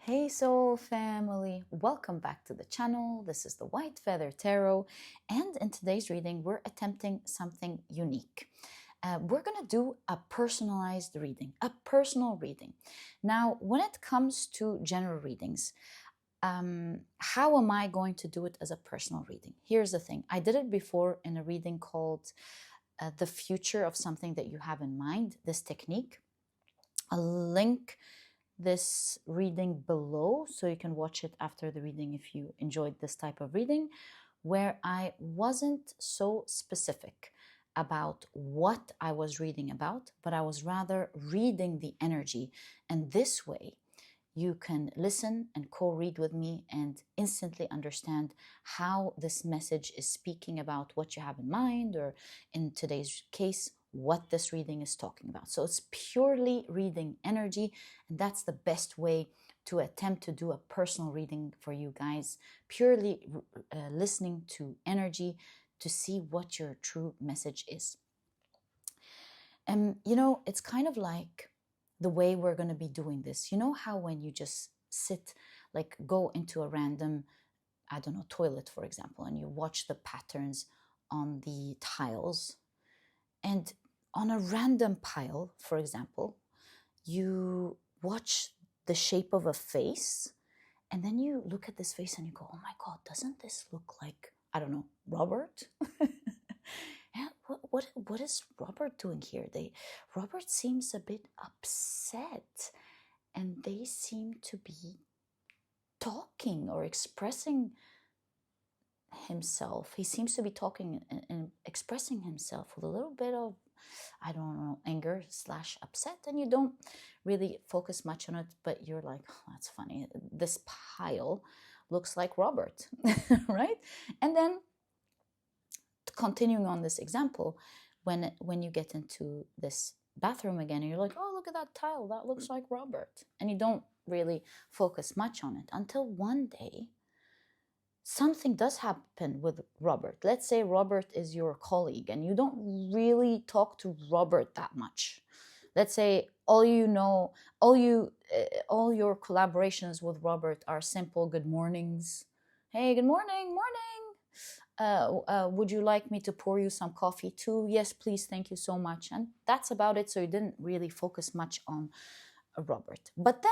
Hey Soul Family, welcome back to the channel. This is the White Feather Tarot, and in today's reading we're attempting something unique. We're going to do a personalized reading, a personal reading. Now, when it comes to general readings, how am I going to do it as a personal reading? Here's the thing. I did it before in a reading called The Future of Something That You Have in Mind, this technique. I'll link this reading below so you can watch it after the reading if you enjoyed this type of reading, where I wasn't so specific about what I was reading about, but I was rather reading the energy. And this way you can listen and co-read with me and instantly understand how this message is speaking about what you have in mind, or in today's case, what this reading is talking about. So it's purely reading energy, and that's the best way to attempt to do a personal reading for you guys, purely listening to energy to see what your true message is. And it's kind of like the way we're going to be doing this. You know how when you just sit, like go into a random, I don't know, toilet, for example, and you watch the patterns on the tiles, and on a random pile, for example, you watch the shape of a face, and then you look at this face and you go, oh my God, doesn't this look like, I don't know, Robert? Yeah, what is Robert doing here? Robert seems a bit upset, and they seem to be talking or expressing himself. He seems to be talking and expressing himself with a little bit of, I don't know, anger / upset, and you don't really focus much on it, but you're like, oh, that's funny. This pile looks like Robert, right? And then continuing on this example, when you get into this bathroom again, and you're like, oh, look at that tile, that looks like Robert, and you don't really focus much on it until one day something does happen with Robert. Let's say Robert is your colleague and you don't really talk to Robert that much. Let's say all your collaborations with Robert are simple good mornings. Hey, good morning, morning. Would you like me to pour you some coffee too? Yes, please, thank you so much. And that's about it. So you didn't really focus much on Robert. But then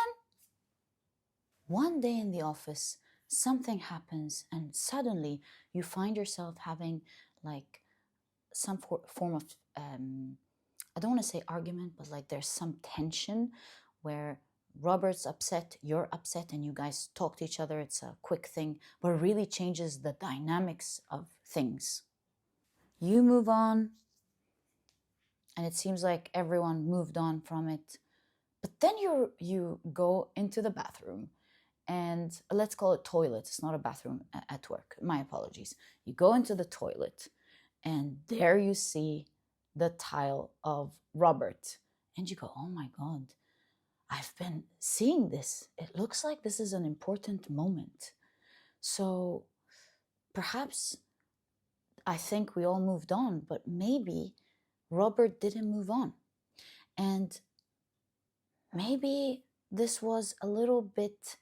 one day in the office, something happens, and suddenly you find yourself having like some form of, I don't want to say argument, but like there's some tension where Robert's upset, you're upset, and you guys talk to each other. It's a quick thing, but it really changes the dynamics of things. You move on, and it seems like everyone moved on from it. But then you go into the bathroom, and let's call it toilet. It's not a bathroom at work. My apologies. You go into the toilet, and there you see the tile of Robert. And you go, oh my God, I've been seeing this. It looks like this is an important moment. So perhaps I think we all moved on, but maybe Robert didn't move on. And maybe this was a little bit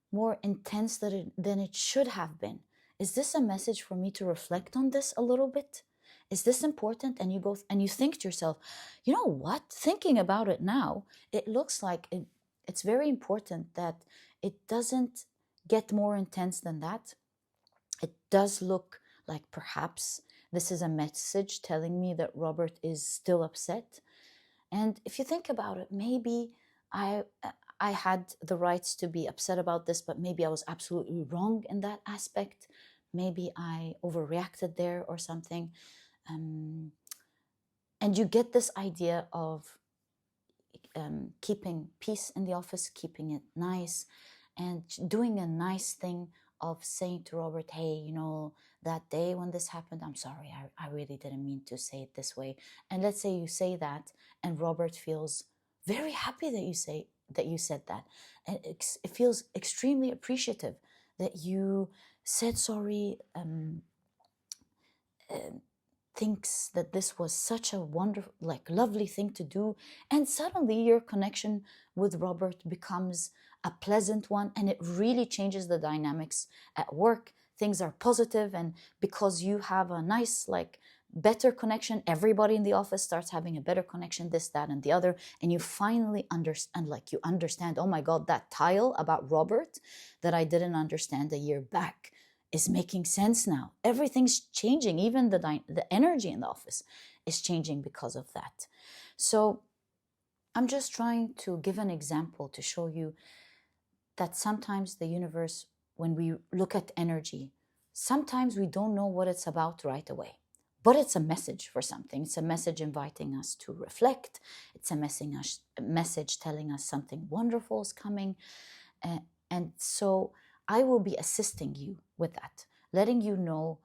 more intense than it should have been. Is this a message for me to reflect on this a little bit? Is this important? And you go and you think to yourself, you know what? Thinking about it now, it looks like it's very important that it doesn't get more intense than that. It does look like perhaps this is a message telling me that Robert is still upset. And if you think about it, maybe I had the rights to be upset about this, but maybe I was absolutely wrong in that aspect. Maybe I overreacted there or something. And you get this idea of keeping peace in the office, keeping it nice, and doing a nice thing of saying to Robert, hey, that day when this happened, I'm sorry, I really didn't mean to say it this way. And let's say you say that, and Robert feels very happy that you said that. And it feels extremely appreciative that you said sorry, thinks that this was such a wonderful, lovely thing to do. And suddenly your connection with Robert becomes a pleasant one, and it really changes the dynamics at work. Things are positive, and because you have a nice, like, better connection, everybody in the office starts having a better connection, this, that, and the other, and you finally understand, like, you understand, oh my God, that tile about Robert that I didn't understand a year back is making sense now. Everything's changing. Even the energy in the office is changing because of that. So I'm just trying to give an example to show you that sometimes the universe, when we look at energy, sometimes we don't know what it's about right away. But it's a message for something. It's a message inviting us to reflect. It's a message telling us something wonderful is coming. And so I will be assisting you with that, letting you know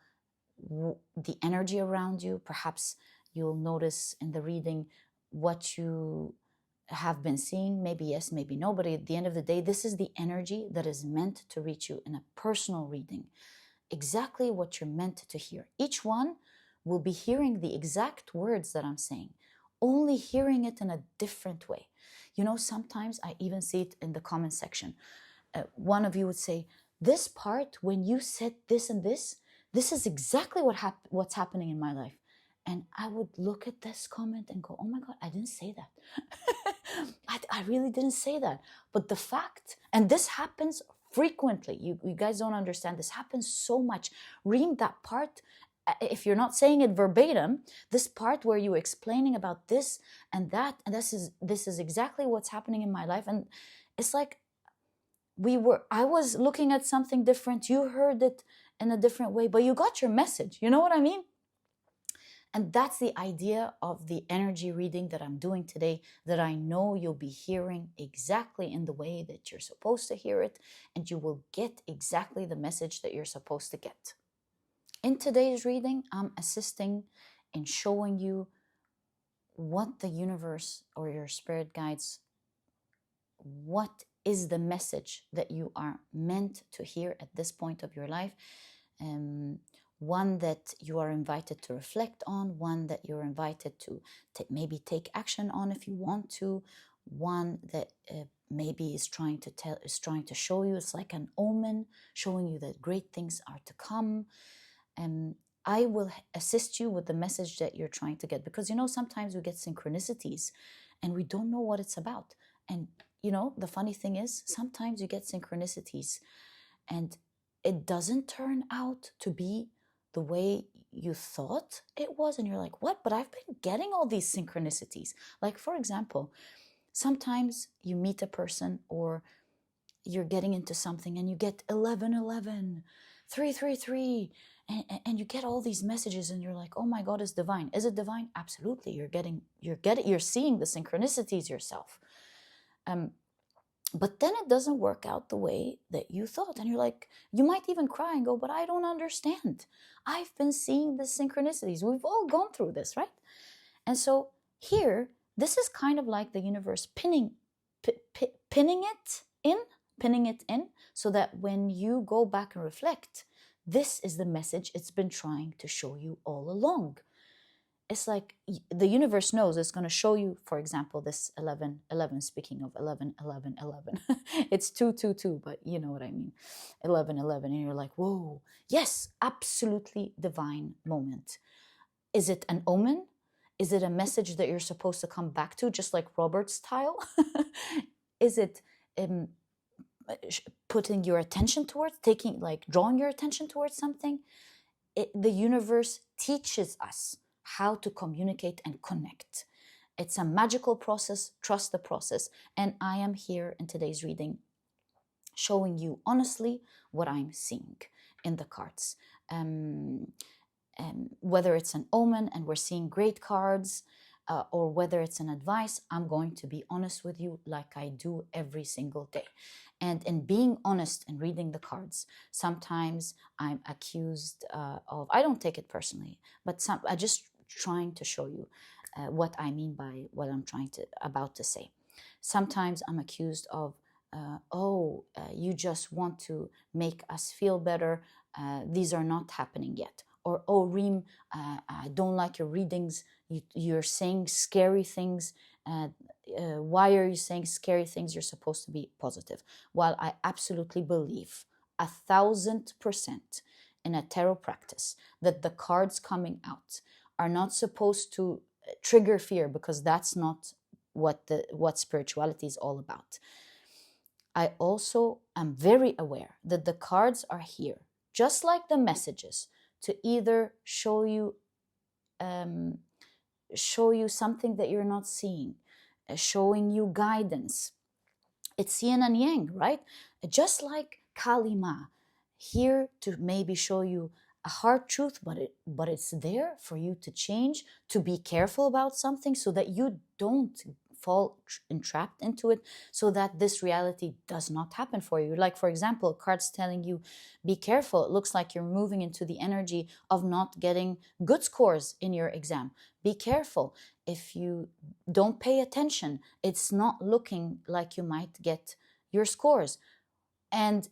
the energy around you. Perhaps you'll notice in the reading what you have been seeing. Maybe yes, maybe no, but at the end of the day, this is the energy that is meant to reach you in a personal reading. Exactly what you're meant to hear. Each one will be hearing the exact words that I'm saying, only hearing it in a different way. You know, sometimes I even see it in the comment section. One of you would say, this part, when you said this and this is exactly what's happening in my life. And I would look at this comment and go, oh my God, I didn't say that. I really didn't say that. But the fact, and this happens frequently, you guys don't understand, this happens so much. Read that part, if you're not saying it verbatim, this part where you're explaining about this and that, and this is exactly what's happening in my life. And it's like, I was looking at something different, you heard it in a different way, but you got your message. You know what I mean? And that's the idea of the energy reading that I'm doing today, that I know you'll be hearing exactly in the way that you're supposed to hear it, and you will get exactly the message that you're supposed to get. In today's reading, I'm assisting in showing you what the universe or your spirit guides, what is the message that you are meant to hear at this point of your life. One that you are invited to reflect on, one that you're invited to maybe take action on if you want to, one that maybe is trying to show you, it's like an omen, showing you that great things are to come. I will assist you with the message that you're trying to get, because, you know, sometimes we get synchronicities and we don't know what it's about. And, you know, the funny thing is, sometimes you get synchronicities and it doesn't turn out to be the way you thought it was. And you're like, what? But I've been getting all these synchronicities. Like, for example, sometimes you meet a person or you're getting into something and you get 1111, 333, and you get all these messages and you're like, oh my God, it's divine. Is it divine? Absolutely. You're seeing the synchronicities yourself. But then it doesn't work out the way that you thought. And you're like, you might even cry and go, but I don't understand. I've been seeing the synchronicities. We've all gone through this, right? And so here, this is kind of like the universe pinning it in, so that when you go back and reflect, this is the message it's been trying to show you all along. It's like the universe knows it's going to show you, for example, this 11, speaking of 11, it's 222, but you know what I mean, 11, and you're like, whoa, yes, absolutely divine moment. Is it an omen? Is it a message that you're supposed to come back to, just like Robert's tile? Is it putting your attention towards, drawing your attention towards something? The universe teaches us how to communicate and connect. It's a magical process. Trust the process. And I am here in today's reading showing you honestly what I'm seeing in the cards. Whether it's an omen and we're seeing great cards, or whether it's an advice, I'm going to be honest with you like I do every single day. And in being honest and reading the cards, sometimes I'm accused of, I don't take it personally, but I'm just trying to show you what I mean by what I'm about to say. Sometimes I'm accused of, you just want to make us feel better. These are not happening yet. Or, oh, Reem, I don't like your readings. You're saying scary things. why are you saying scary things? You're supposed to be positive. While I absolutely believe 1,000% in a tarot practice that the cards coming out are not supposed to trigger fear, because that's not what spirituality is all about. I also am very aware that the cards are here, just like the messages, to either show you something that you're not seeing, showing you guidance. It's yin and yang, right? Just like Kalima, here to maybe show you a hard truth, but it's there for you to change, to be careful about something so that you don't fall entrapped into it, so that this reality does not happen for you. Like, for example, cards telling you, be careful. It looks like you're moving into the energy of not getting good scores in your exam. Be careful. If you don't pay attention, it's not looking like you might get your scores. And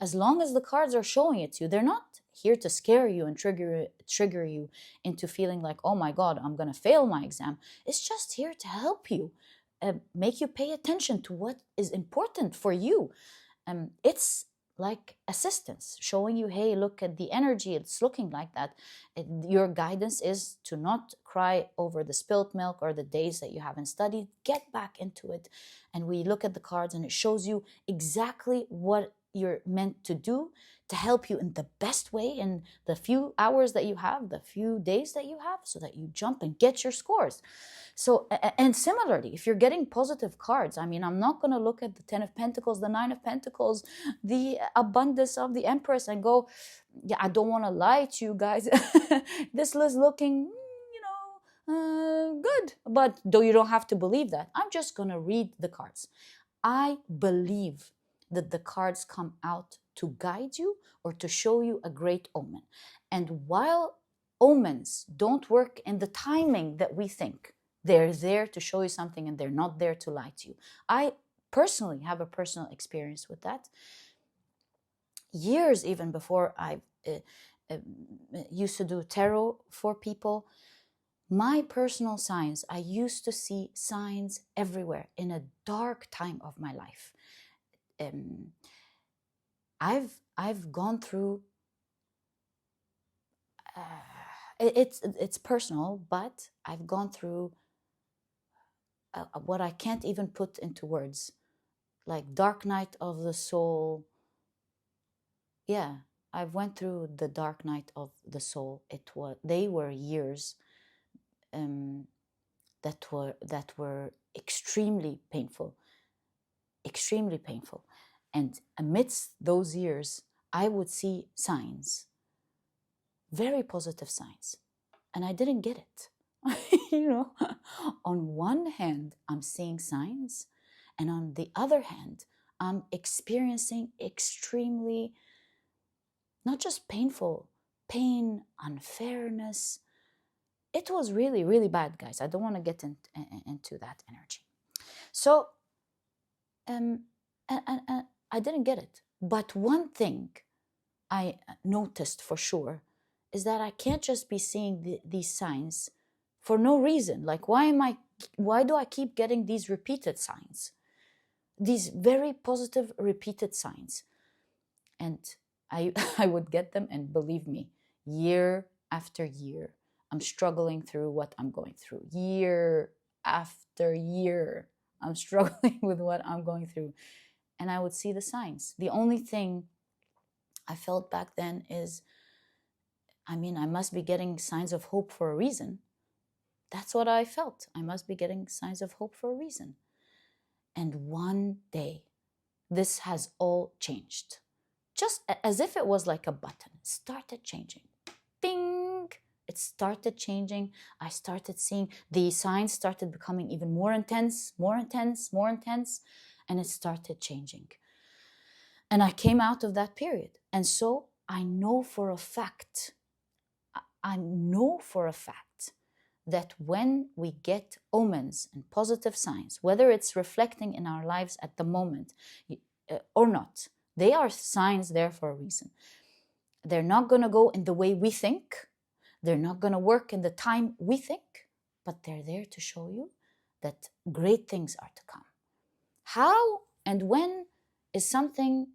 as long as the cards are showing it to you, they're not here to scare you and trigger you into feeling like, oh my God, I'm going to fail my exam. It's just here to help you, make you pay attention to what is important for you. It's like assistance, showing you, hey, look at the energy, it's looking like that. Your guidance is to not cry over the spilt milk or the days that you haven't studied. Get back into it. And we look at the cards and it shows you exactly what you're meant to do to help you in the best way in the few hours that you have, the few days that you have, so that you jump and get your scores. So, and similarly, if you're getting positive cards, I mean, I'm not going to look at the 10 of Pentacles, the 9 of Pentacles, the abundance of the Empress and go, yeah, I don't want to lie to you guys. This is looking, good. But though you don't have to believe that, I'm just going to read the cards. I believe that the cards come out to guide you or to show you a great omen. And while omens don't work in the timing that we think, they're there to show you something and they're not there to lie to you. I personally have a personal experience with that. Years even before I used to do tarot for people, my personal signs, I used to see signs everywhere in a dark time of my life. I've gone through, it's personal, but I've gone through what I can't even put into words, like dark night of the soul. Yeah, I've went through the dark night of the soul. They were years that were extremely painful. And amidst those years, I would see signs, very positive signs, and I didn't get it. On one hand, I'm seeing signs, and on the other hand, I'm experiencing extremely, not just painful, pain, unfairness. It was really, really bad, guys. I don't want to get into that energy. So, and I didn't get it. But one thing I noticed for sure is that I can't just be seeing these signs for no reason. Like, why do I keep getting these repeated signs? These very positive repeated signs. And I would get them, and believe me, year after year, I'm struggling through what I'm going through. Year after year, I'm struggling with what I'm going through. And I would see the signs. The only thing I felt back then is, I must be getting signs of hope for a reason. That's what I felt. I must be getting signs of hope for a reason. And one day, this has all changed. Just as if it was like a button. It started changing. Bing! It started changing. I started seeing the signs started becoming even more intense, and it started changing. And I came out of that period. And so I know for a fact that when we get omens and positive signs, whether it's reflecting in our lives at the moment or not, they are signs there for a reason. They're not going to go in the way we think. They're not going to work in the time we think, but they're there to show you that great things are to come. How and when is something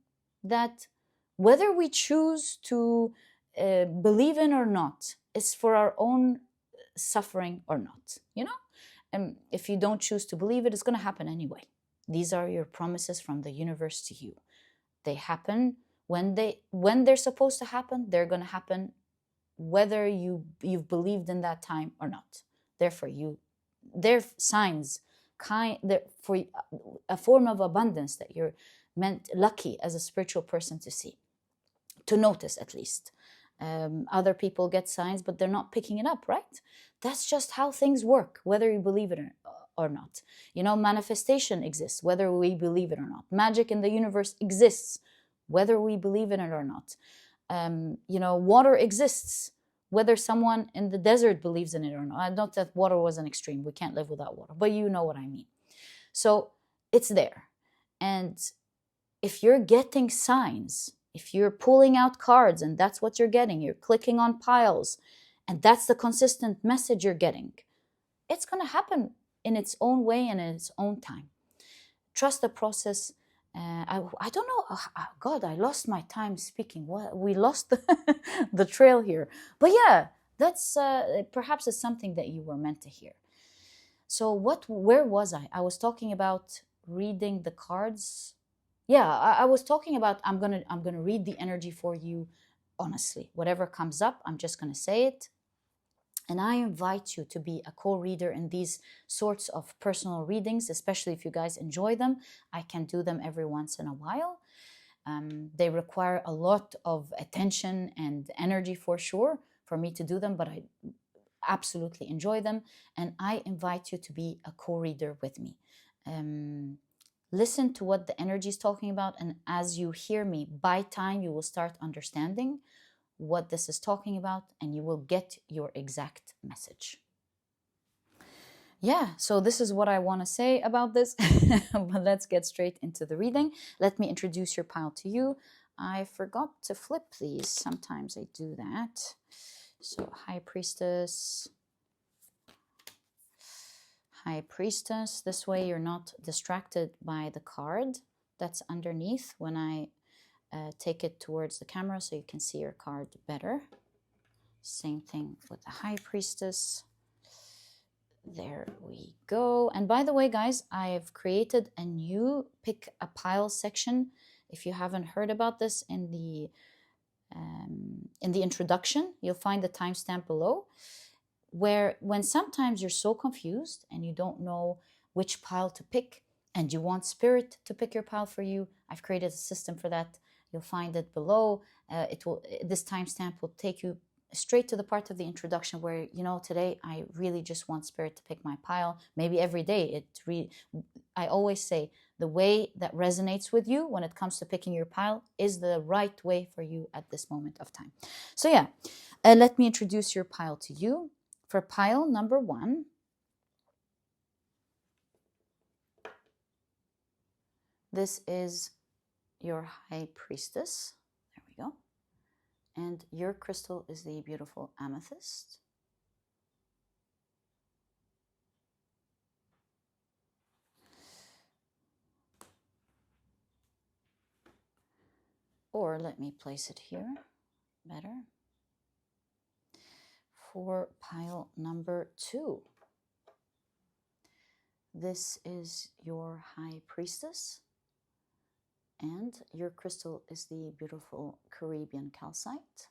that, whether we choose to believe in or not, is for our own suffering or not, you know? And if you don't choose to believe it, it's going to happen anyway. These are your promises from the universe to you. They happen when they're supposed to happen. They're going to happen whether you've believed in that time or not. They're signs, for a form of abundance that you're meant lucky as a spiritual person to see, to notice at least. Other people get signs, but they're not picking it up, right? That's just how things work, whether you believe it or not. You know, manifestation exists, whether we believe it or not. Magic in the universe exists, whether we believe in it or not. You know, water exists, whether someone in the desert believes in it or not. Not that water was an extreme. We can't live without water, but you know what I mean. So it's there. And if you're getting signs, if you're pulling out cards and that's what you're getting, you're clicking on piles, and that's the consistent message you're getting, it's going to happen in its own way and in its own time. Trust the process. I don't know. God, I lost my time speaking. We lost the trail here. But yeah, that's perhaps it's something that you were meant to hear. So where was I? I was talking about reading the cards. Yeah, I was talking about I'm gonna read the energy for you honestly. Whatever comes up, I'm just gonna say it. And I invite you to be a co-reader in these sorts of personal readings, especially if you guys enjoy them. I can do them every once in a while. They require a lot of attention and energy for sure for me to do them, but I absolutely enjoy them. And I invite you to be a co-reader with me. Listen to what the energy is talking about. And as you hear me, by time you will start understanding what this is talking about, and you will get your exact message. Yeah, so this is what I want to say about this. But let's get straight into the reading. Let me introduce your pile to you. I forgot to flip these. Sometimes I do that. So High Priestess. High Priestess. This way you're not distracted by the card that's underneath when I take it towards the camera so you can see your card better. Same thing with the High Priestess. There we go. And by the way, guys, I've created a new pick a pile section. If you haven't heard about this, in the introduction, you'll find the timestamp below, where when sometimes you're so confused and you don't know which pile to pick and you want spirit to pick your pile for you, I've created a system for that. You'll find it below. This timestamp will take you straight to the part of the introduction where, you know, today I really just want spirit to pick my pile. Maybe every day. I always say the way that resonates with you when it comes to picking your pile is the right way for you at this moment of time. So yeah, let me introduce your pile to you. For pile number 1, this is your High Priestess. There we go. And your crystal is the beautiful Amethyst. Or let me place it here better. For pile number 2, this is your High Priestess. And your crystal is the beautiful Caribbean Calcite.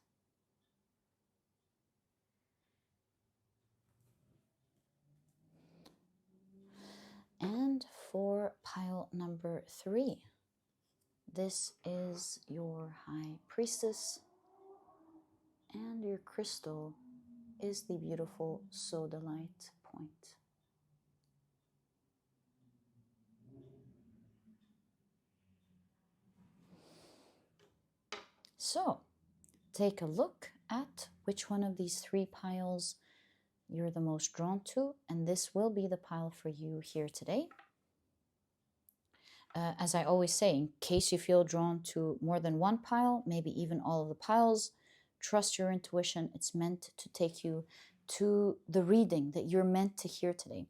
And for pile number 3, this is your High Priestess, and your crystal is the beautiful Sodalite point. So, take a look at which one of these 3 piles you're the most drawn to, and this will be the pile for you here today. As I always say, in case you feel drawn to more than one pile, maybe even all of the piles, trust your intuition. It's meant to take you to the reading that you're meant to hear today.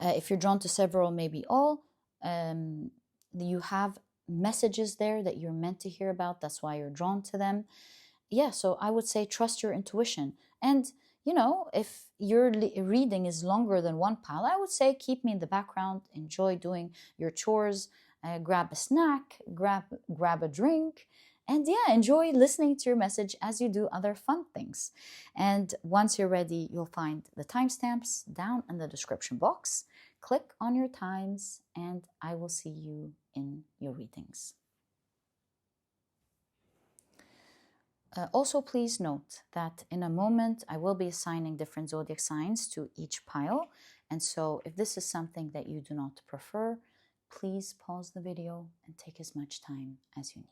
If you're drawn to several, maybe all, you have messages there that you're meant to hear about. That's why you're drawn to them. Yeah, so I would say trust your intuition. And, you know, if your reading is longer than one pile, I would say keep me in the background, enjoy doing your chores, grab a snack, grab a drink, and yeah, enjoy listening to your message as you do other fun things. And once you're ready, you'll find the timestamps down in the description box. Click on your times, and I will see you in your readings. Also, please note that in a moment, I will be assigning different zodiac signs to each pile. And so if this is something that you do not prefer, please pause the video and take as much time as you need.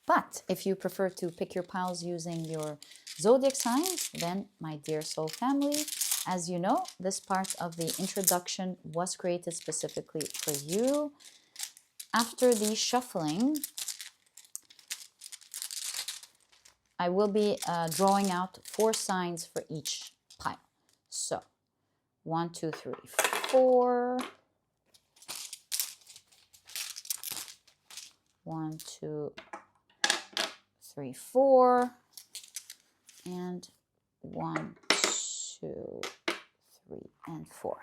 But if you prefer to pick your piles using your zodiac signs, then my dear soul family, as you know, this part of the introduction was created specifically for you. After the shuffling, I will be drawing out 4 signs for each pile. So 1, 2, 3, 4. 1, 2, 3, 4. And 1, 2, 3, and 4.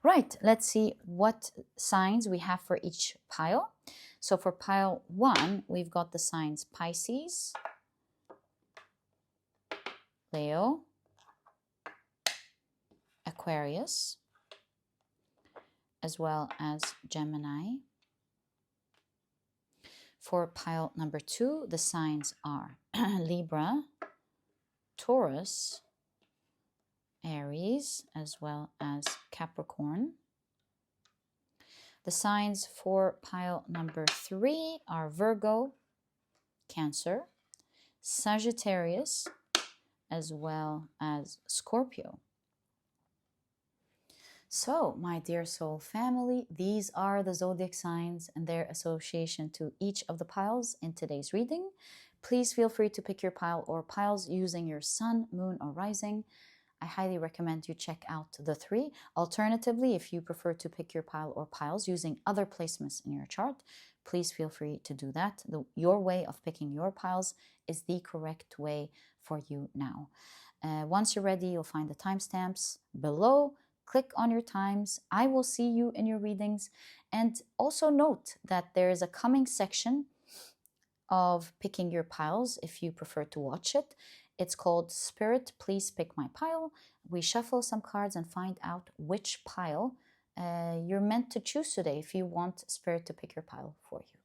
Right, let's see what signs we have for each pile. So for pile 1, we've got the signs Pisces, Leo, Aquarius, as well as Gemini. For pile number 2, the signs are Libra, Taurus, Aries, as well as Capricorn. The signs for pile number 3 are Virgo, Cancer, Sagittarius, as well as Scorpio. So, my dear soul family, these are the zodiac signs and their association to each of the piles in today's reading. Please feel free to pick your pile or piles using your sun, moon, or rising. I highly recommend you check out the 3. Alternatively, if you prefer to pick your pile or piles using other placements in your chart, please feel free to do that. Your way of picking your piles is the correct way for you now. Once you're ready, you'll find the timestamps below. Click on your times. I will see you in your readings. And also note that there is a coming section of picking your piles if you prefer to watch it. It's called Spirit, Please Pick My Pile. We shuffle some cards and find out which pile you're meant to choose today if you want Spirit to pick your pile for you.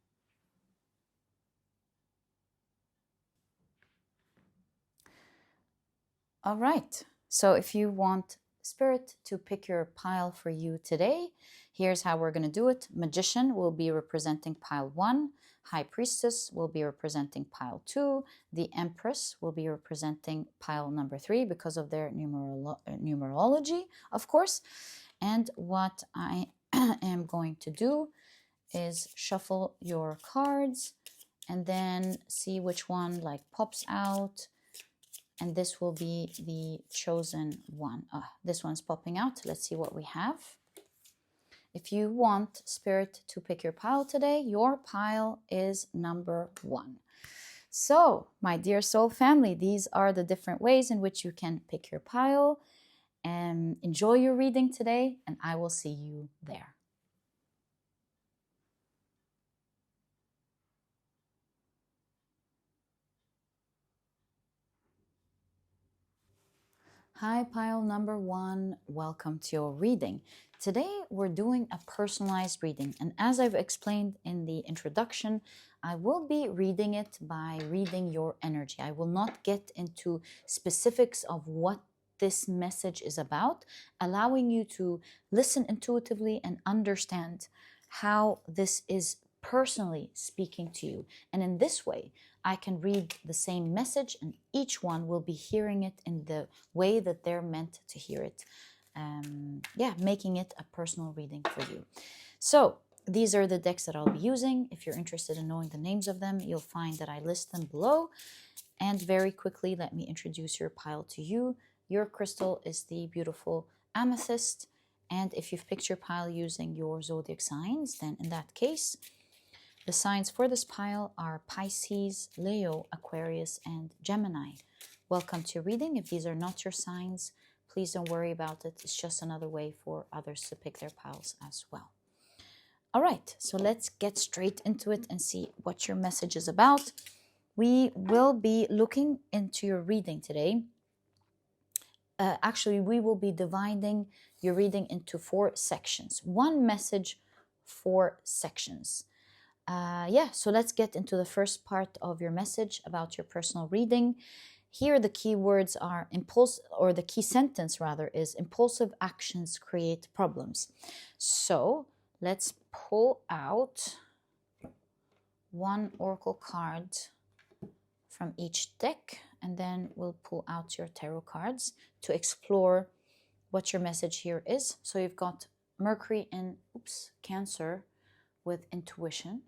All right, so if you want Spirit to pick your pile for you today, here's how we're going to do it. Magician will be representing pile 1. High Priestess will be representing pile 2. The Empress will be representing pile number 3 because of their numerology, of course. And what I am going to do is shuffle your cards and then see which one like pops out. And this will be the chosen one. This one's popping out. Let's see what we have. If you want Spirit to pick your pile today, your pile is number 1. So, my dear soul family, these are the different ways in which you can pick your pile. And enjoy your reading today, and I will see you there. Hi, pile number 1. Welcome to your reading. Today, we're doing a personalized reading. And as I've explained in the introduction, I will be reading it by reading your energy. I will not get into specifics of what this message is about, allowing you to listen intuitively and understand how this is personally speaking to you. And in this way, I can read the same message and each one will be hearing it in the way that they're meant to hear it. Making it a personal reading for you. So these are the decks that I'll be using. If you're interested in knowing the names of them, you'll find that I list them below. And very quickly, let me introduce your pile to you. Your crystal is the beautiful Amethyst. And if you've picked your pile using your zodiac signs, then in that case, the signs for this pile are Pisces, Leo, Aquarius, and Gemini. Welcome to your reading. If these are not your signs, please don't worry about it. It's just another way for others to pick their piles as well. All right, so let's get straight into it and see what your message is about. We will be looking into your reading today. Actually, we will be dividing your reading into 4 sections. One message, 4 sections. So let's get into the first part of your message about your personal reading. Here the key words are the key sentence rather is impulsive actions create problems. So let's pull out one oracle card from each deck, and then we'll pull out your tarot cards to explore what your message here is. So you've got Mercury in Cancer with intuition.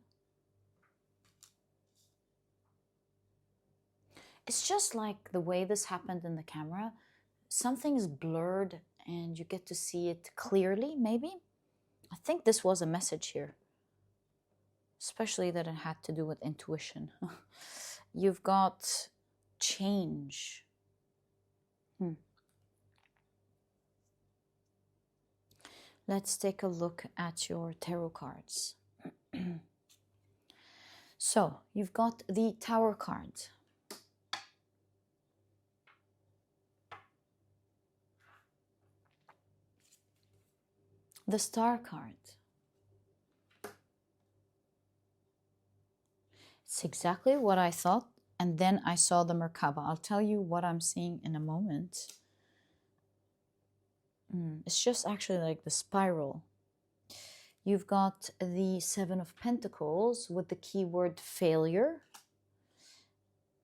It's just like the way this happened in the camera. Something's blurred and you get to see it clearly, maybe. I think this was a message here, especially that it had to do with intuition. You've got change. Let's take a look at your tarot cards. So, you've got the Tower card. The Star card. It's exactly what I thought, and then I saw the Merkaba. I'll tell you what I'm seeing in a moment. It's just actually like the spiral. You've got the 7 of Pentacles with the keyword failure.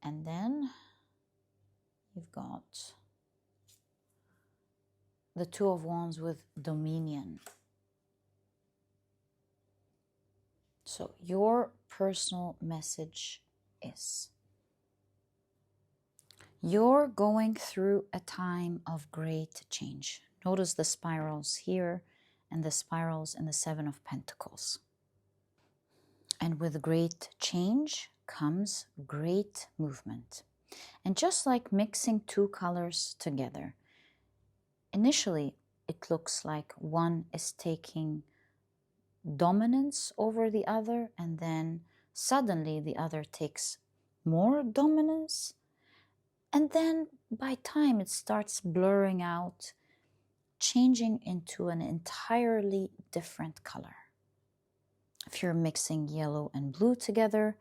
And then you've got the 2 of Wands with dominion. So your personal message is: you're going through a time of great change. Notice the spirals here and the spirals in the 7 of Pentacles. And with great change comes great movement. And just like mixing 2 colors together, initially it looks like one is taking dominance over the other, and then suddenly the other takes more dominance, and then by time it starts blurring out, changing into an entirely different color. If you're mixing yellow and blue together,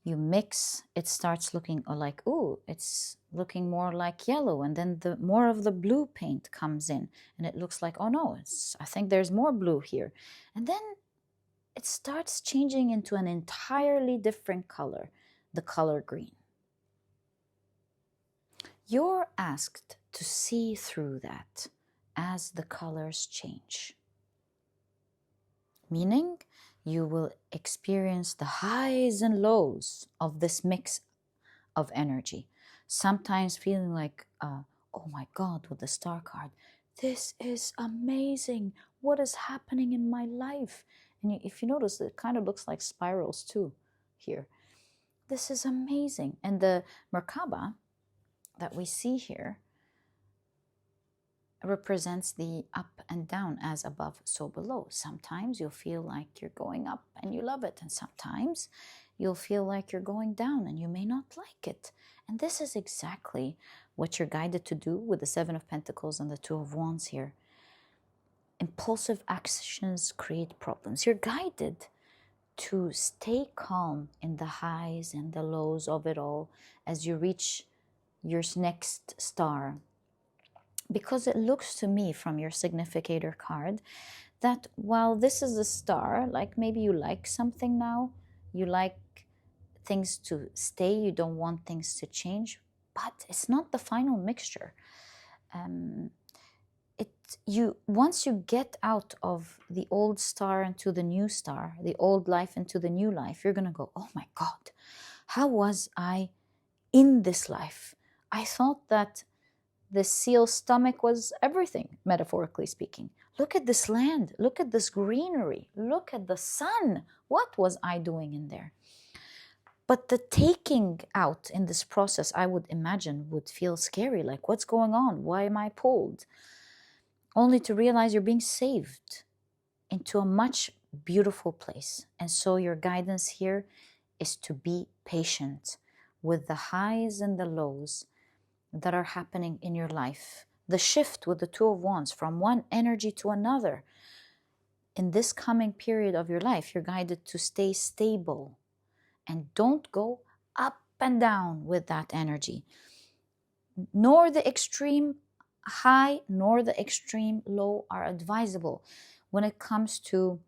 you mix, it starts looking like, it's looking more like yellow, and then the more of the blue paint comes in, and it looks like, oh no, I think there's more blue here. And then it starts changing into an entirely different color, the color green. You're asked to see through that as the colors change. Meaning, you will experience the highs and lows of this mix of energy. Sometimes feeling like, oh my God, with the Star card, this is amazing. What is happening in my life? And if you notice, it kind of looks like spirals too here. This is amazing. And the Merkaba that we see here represents the up and down, as above, so below. Sometimes you'll feel like you're going up and you love it, and sometimes you'll feel like you're going down and you may not like it. And this is exactly what you're guided to do with the 7 of Pentacles and the 2 of Wands here. Impulsive actions create problems. You're guided to stay calm in the highs and the lows of it all as you reach your next star. Because it looks to me from your significator card that while this is a star, like maybe you like something now, you like things to stay, you don't want things to change, but it's not the final mixture. Once you get out of the old star into the new star, the old life into the new life, you're gonna go, oh my God, how was I in this life? I thought that this seal's stomach was everything, metaphorically speaking. Look at this land. Look at this greenery. Look at the sun. What was I doing in there? But the taking out in this process, I would imagine, would feel scary. Like, what's going on? Why am I pulled? Only to realize you're being saved into a much beautiful place. And so your guidance here is to be patient with the highs and the lows that are happening in your life. The shift with the Two of Wands from one energy to another. In this coming period of your life, you're guided to stay stable and don't go up and down with that energy. Nor the extreme high nor the extreme low are advisable when it comes to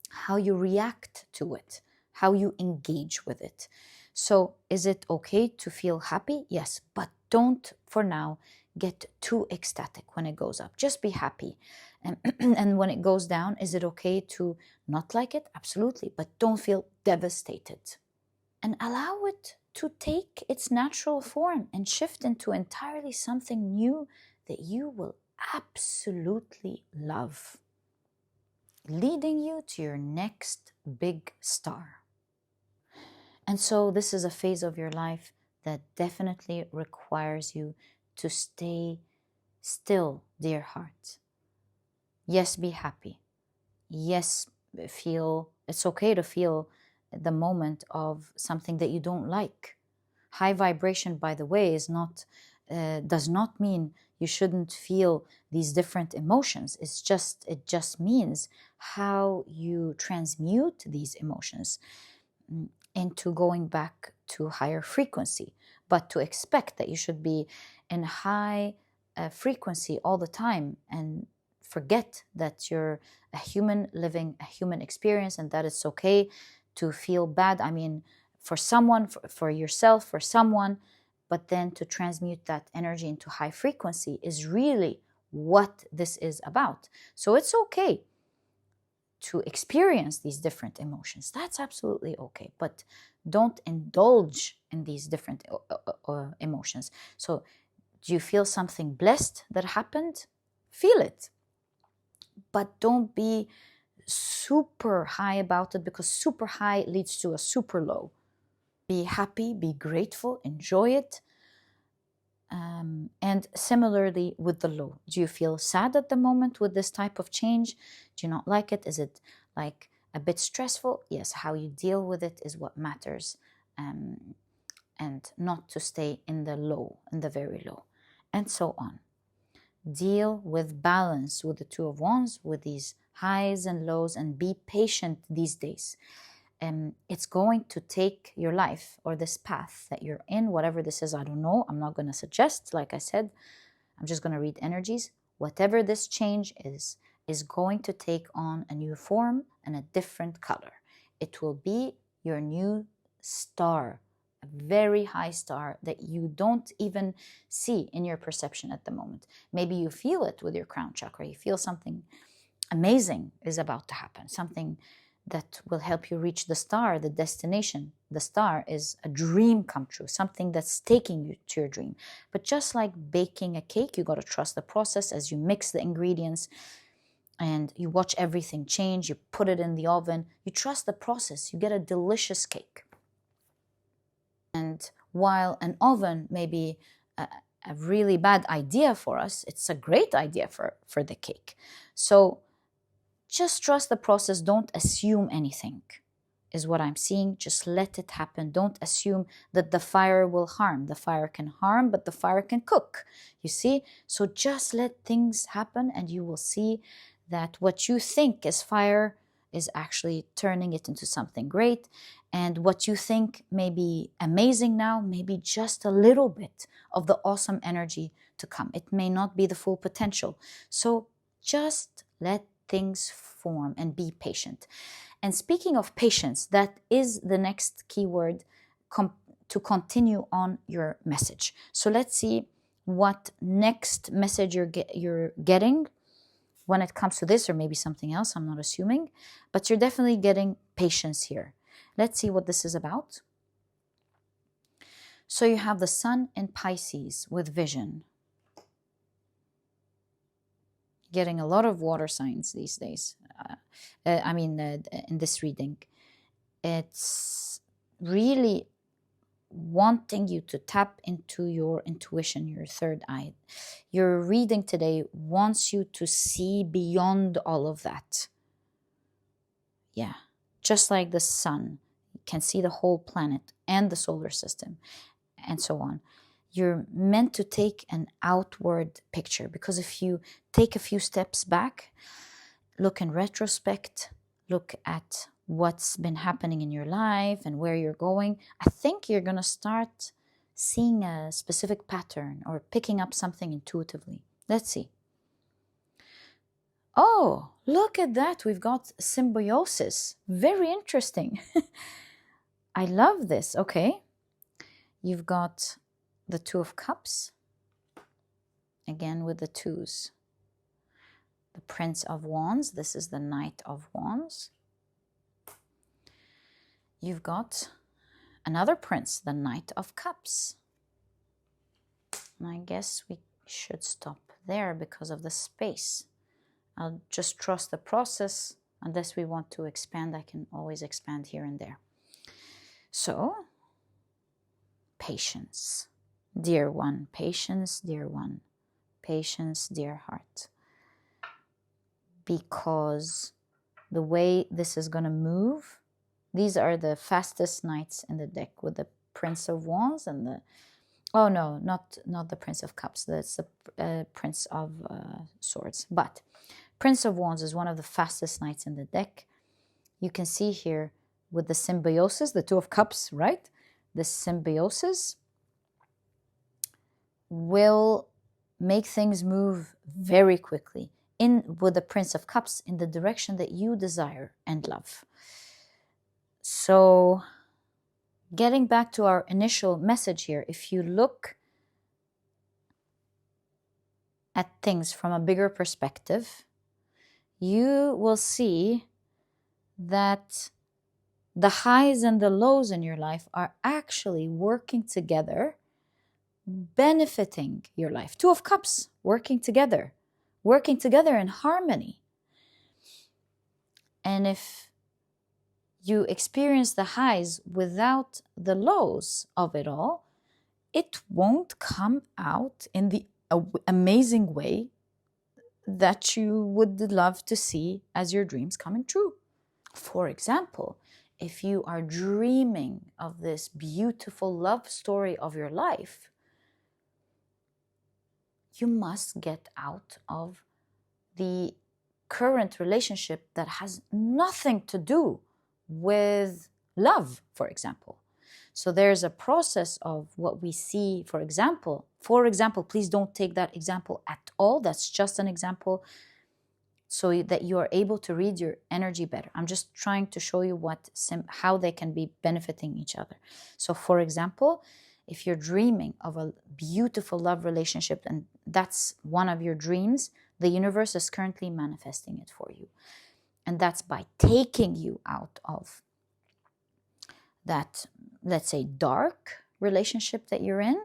how you react to it, how you engage with it. So is it okay to feel happy? Yes, but don't for now get too ecstatic when it goes up. Just be happy. And when it goes down, is it okay to not like it? Absolutely, but don't feel devastated. And allow it to take its natural form and shift into entirely something new that you will absolutely love, leading you to your next big star. And so this is a phase of your life that definitely requires you to stay still, dear heart. Yes, be happy. Yes, feel, it's okay to feel the moment of something that you don't like. High vibration, by the way, does not mean you shouldn't feel these different emotions. It just means how you transmute these emotions into going back to higher frequency. But to expect that you should be in high frequency all the time and forget that you're a human living a human experience and that it's okay to feel bad. I mean, for someone, for yourself, for someone, but then to transmute that energy into high frequency is really what this is about. So it's okay to experience these different emotions. That's absolutely okay, but don't indulge in these different emotions. So do you feel something blessed that happened? Feel it, but don't be super high about it, because super high leads to a super low. Be happy, be grateful, enjoy it. And similarly with the low. Do you feel sad at the moment with this type of change? Do you not like it? Is it like a bit stressful? Yes, how you deal with it is what matters. And not to stay in the low, in the very low, and so on. Deal with balance with the Two of Wands, with these highs and lows, and be patient these days. It's going to take your life or this path that you're in, whatever this is, I don't know. I'm not going to suggest, like I said, I'm just going to read energies. Whatever this change is going to take on a new form and a different color. It will be your new star, a very high star that you don't even see in your perception at the moment. Maybe you feel it with your crown chakra. You feel something amazing is about to happen, something that will help you reach the star, the destination. The star is a dream come true, something that's taking you to your dream. But just like baking a cake, you got to trust the process as you mix the ingredients and you watch everything change, you put it in the oven, you trust the process, you get a delicious cake. And while an oven may be a really bad idea for us, it's a great idea for the cake. So just trust the process. Don't assume anything, is what I'm seeing. Just let it happen. Don't assume that the fire will harm. The fire can harm, but the fire can cook. You see? So just let things happen and you will see that what you think is fire is actually turning it into something great. And what you think may be amazing now, may be just a little bit of the awesome energy to come. It may not be the full potential. So just let things form and be patient. And speaking of patience, that is the next keyword to continue on your message. So let's see what next message you're getting when it comes to this, or maybe something else, I'm not assuming, but you're definitely getting patience here. Let's see what this is about. So you have the sun in Pisces with vision. getting a lot of water signs these days. In this reading, it's really wanting you to tap into your intuition, your third eye. Your reading today wants you to see beyond all of that. Yeah, just like the sun, you can see the whole planet and the solar system and so on. You're meant to take an outward picture, because if you take a few steps back, look in retrospect, look at what's been happening in your life and where you're going, I think you're going to start seeing a specific pattern or picking up something intuitively. Let's see. Oh, look at that. We've got symbiosis. Very interesting. I love this. Okay. You've got the Two of Cups. Again with the twos. The Prince of Wands. This is the Knight of Wands. You've got another prince, the Knight of Cups. And I guess we should stop there because of the space. I'll just trust the process. Unless we want to expand, I can always expand here and there. So, patience. Dear one, patience, dear one. Patience, dear heart. Because the way this is going to move, these are the fastest knights in the deck, with the Prince of Wands and the... Oh no, not the Prince of Cups. That's the Prince of Swords. But Prince of Wands is one of the fastest knights in the deck. You can see here with the symbiosis, the Two of Cups, right? The symbiosis will make things move very quickly with the Prince of Cups in the direction that you desire and love. So, getting back to our initial message here, if you look at things from a bigger perspective, you will see that the highs and the lows in your life are actually working together, benefiting your life. Two of Cups, working together in harmony. And if you experience the highs without the lows of it all, it won't come out in the amazing way that you would love to see as your dreams coming true. For example, if you are dreaming of this beautiful love story of your life, you must get out of the current relationship that has nothing to do with love, for example. So there's a process of what we see, for example, please don't take that example at all. That's just an example so that you are able to read your energy better. I'm just trying to show you how they can be benefiting each other. So for example, if you're dreaming of a beautiful love relationship and that's one of your dreams, the universe is currently manifesting it for you. And that's by taking you out of that, let's say, dark relationship that you're in.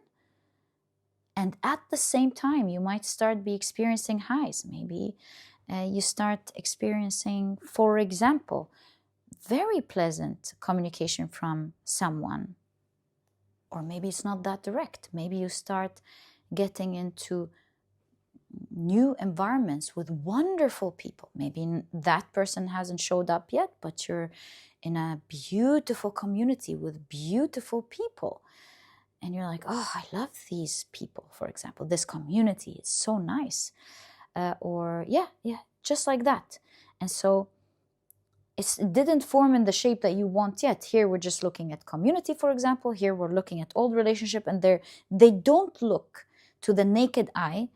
And at the same time, you might start be experiencing highs. Maybe you start experiencing, for example, very pleasant communication from someone. Or maybe it's not that direct. Maybe you start getting into new environments with wonderful people. Maybe that person hasn't showed up yet, but you're in a beautiful community with beautiful people. And you're like, oh, I love these people, for example. This community is so nice. Just like that. And so it didn't form in the shape that you want yet. Here we're just looking at community, for example. Here we're looking at old relationship, and they don't look to the naked eye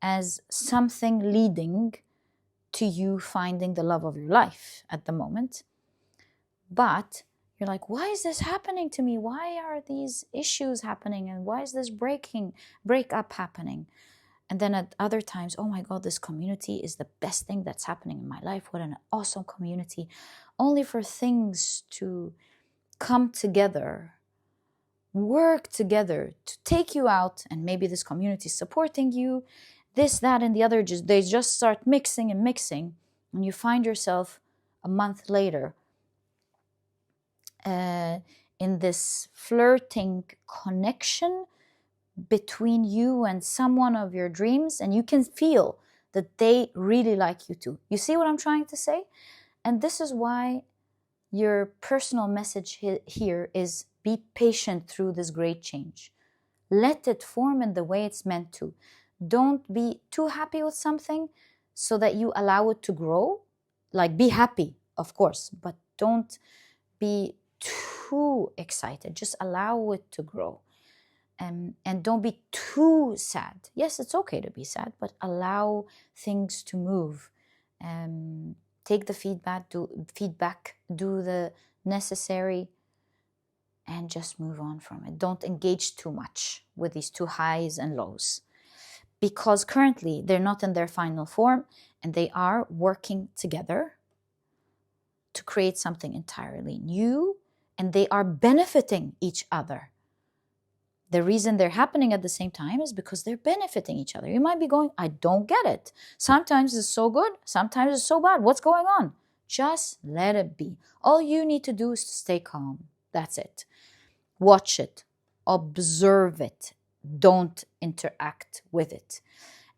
as something leading to you finding the love of your life at the moment. But you're like, why is this happening to me? Why are these issues happening? And why is this breakup happening? And then at other times, oh my God, this community is the best thing that's happening in my life. What an awesome community. Only for things to come together, work together to take you out, and maybe this community is supporting you. this, that, and the other, they just start mixing and mixing, and you find yourself a month later in this flirting connection between you and someone of your dreams, and you can feel that they really like you too. You see what I'm trying to say? And this is why your personal message here is be patient through this great change. Let it form in the way it's meant to. Don't be too happy with something so that you allow it to grow. Like, be happy, of course, but don't be too excited. Just allow it to grow. And don't be too sad. Yes, it's okay to be sad, but allow things to move. Take the feedback, do the necessary, and just move on from it. Don't engage too much with these two highs and lows, because currently they're not in their final form, and they are working together to create something entirely new, and they are benefiting each other. The reason they're happening at the same time is because they're benefiting each other. You might be going, I don't get it. Sometimes it's so good, sometimes it's so bad. What's going on? Just let it be. All you need to do is to stay calm. That's it. Watch it. Observe it. Don't interact with it.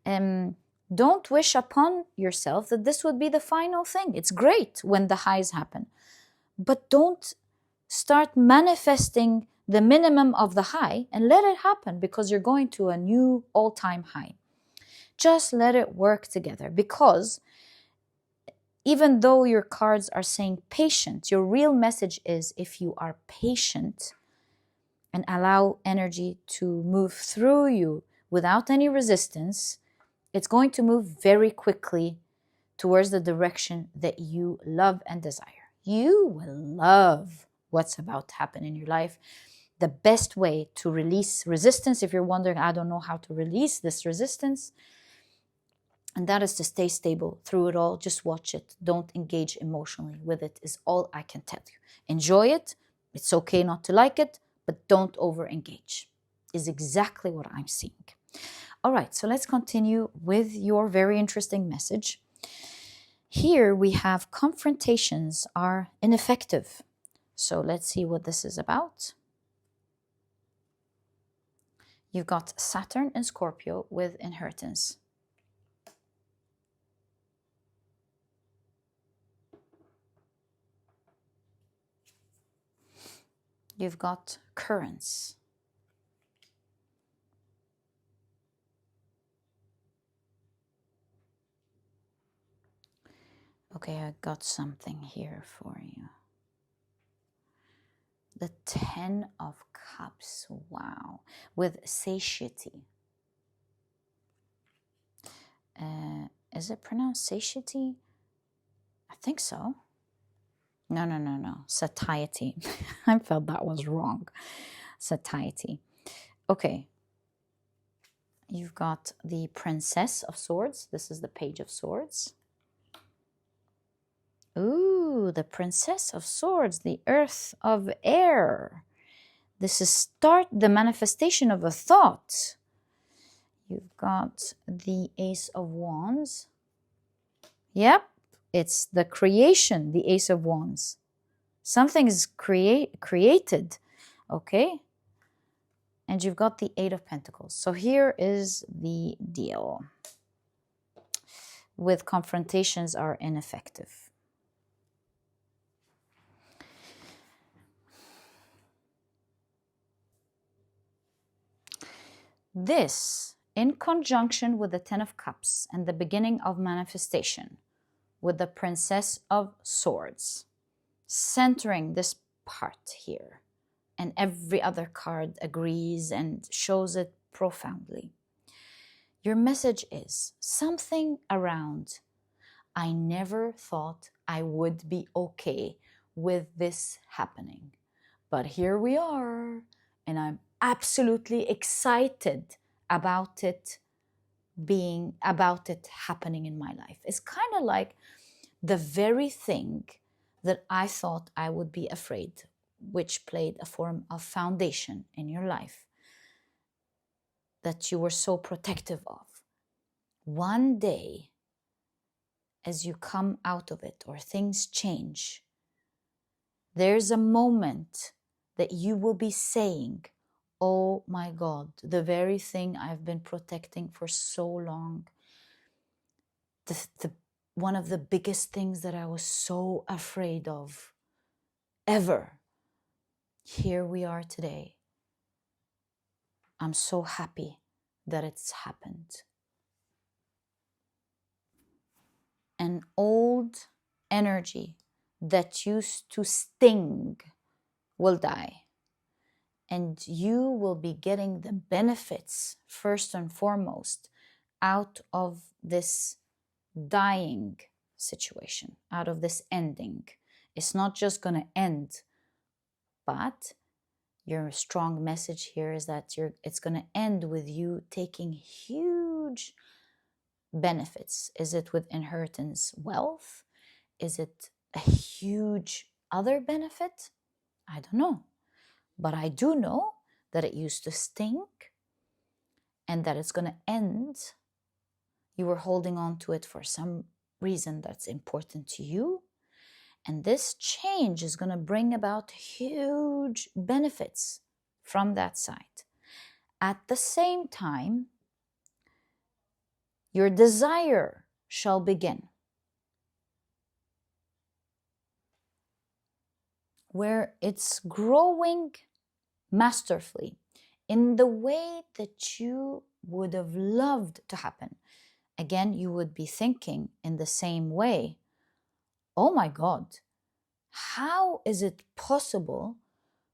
Don't wish upon yourself that this would be the final thing. It's great when the highs happen. But don't start manifesting the minimum of the high and let it happen, because you're going to a new all-time high. Just let it work together, because even though your cards are saying patient, your real message is, if you are patient and allow energy to move through you without any resistance, it's going to move very quickly towards the direction that you love and desire. You will love what's about to happen in your life. The best way to release resistance, if you're wondering, I don't know how to release this resistance, and that is to stay stable through it all. Just watch it. Don't engage emotionally with it, is all I can tell you. Enjoy it. It's okay not to like it, but don't over-engage, is exactly what I'm seeing. All right, so let's continue with your very interesting message. Here we have confrontations are ineffective. So let's see what this is about. You've got Saturn and Scorpio with inheritance. You've got currents. Okay, I got something here for you. The 10 of Cups, wow, with satiety. Is it pronounced satiety? I think so. No. Satiety. I felt that was wrong. Satiety. Okay. You've got the Princess of Swords. This is the Page of Swords. Ooh, the Princess of Swords, the Earth of Air. This is the manifestation of a thought. You've got the Ace of Wands. Yep, it's the creation, the Ace of Wands. Something is created, okay? And you've got the Eight of Pentacles. So here is the deal. With confrontations are ineffective. This, in conjunction with the Ten of Cups and the beginning of manifestation, with the Princess of Swords, centering this part here, and every other card agrees and shows it profoundly. Your message is something around, I never thought I would be okay with this happening, but here we are, and I'm absolutely excited about it happening in my life. It's kind of like the very thing that I thought I would be afraid, which played a form of foundation in your life that you were so protective of. one day, as you come out of it or things change, there's a moment that you will be saying, oh my God, the very thing I've been protecting for so long, one of the biggest things that I was so afraid of ever, here we are today. I'm so happy that it's happened. An old energy that used to sting will die. And you will be getting the benefits, first and foremost, out of this dying situation, out of this ending. It's not just going to end, but your strong message here is that it's going to end with you taking huge benefits. Is it with inheritance wealth? Is it a huge other benefit? I don't know. But I do know that it used to stink and that it's going to end. You were holding on to it for some reason that's important to you. And this change is going to bring about huge benefits from that side. At the same time, your desire shall begin, where it's growing masterfully in the way that you would have loved to happen. Again, you would be thinking in the same way, oh my God, how is it possible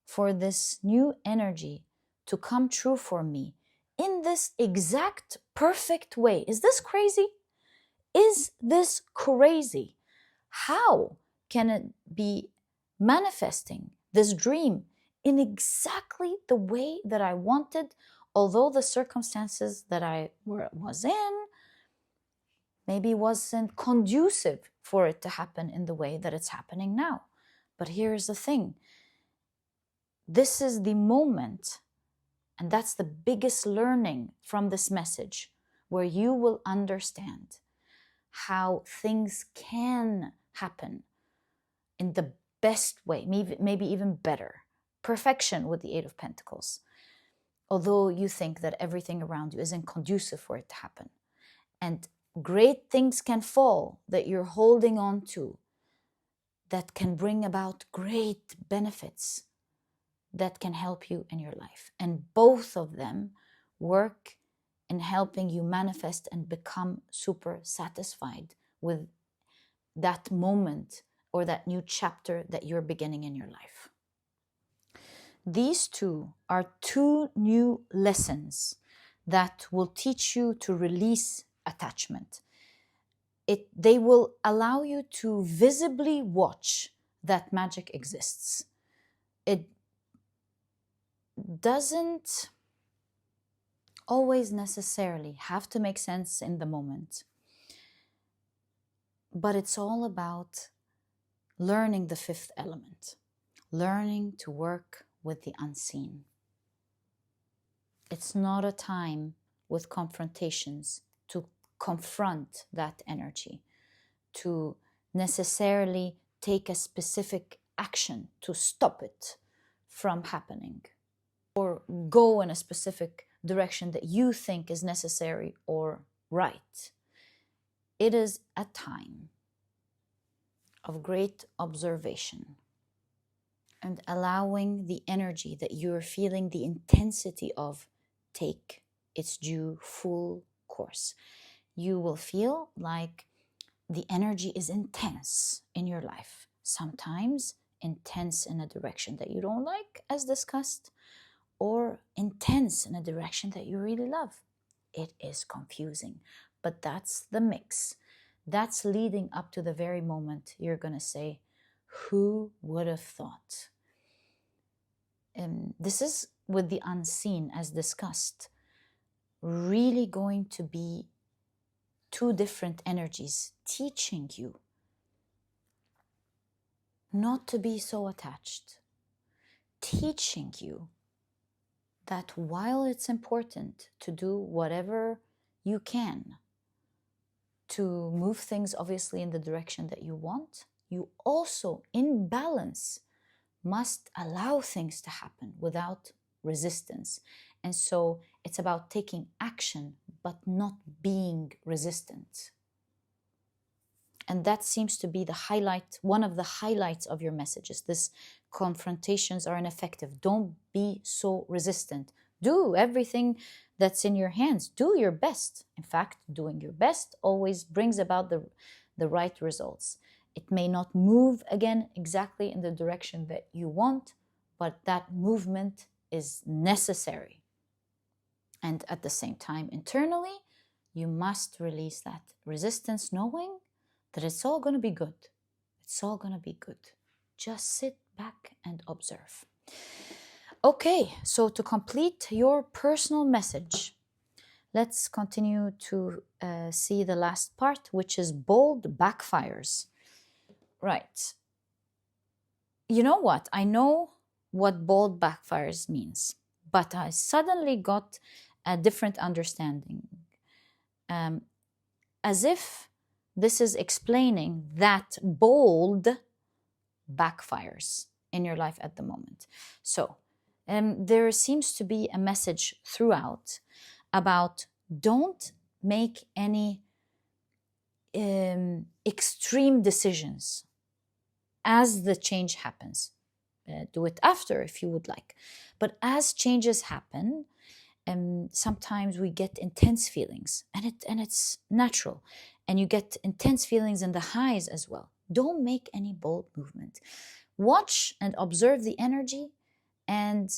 for this new energy to come true for me in this exact perfect way? Is this crazy? Is this crazy? How can it be manifesting this dream in exactly the way that I wanted, although the circumstances that I was in maybe wasn't conducive for it to happen in the way that it's happening now? But here's the thing. This is the moment, and that's the biggest learning from this message, where you will understand how things can happen in the best way, maybe even better. Perfection with the Eight of Pentacles. Although you think that everything around you isn't conducive for it to happen. And great things can fall that you're holding on to that can bring about great benefits that can help you in your life. And both of them work in helping you manifest and become super satisfied with that moment or that new chapter that you're beginning in your life. These two are two new lessons that will teach you to release attachment. They will allow you to visibly watch that magic exists. It doesn't always necessarily have to make sense in the moment, but it's all about learning the fifth element, learning to work with the unseen. It's not a time with confrontations to confront that energy, to necessarily take a specific action to stop it from happening, or go in a specific direction that you think is necessary or right. It is a time of great observation and allowing the energy that you're feeling the intensity of take its due full course. You will feel like the energy is intense in your life, sometimes intense in a direction that you don't like, as discussed, or intense in a direction that you really love. It is confusing, but that's the mix. That's leading up to the very moment you're going to say, who would have thought? This is with the unseen, as discussed, really going to be two different energies teaching you not to be so attached, teaching you that while it's important to do whatever you can to move things obviously in the direction that you want, you also, in balance, must allow things to happen without resistance. And so it's about taking action, but not being resistant. And that seems to be the highlight, one of the highlights of your messages. This confrontations are ineffective. Don't be so resistant. Do everything that's in your hands. Do your best. In fact, doing your best always brings about the right results. It may not move again exactly in the direction that you want, but that movement is necessary. And at the same time, internally, you must release that resistance, knowing that it's all going to be good. It's all going to be good. Just sit back and observe. Okay, so to complete your personal message, let's continue to see the last part, which is bold backfires. Right. You know what? I know what bold backfires means, but I suddenly got a different understanding. As if this is explaining that bold backfires in your life at the moment. So there seems to be a message throughout about don't make any extreme decisions as the change happens. Do it after if you would like. But as changes happen, sometimes we get intense feelings, and it's natural. And you get intense feelings in the highs as well. Don't make any bold movement. Watch and observe the energy and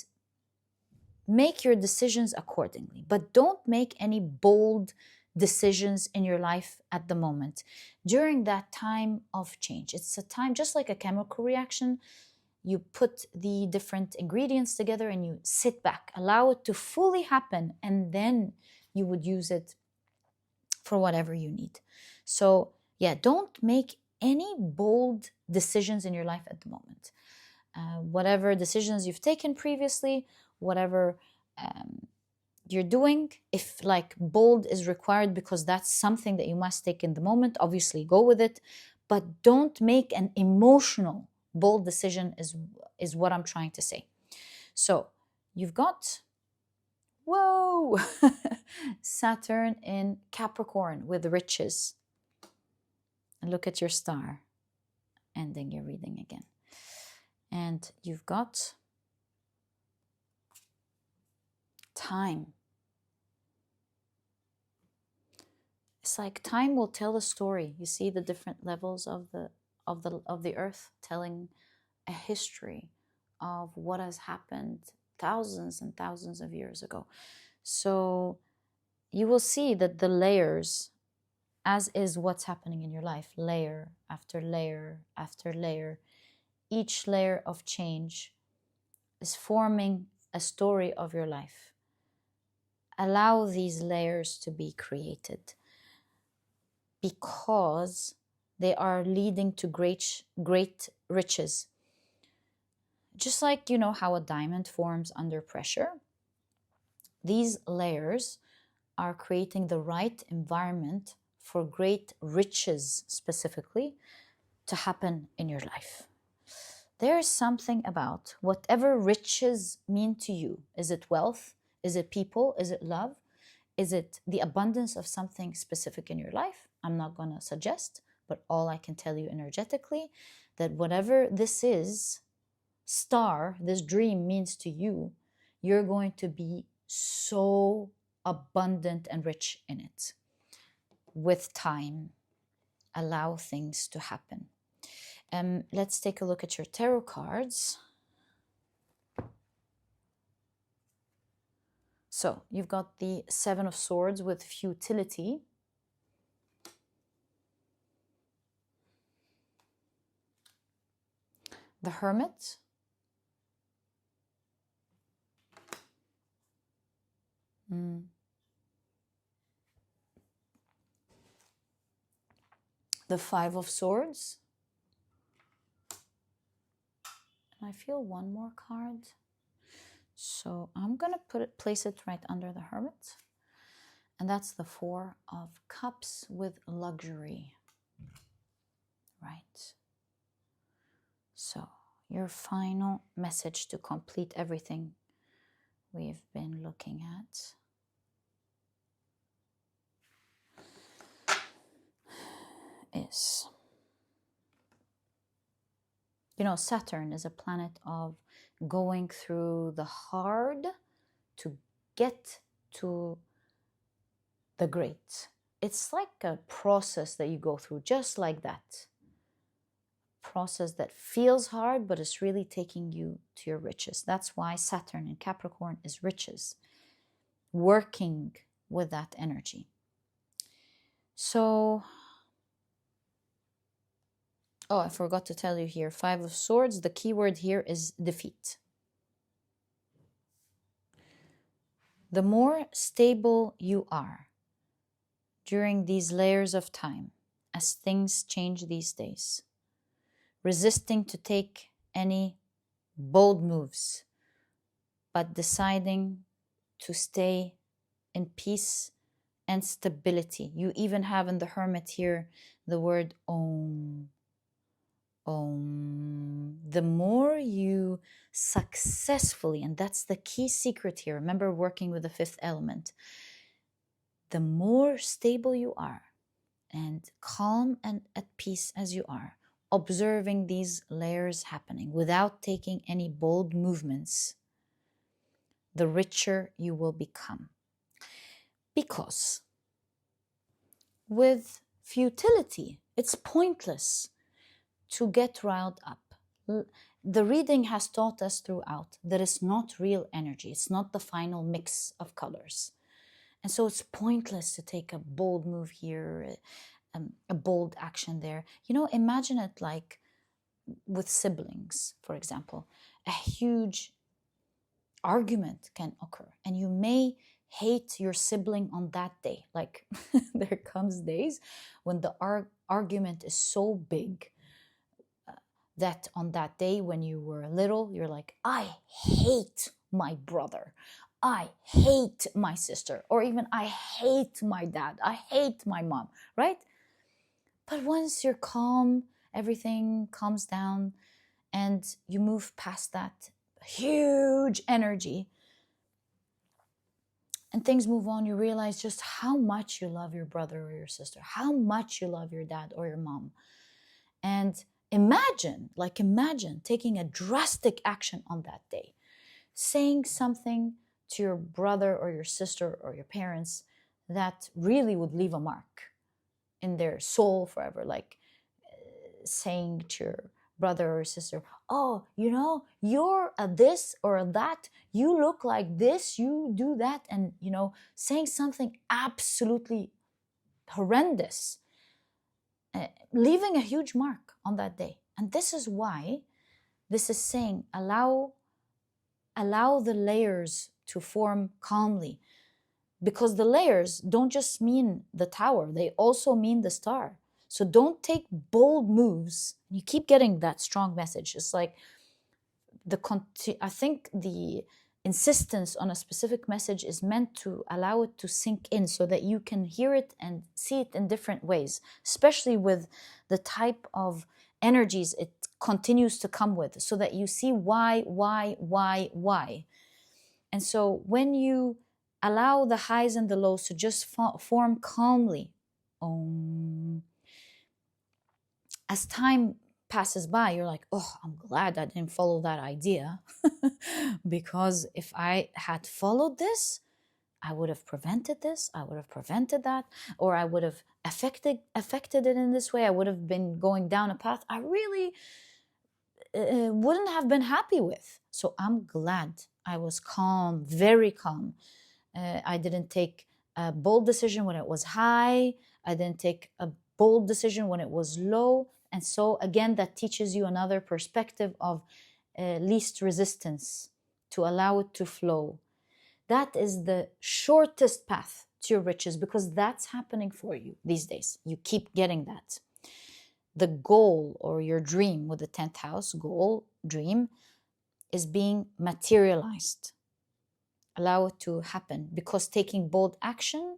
make your decisions accordingly. But don't make any bold decisions in your life at the moment during that time of change. It's a time just like a chemical reaction. You put the different ingredients together and you sit back, allow it to fully happen, and then you would use it for whatever you need. So yeah, don't make any bold decisions in your life at the moment. Whatever decisions you've taken previously, whatever you're doing, if like bold is required because that's something that you must take in the moment, obviously go with it, but don't make an emotional bold decision is what I'm trying to say. So you've got, whoa, Saturn in Capricorn with riches. And look at your star, ending your reading again. And you've got time. It's like time will tell a story. You see the different levels of the earth telling a history of what has happened thousands and thousands of years ago. So you will see that the layers, as is what's happening in your life, layer after layer after layer, each layer of change is forming a story of your life. Allow these layers to be created because they are leading to great riches. Just like you know how a diamond forms under pressure, these layers are creating the right environment for great riches specifically to happen in your life. There's something about whatever riches mean to you. Is it wealth? Is it people? Is it love? Is it the abundance of something specific in your life? I'm not going to suggest, but all I can tell you energetically that whatever this is, star, this dream means to you, you're going to be so abundant and rich in it. With time, allow things to happen. Let's take a look at your tarot cards. So you've got the Seven of Swords with futility. The Hermit. The Five of Swords. And I feel one more card. So I'm going to place it right under the Hermit. And that's the Four of Cups with luxury, right? So your final message to complete everything we've been looking at is, you know, Saturn is a planet of going through the hard to get to the great. It's like a process that you go through, just like that. Process that feels hard, but it's really taking you to your riches. That's why Saturn in Capricorn is riches, working with that energy. So, oh, I forgot to tell you here, Five of Swords, the key word here is defeat. The more stable you are during these layers of time, as things change these days, resisting to take any bold moves, but deciding to stay in peace and stability. You even have in the Hermit here the word Om. Om. The more you successfully, and that's the key secret here, remember working with the fifth element, the more stable you are and calm and at peace as you are, observing these layers happening without taking any bold movements, the richer you will become. Because with futility, it's pointless to get riled up. The reading has taught us throughout that it's not real energy. It's not the final mix of colors. And so it's pointless to take a bold move here, a bold action there. You know, imagine it like with siblings, for example. A huge argument can occur, and you may hate your sibling on that day. Like there comes days when the argument is so big that on that day when you were little, you're like, I hate my brother. I hate my sister. Or even I hate my dad. I hate my mom, right? But once you're calm, everything calms down and you move past that huge energy and things move on, you realize just how much you love your brother or your sister, how much you love your dad or your mom. And imagine taking a drastic action on that day, saying something to your brother or your sister or your parents that really would leave a mark in their soul forever, like saying to your brother or sister, oh, you know, you're a this or a that, you look like this, you do that, and, you know, saying something absolutely horrendous, leaving a huge mark on that day. And this is why this is saying allow the layers to form calmly, because the layers don't just mean the tower, they also mean the star. So don't take bold moves. You keep getting that strong message. It's like I think the insistence on a specific message is meant to allow it to sink in so that you can hear it and see it in different ways, especially with the type of energies it continues to come with, so that you see why. And so when you allow the highs and the lows to just form calmly, as time passes by, you're like, oh, I'm glad I didn't follow that idea because if I had followed this, I would have prevented this, I would have prevented that, or I would have affected it in this way. I would have been going down a path I really wouldn't have been happy with. So I'm glad I was calm, very calm. I didn't take a bold decision when it was high. I didn't take a bold decision when it was low. And so again, that teaches you another perspective of least resistance, to allow it to flow. That is the shortest path to your riches, because that's happening for you these days. You keep getting that. The goal or your dream with the 10th house, goal, dream, is being materialized. Allow it to happen, because taking bold action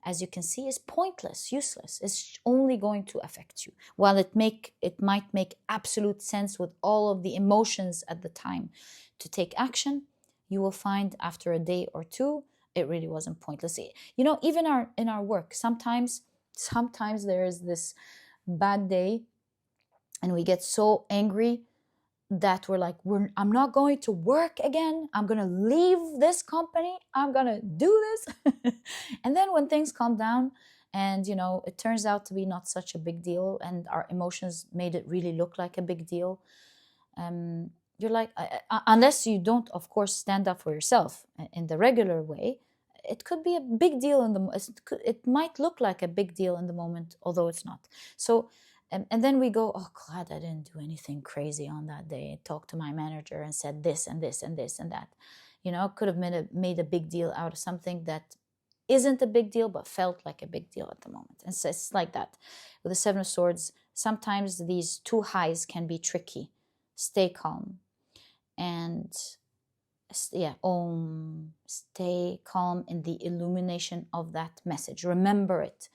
as you can see, is pointless, useless. It's only going to affect you. While it might make absolute sense with all of the emotions at the time to take action, you will find after a day or two, it really wasn't pointless. Even in our work, sometimes there is this bad day and we get so angry that we're like, I'm not going to work again. I'm going to leave this company. I'm going to do this. And then when things calm down and, it turns out to be not such a big deal and our emotions made it really look like a big deal, you're like, unless you don't, of course, stand up for yourself in the regular way, it could be a big deal it might look like a big deal in the moment, although it's not. So, and then we go, oh, glad I didn't do anything crazy on that day. I talked to my manager and said this and this and this and that. Could have made a big deal out of something that isn't a big deal, but felt like a big deal at the moment. And so it's like that. With the Seven of Swords, sometimes these two highs can be tricky. Stay calm. And stay calm in the illumination of that message. Remember it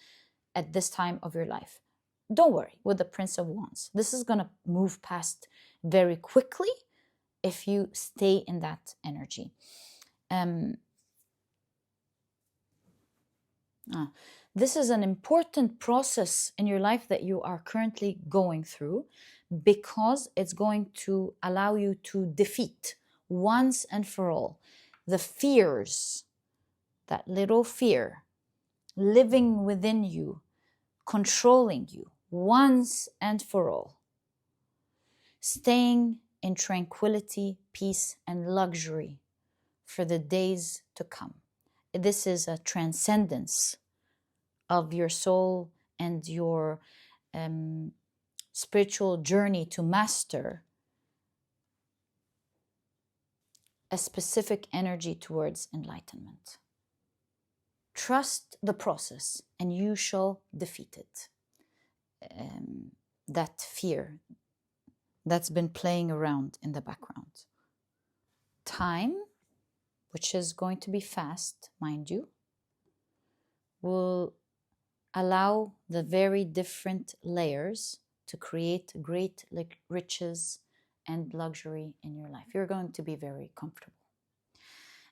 at this time of your life. Don't worry with the Prince of Wands. This is going to move past very quickly if you stay in that energy. This is an important process in your life that you are currently going through, because it's going to allow you to defeat once and for all the fears, that little fear living within you, controlling you once and for all. Staying in tranquility, peace, and luxury for the days to come. This is a transcendence of your soul and your spiritual journey to master a specific energy towards enlightenment. Trust the process and you shall defeat it. That fear that's been playing around in the background. Time, which is going to be fast, mind you, will allow the very different layers to create great riches and luxury in your life. You're going to be very comfortable.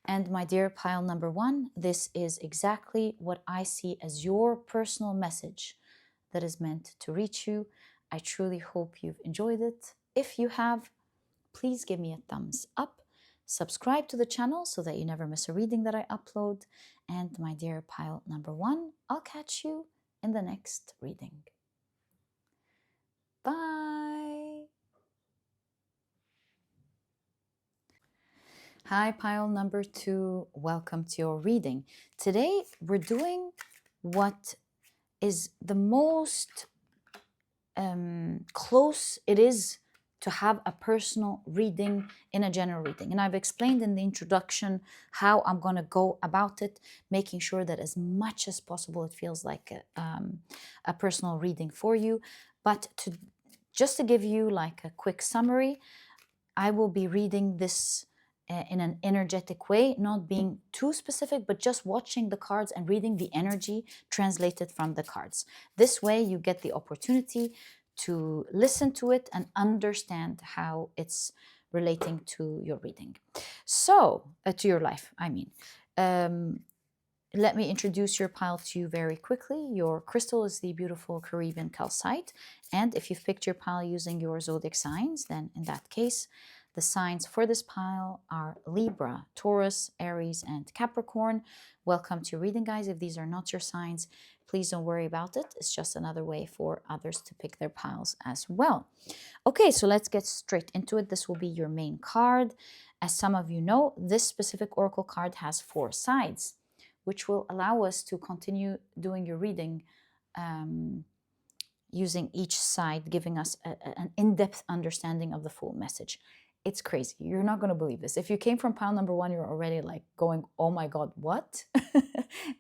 And my dear pile number one, this is exactly what I see as your personal message that is meant to reach you. I truly hope you've enjoyed it. If you have, please give me a thumbs up. Subscribe to the channel so that you never miss a reading that I upload. And my dear pile number one, I'll catch you in the next reading. Bye. Hi, pile number two. Welcome to your reading. Today, we're doing what is the most close it is to have a personal reading in a general reading. And I've explained in the introduction how I'm going to go about it, making sure that as much as possible it feels like a personal reading for you. But just to give you like a quick summary, I will be reading this in an energetic way, not being too specific, but just watching the cards and reading the energy translated from the cards. This way you get the opportunity to listen to it and understand how it's relating to your reading. So, to your life, I mean. Let me introduce your pile to you very quickly. Your crystal is the beautiful Caribbean Calcite. And if you've picked your pile using your zodiac signs, then in that case, the signs for this pile are Libra, Taurus, Aries, and Capricorn. Welcome to your reading, guys. If these are not your signs, please don't worry about it. It's just another way for others to pick their piles as well. Okay, so let's get straight into it. This will be your main card. As some of you know, this specific oracle card has 4 sides, which will allow us to continue doing your reading using each side, giving us an in-depth understanding of the full message. It's crazy. You're not going to believe this. If you came from pile number one, you're already like going, oh my God, what?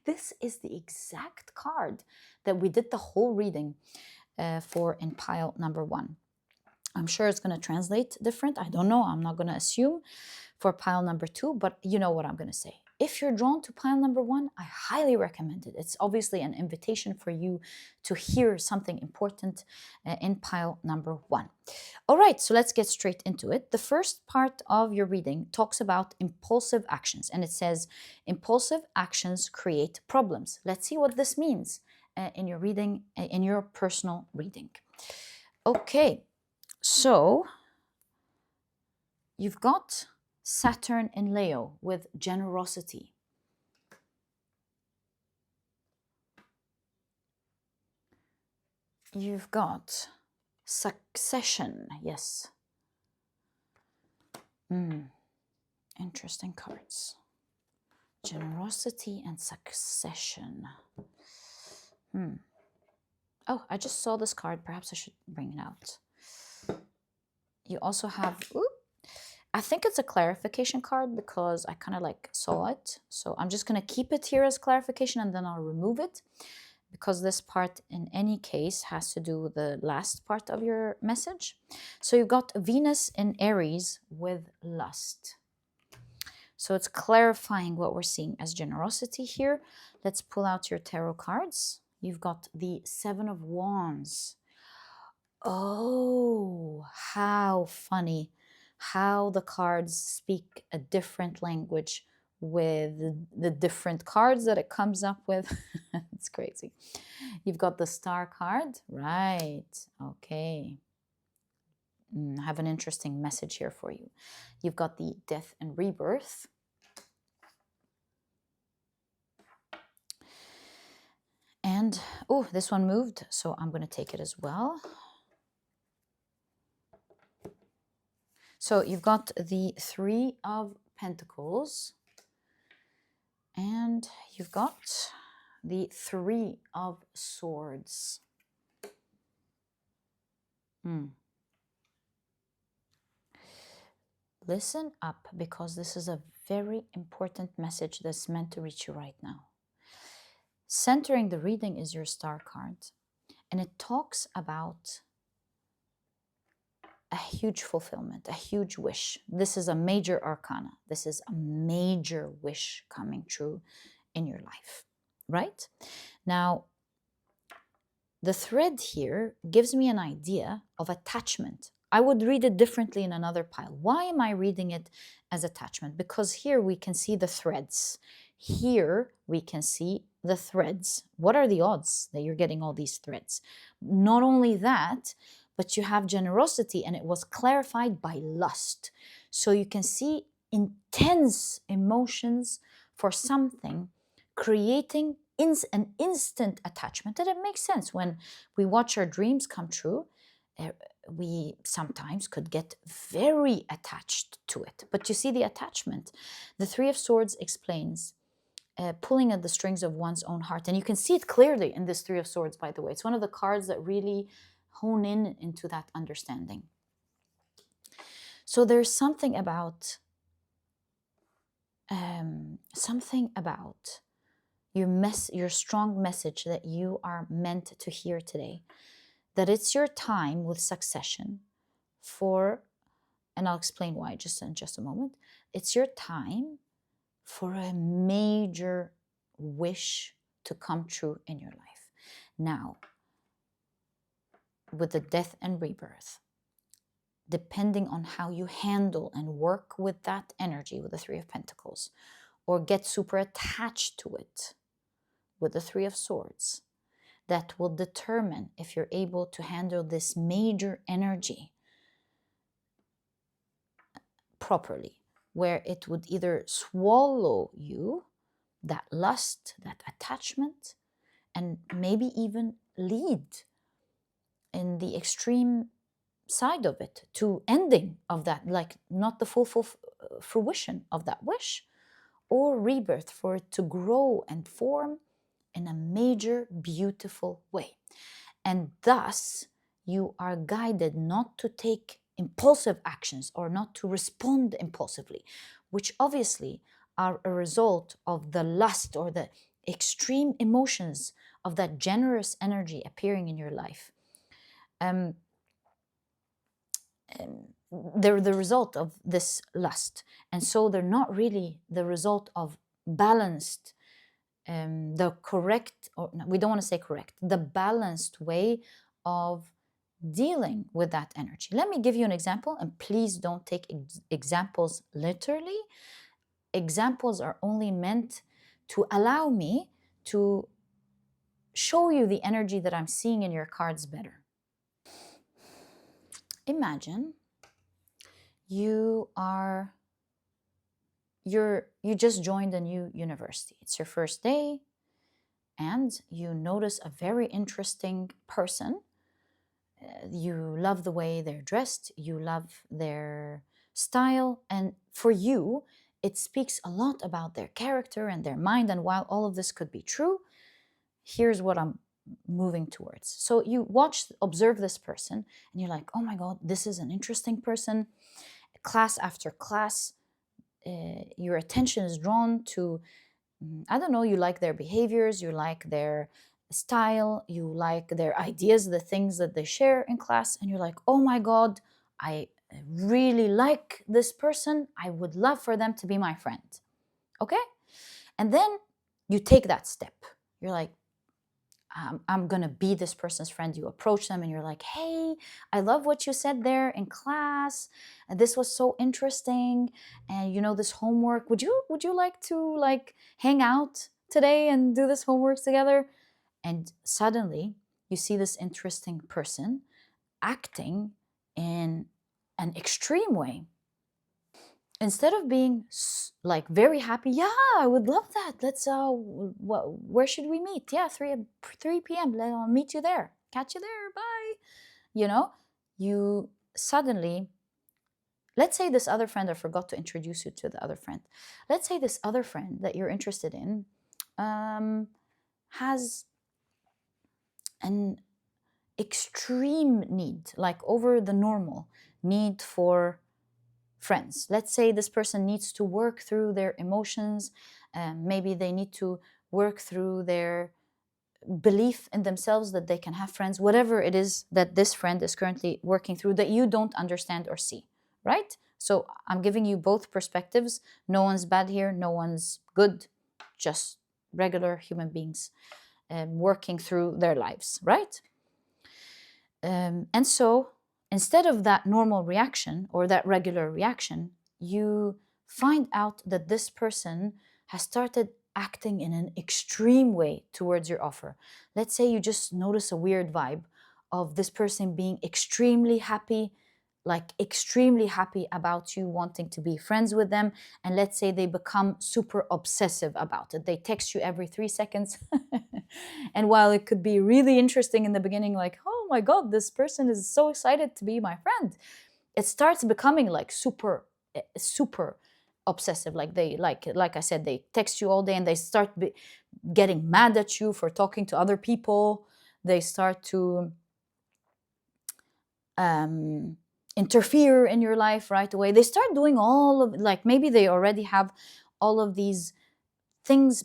This is the exact card that we did the whole reading for in pile number one. I'm sure it's going to translate different. I don't know. I'm not going to assume for pile number two, but you know what I'm going to say. If you're drawn to pile number 1, I highly recommend it. It's obviously an invitation for you to hear something important in pile number 1. All right, so let's get straight into it. The first part of your reading talks about impulsive actions, and it says impulsive actions create problems. Let's see what this means in your reading, in your personal reading. Okay, so you've got Saturn in Leo with generosity. You've got succession, yes. Interesting cards. Generosity and succession. Oh, I just saw this card. Perhaps I should bring it out. You also have, I think it's a clarification card because I kind of like saw it. So I'm just going to keep it here as clarification and then I'll remove it, because this part in any case has to do with the last part of your message. So you've got Venus in Aries with lust. So it's clarifying what we're seeing as generosity here. Let's pull out your tarot cards. You've got the 7 of Wands. Oh, how funny how the cards speak a different language with the different cards that it comes up with. It's crazy. You've got the Star card, right? Okay. I have an interesting message here for you. You've got the Death and Rebirth. And, oh, this one moved, so I'm going to take it as well. So you've got the 3 of Pentacles. And you've got the 3 of Swords. Listen up, because this is a very important message that's meant to reach you right now. Centering the reading is your Star card, and it talks about a huge fulfillment, a huge wish. This is a major arcana. This is a major wish coming true in your life, right? Now, the thread here gives me an idea of attachment. I would read it differently in another pile. Why am I reading it as attachment? Because here we can see the threads. Here we can see the threads. What are the odds that you're getting all these threads? Not only that, but you have generosity, and it was clarified by lust. So you can see intense emotions for something, creating an instant attachment. And it makes sense when we watch our dreams come true. We sometimes could get very attached to it. But you see the attachment. The 3 of Swords explains pulling at the strings of one's own heart. And you can see it clearly in this 3 of Swords, by the way. It's one of the cards that really hone into that understanding. So there's something about your strong message that you are meant to hear today, that it's your time with succession for, and I'll explain why just in just a moment, it's your time for a major wish to come true in your life. Now, with the Death and Rebirth, depending on how you handle and work with that energy with the 3 of Pentacles, or get super attached to it with the 3 of Swords, that will determine if you're able to handle this major energy properly, where it would either swallow you, that lust, that attachment, and maybe even lead in the extreme side of it to ending of that, like not the full fruition of that wish, or rebirth for it to grow and form in a major, beautiful way. And thus, you are guided not to take impulsive actions or not to respond impulsively, which obviously are a result of the lust or the extreme emotions of that generous energy appearing in your life. They're the result of this lust. And so they're not really the result of balanced, the correct, or no, we don't want to say correct, the balanced way of dealing with that energy. Let me give you an example, and please don't take examples literally. Examples are only meant to allow me to show you the energy that I'm seeing in your cards better. Imagine you just joined a new university. It's your first day, and you notice a very interesting person. You love the way they're dressed, you love their style, and for you, it speaks a lot about their character and their mind. And while all of this could be true, here's what I'm moving towards. So you observe this person, and you're like, oh my God, this is an interesting person. Class after class, your attention is drawn to, I don't know, you like their behaviors, you like their style, you like their ideas, the things that they share in class, and you're like, oh my God, I really like this person. I would love for them to be my friend. Okay? And then you take that step. You're like, I'm going to be this person's friend. You approach them and you're like, hey, I love what you said there in class. This was so interesting. And you know, this homework, would you like to hang out today and do this homework together? And suddenly you see this interesting person acting in an extreme way. Instead of being very happy, yeah, I would love that. Let's where should we meet? Yeah, 3 p.m. I'll meet you there. Catch you there. Bye. You know, you suddenly, let's say this other friend, I forgot to introduce you to the other friend. Let's say this other friend that you're interested in has an extreme need, like over the normal need for friends. Let's say this person needs to work through their emotions. Maybe they need to work through their belief in themselves that they can have friends, whatever it is that this friend is currently working through that you don't understand or see, right? So I'm giving you both perspectives. No one's bad here, no one's good, just regular human beings working through their lives, right? And so instead of that normal reaction or that regular reaction, you find out that this person has started acting in an extreme way towards your offer. Let's say you just notice a weird vibe of this person being extremely happy about you, wanting to be friends with them. And let's say they become super obsessive about it. They text you every 3 seconds. And while it could be really interesting in the beginning, like, oh my God, this person is so excited to be my friend, it starts becoming super obsessive. Like I said, they text you all day and they start getting mad at you for talking to other people. They start to interfere in your life right away. They start doing all of, maybe they already have all of these things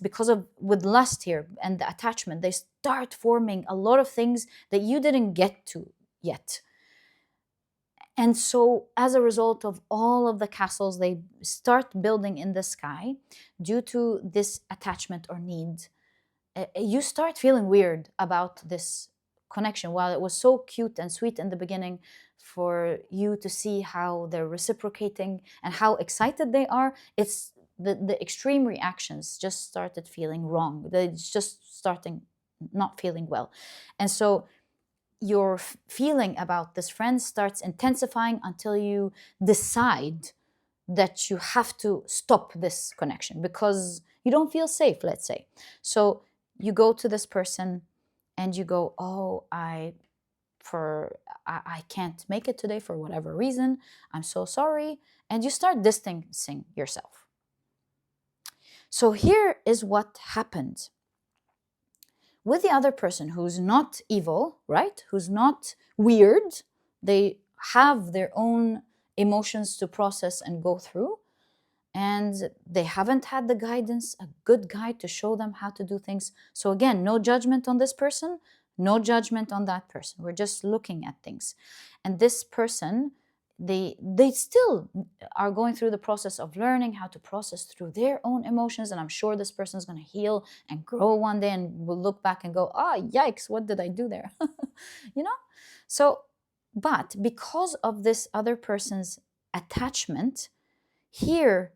with lust here and the attachment. They start forming a lot of things that you didn't get to yet. And so as a result of all of the castles they start building in the sky due to this attachment or need, you start feeling weird about this connection. While it was so cute and sweet in the beginning for you to see how they're reciprocating and how excited they are, it's the extreme reactions just started feeling wrong. They're just starting not feeling well. And so your feeling about this friend starts intensifying until you decide that you have to stop this connection because you don't feel safe, let's say. So you go to this person and you go, oh, I can't make it today for whatever reason. I'm so sorry. And you start distancing yourself. So here is what happened with the other person, who's not evil, right? Who's not weird. They have their own emotions to process and go through. And they haven't had the guidance, a good guide to show them how to do things. So again, no judgment on this person, no judgment on that person. We're just looking at things. And this person they still are going through the process of learning how to process through their own emotions, and I'm sure this person is going to heal and grow one day and will look back and go, yikes, what did I do there? you know so but because of this other person's attachment, here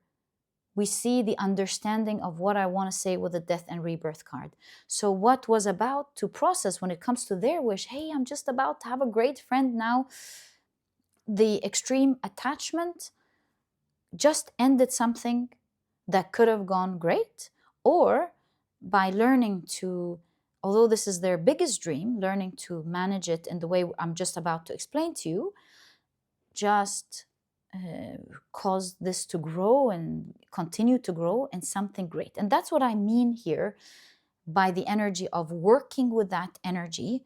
we see the understanding of what I want to say with the death and rebirth card. So what was about to process when it comes to their wish, hey, I'm just about to have a great friend now, the extreme attachment just ended something that could have gone great. Or by learning to, although this is their biggest dream, learning to manage it in the way I'm just about to explain to you, just cause this to grow and continue to grow in something great. And that's what I mean here by the energy of working with that energy,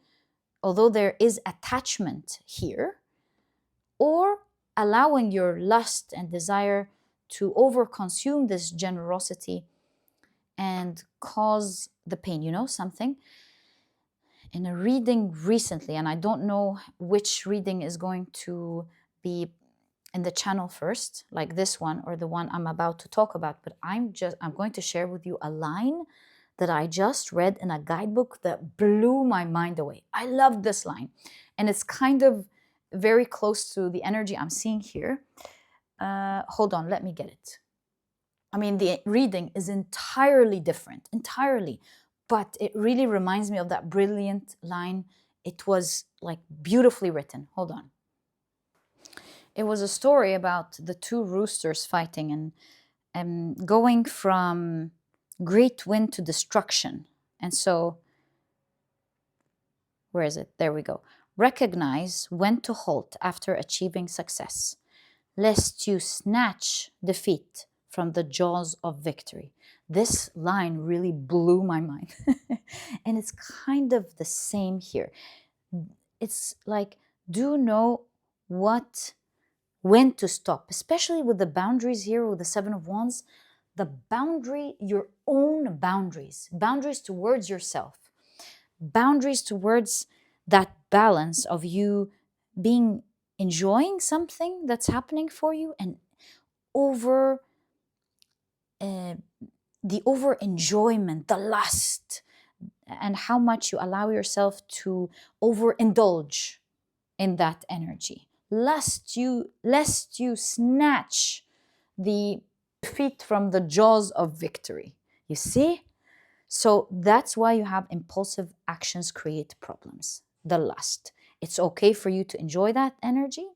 although there is attachment here, or allowing your lust and desire to overconsume this generosity and cause the pain. Something in a reading recently, and I don't know which reading is going to be in the channel first, like this one or the one I'm about to talk about, but I'm going to share with you a line that I just read in a guidebook that blew my mind away. I love this line, and it's kind of very close to the energy I'm seeing here. Hold on, let me get it. I mean, the reading is entirely different, entirely, but it really reminds me of that brilliant line. It was like beautifully written. Hold on. It was a story about the two roosters fighting and going from great wind to destruction. And so, where is it? There we go. Recognize when to halt after achieving success, lest you snatch defeat from the jaws of victory. This line really blew my mind. And it's kind of the same here. It's like, do know when to stop, especially with the boundaries here with the Seven of Wands. The boundary, your own boundaries towards yourself, boundaries towards that balance of you enjoying something that's happening for you, and the over enjoyment, the lust, and how much you allow yourself to overindulge in that energy, lest you snatch the defeat from the jaws of victory. You see? So that's why you have impulsive actions create problems. The lust. It's okay for you to enjoy that energy.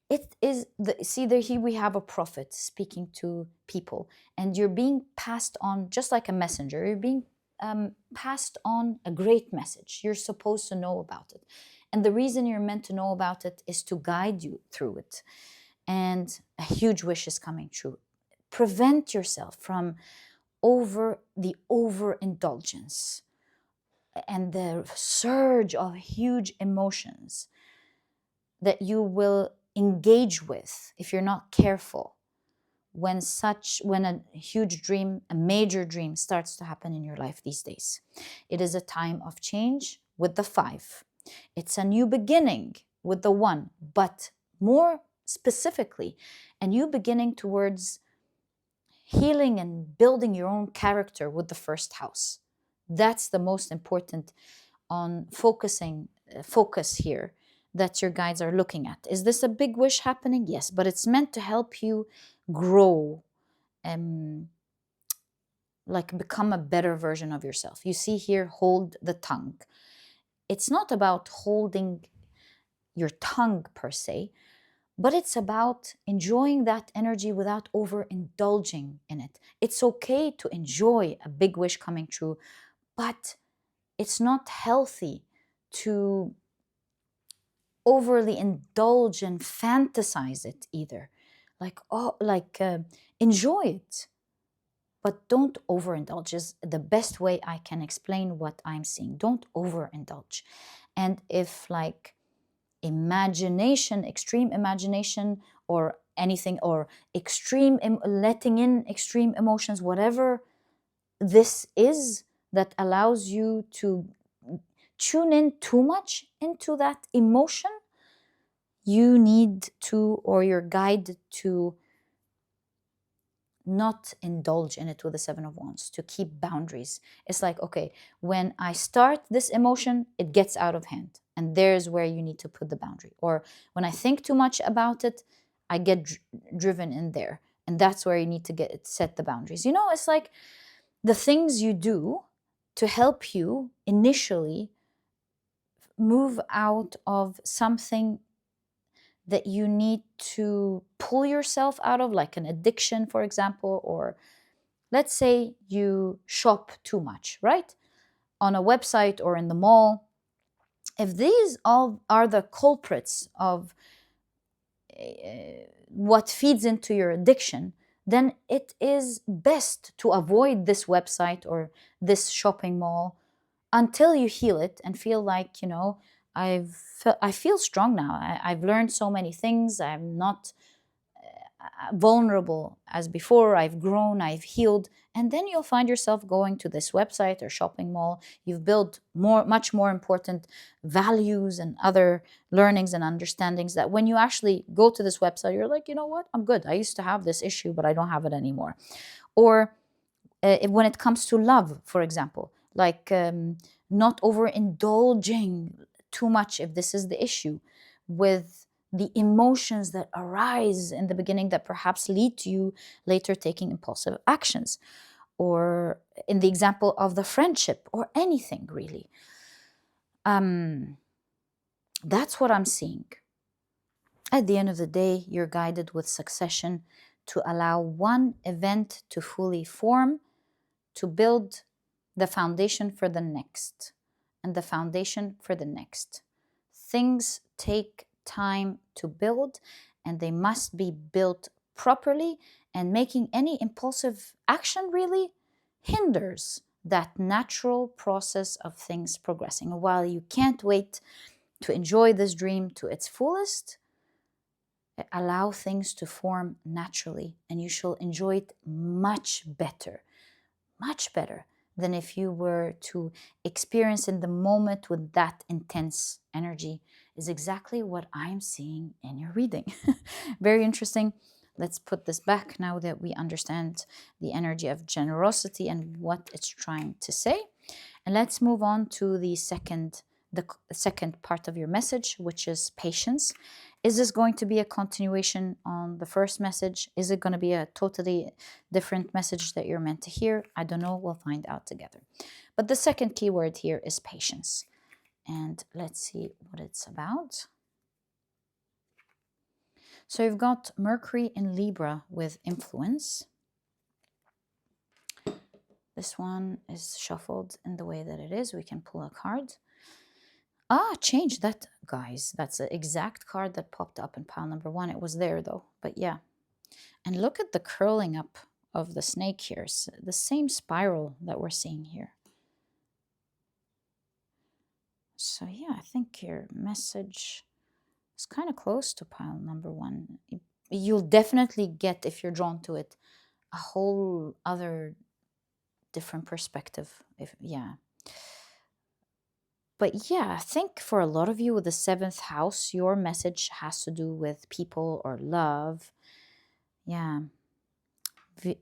It is here we have a prophet speaking to people, and you're being passed on just like a messenger. You're being passed on a great message. You're supposed to know about it. And the reason you're meant to know about it is to guide you through it. And a huge wish is coming true. Prevent yourself from the overindulgence and the surge of huge emotions that you will engage with if you're not careful when a huge dream, a major dream starts to happen in your life these days. It is a time of change with the 5. It's a new beginning with the 1, but more specifically, a new beginning towards healing and building your own character with the 1st house. That's the most important on focus here that your guides are looking at. Is this a big wish happening? Yes, but it's meant to help you grow, like become a better version of yourself. You see here, hold the tongue. It's not about holding your tongue per se, but it's about enjoying that energy without overindulging in it. It's okay to enjoy a big wish coming true, but it's not healthy to overly indulge and fantasize it either. Enjoy it, but don't overindulge is the best way I can explain what I'm seeing. Don't overindulge. And if extreme imagination or anything, or letting in extreme emotions, whatever this is that allows you to tune in too much into that emotion, you need to, or you're guided to, not indulge in it with the Seven of Wands, to keep boundaries. It's like, okay, when I start this emotion, it gets out of hand. And there's where you need to put the boundary. Or when I think too much about it, I get driven in there. And that's where you need to set the boundaries. You know, it's like the things you do to help you initially move out of something that you need to pull yourself out of, like an addiction, for example, or let's say you shop too much, right? On a website or in the mall. If these all are the culprits of what feeds into your addiction, then it is best to avoid this website or this shopping mall until you heal it and feel like, you know, I feel strong now. I've learned so many things. I'm not vulnerable as before. I've grown, I've healed. And then you'll find yourself going to this website or shopping mall. You've built much more important values and other learnings and understandings that when you actually go to this website, you're like, you know what, I'm good. I used to have this issue, but I don't have it anymore. Or when it comes to love, for example, like not overindulging too much, if this is the issue, with the emotions that arise in the beginning that perhaps lead to you later taking impulsive actions. Or in the example of the friendship or anything really. That's what I'm seeing. At the end of the day, you're guided with succession to allow one event to fully form, to build the foundation for the next, and the foundation for the next. Things take time to build, and they must be built properly, and making any impulsive action really hinders that natural process of things progressing. And while you can't wait to enjoy this dream to its fullest, allow things to form naturally, and you shall enjoy it much better than if you were to experience in the moment with that intense energy, is exactly what I'm seeing in your reading. Very interesting. Let's put this back now that we understand the energy of generosity and what it's trying to say. And let's move on to the second part of your message, which is patience. Is this going to be a continuation on the first message? Is it going to be a totally different message that you're meant to hear? I don't know. We'll find out together. But the second keyword here is patience. And let's see what it's about. So you've got Mercury in Libra with influence. This one is shuffled in the way that it is. We can pull a card. Change that, guys. That's the exact card that popped up in pile number 1. It was there though, but yeah. And look at the curling up of the snake here. It's the same spiral that we're seeing here. So yeah, I think your message is kind of close to pile number 1. You'll definitely get, if you're drawn to it, a whole other different perspective. But yeah, I think for a lot of you with the 7th house, your message has to do with people or love. Yeah.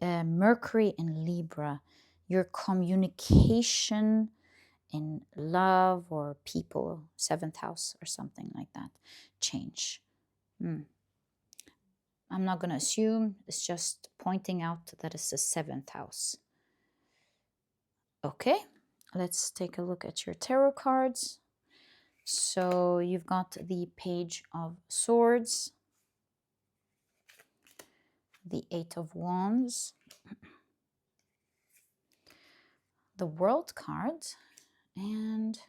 Mercury in Libra, your communication in love or people, 7th house or something like that, change. I'm not going to assume, it's just pointing out that it's the 7th house. Okay. Let's take a look at your tarot cards. So you've got the Page of Swords, the 8 of Wands, the World card, and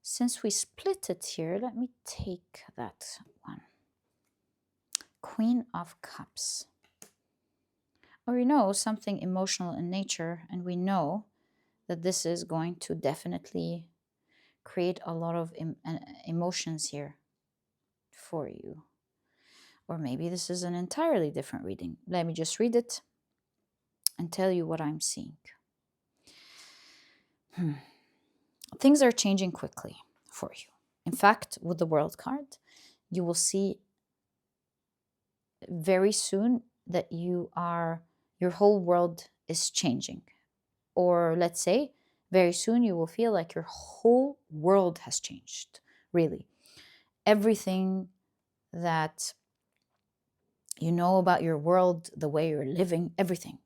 since we split it here, let me take that one. Queen of Cups. Or something emotional in nature, and we know that this is going to definitely create a lot of emotions here for you. Or maybe this is an entirely different reading. Let me just read it and tell you what I'm seeing. Things are changing quickly for you. In fact, with the World card, you will see very soon that your whole world is changing. Or let's say, very soon you will feel like your whole world has changed, really. Everything that you know about your world, the way you're living, everything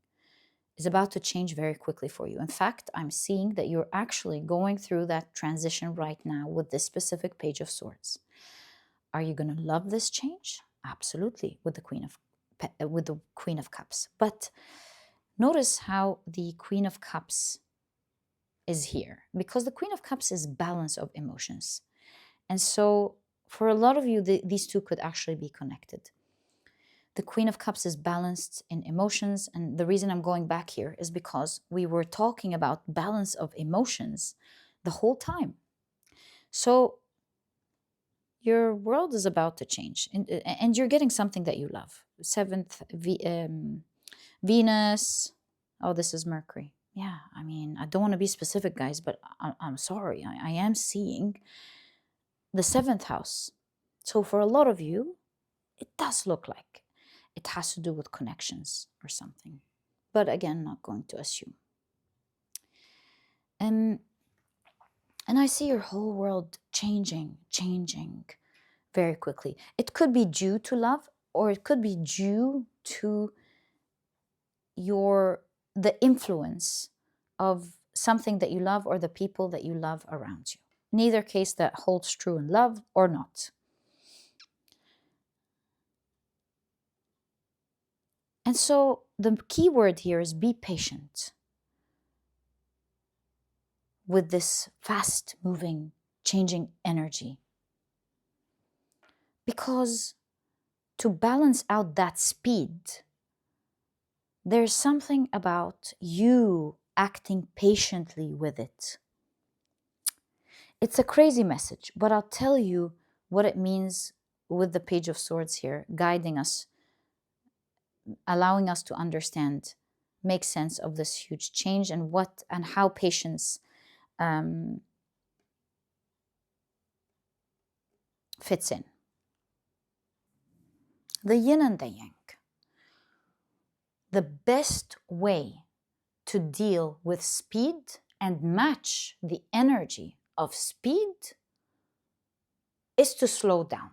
is about to change very quickly for you. In fact, I'm seeing that you're actually going through that transition right now with this specific Page of Swords. Are you going to love this change? Absolutely, with the Queen of Cups. But notice how the Queen of Cups is here, because the Queen of Cups is balance of emotions. And so for a lot of you, these two could actually be connected. The Queen of Cups is balanced in emotions. And the reason I'm going back here is because we were talking about balance of emotions the whole time. So your world is about to change, and you're getting something that you love. Seventh, Venus. Oh, this is Mercury. Yeah, I mean, I don't want to be specific, guys, but I'm sorry. I am seeing the seventh house. So for a lot of you, it does look like it has to do with connections or something. But again, not going to assume. And I see your whole world changing very quickly. It could be due to love, or it could be due to the influence of something that you love or the people that you love around you. Neither case that holds true in love or not. And so the key word here is be patient with this fast moving, changing energy. Because to balance out that speed, there's something about you acting patiently with it. It's a crazy message, but I'll tell you what it means with the Page of Swords here, guiding us, allowing us to understand, make sense of this huge change, and how patience fits in. The yin and the yang. The best way to deal with speed and match the energy of speed is to slow down.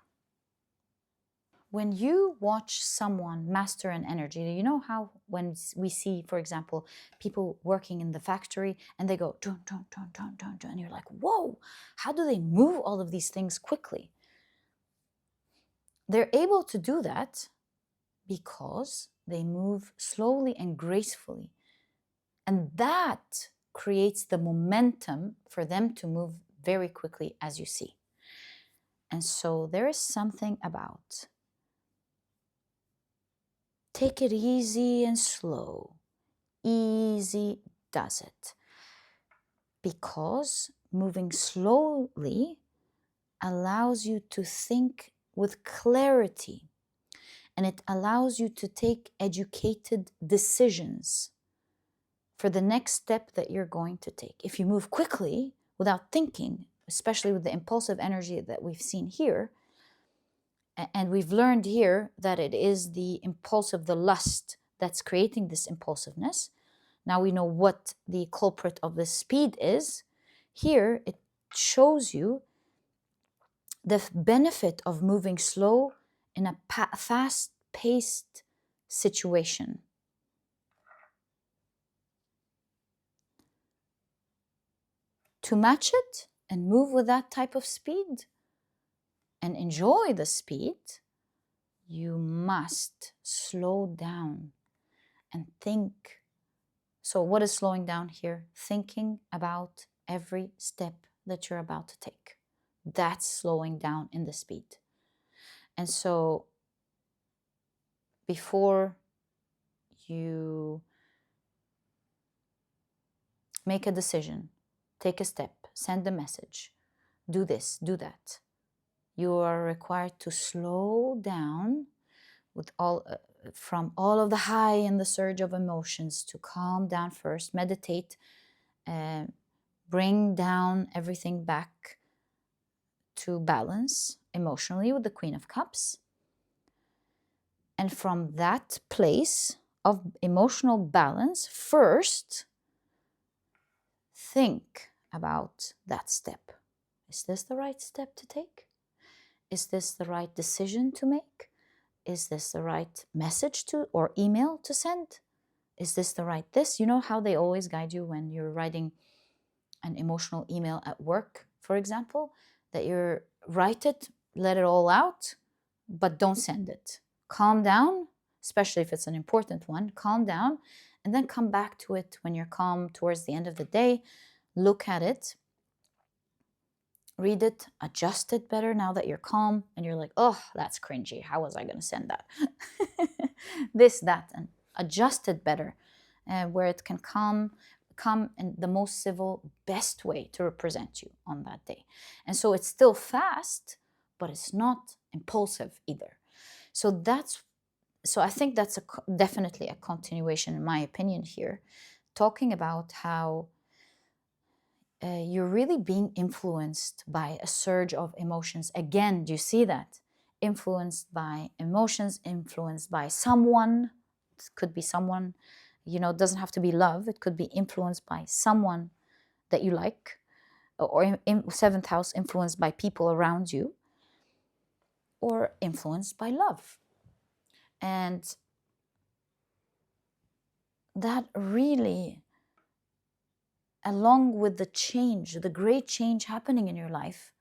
When you watch someone master an energy, you know how when we see, for example, people working in the factory and they go, dun, dun, dun, dun, dun, dun, and you're like, whoa, how do they move all of these things quickly? They're able to do that because they move slowly and gracefully. And that creates the momentum for them to move very quickly, as you see. And so there is something about take it easy and slow. Easy does it. Because moving slowly allows you to think with clarity, and it allows you to take educated decisions for the next step that you're going to take. If you move quickly without thinking, especially with the impulsive energy that we've seen here, and we've learned here that it is the impulsive, the lust that's creating this impulsiveness. Now we know what the culprit of the speed is. Here it shows you the benefit of moving slow in a fast-paced situation. To match it and move with that type of speed and enjoy the speed, you must slow down and think. So what is slowing down here? Thinking about every step that you're about to take. That's slowing down in the speed. And so before you make a decision, take a step, send a message, do this, do that, you are required to slow down with from all of the high and the surge of emotions, to calm down first, meditate, bring down everything back to balance emotionally with the Queen of Cups, and And from that place of emotional balance, first, think about that step. Is this the right step to take? Is this the right decision to make? Is this the right message to or email to send? Is this the right this? You know how they always guide you when you're writing an emotional email at work, for example, that you write it, let it all out, but don't send it. Calm down, especially if it's an important one, calm down, and then come back to it when you're calm towards the end of the day. Look at it, read it, adjust it better now that you're calm and you're like, oh, that's cringy. How was I going to send that? This, that, and adjust it better where it can come in the most civil, best way to represent you on that day. And so it's still fast, but it's not impulsive either. So I think that's definitely a continuation, in my opinion, here, talking about how you're really being influenced by a surge of emotions. Again, do you see that? Influenced by emotions, influenced by someone. It could be someone, it doesn't have to be love. It could be influenced by someone that you like, or in seventh house, influenced by people around you, or influenced by love. And that really, along with the great change happening in your life,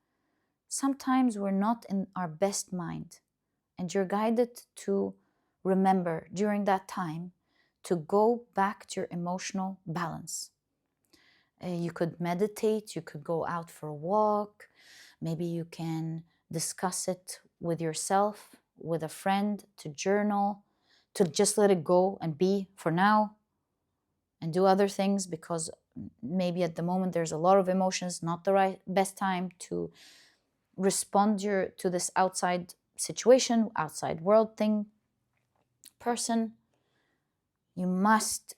sometimes we're not in our best mind, and you're guided to remember during that time to go back to your emotional balance. You could meditate, you could go out for a walk, maybe you can discuss it with yourself, with a friend, to journal, to just let it go and be for now, and do other things, because maybe at the moment there's a lot of emotions, not the best time to respond to this outside situation, outside world thing, person. You must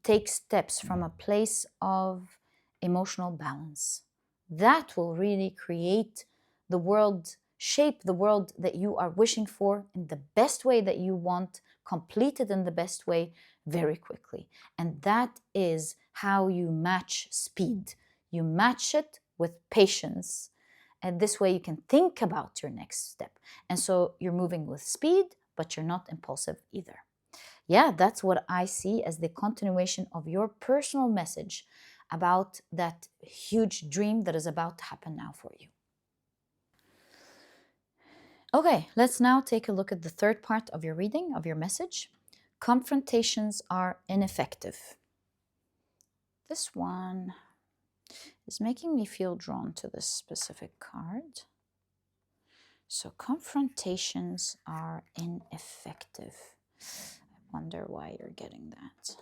take steps from a place of emotional balance. That will really create the world, shape the world that you are wishing for in the best way that you want, completed in the best way very quickly. And that is how you match speed. You match it with patience. And this way you can think about your next step. And so you're moving with speed, but you're not impulsive either. Yeah, that's what I see as the continuation of your personal message about that huge dream that is about to happen now for you. Okay, let's now take a look at the third part of your reading, of your message. Confrontations are ineffective. This one is making me feel drawn to this specific card. So confrontations are ineffective. I wonder why you're getting that.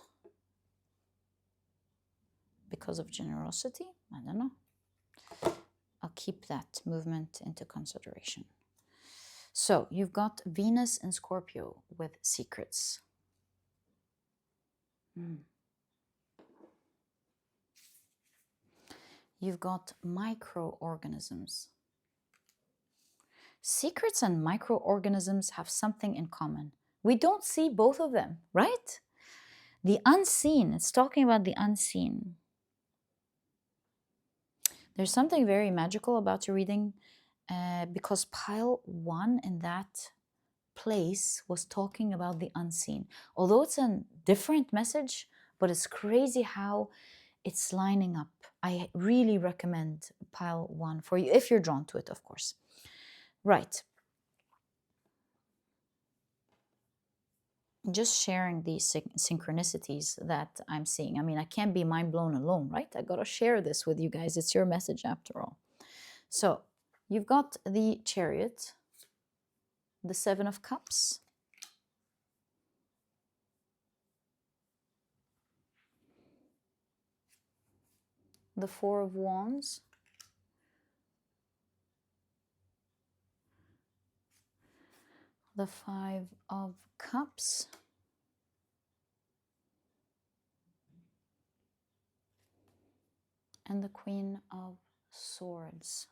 Because of generosity? I don't know. I'll keep that movement into consideration. So you've got Venus in Scorpio with secrets. You've got microorganisms. Secrets and microorganisms have something in common. We don't see both of them, right? The unseen, it's talking about the unseen. There's something very magical about your reading because pile 1 in that place was talking about the unseen. Although it's a different message, but it's crazy how it's lining up. I really recommend pile 1 for you, if you're drawn to it, of course. Right. Just sharing these synchronicities that I'm seeing. I mean, I can't be mind blown alone, right? I gotta share this with you guys. It's your message after all. So you've got the Chariot, the 7 of Cups, the 4 of Wands, the 5 of Cups, and the Queen of Swords.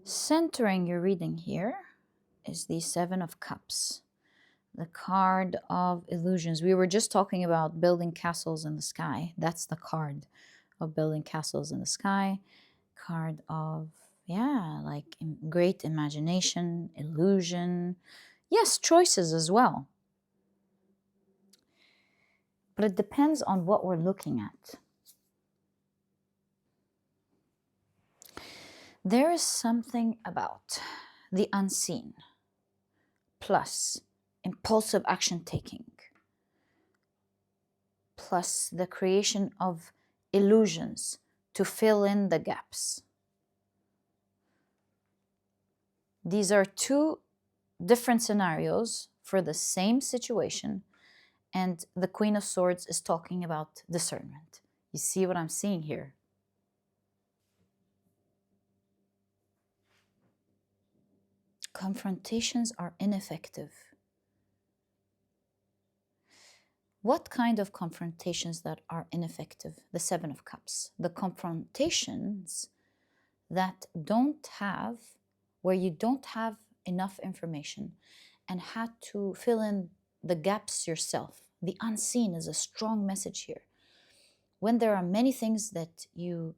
Centering your reading here is the Seven of Cups, the card of illusions. We were just talking about building castles in the sky. That's the card of building castles in the sky. Card of, yeah, like great imagination, illusion. Yes, choices as well. But it depends on what we're looking at. There is something about the unseen plus impulsive action taking plus the creation of illusions to fill in the gaps. These are two different scenarios for the same situation, and the Queen of Swords is talking about discernment. You see what I'm seeing here? Confrontations are ineffective. What kind of confrontations that are ineffective? The Seven of Cups. The confrontations that don't have, where you don't have enough information and had to fill in the gaps yourself. The unseen is a strong message here. When there are many things that you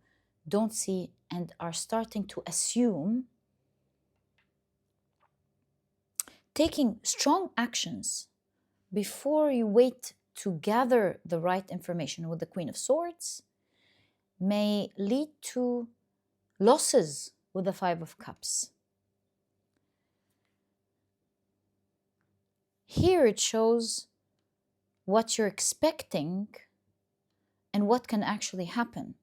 don't see and are starting to assume, taking strong actions before you wait to gather the right information with the Queen of Swords may lead to losses with the Five of Cups. Here it shows what you're expecting and what can actually happen.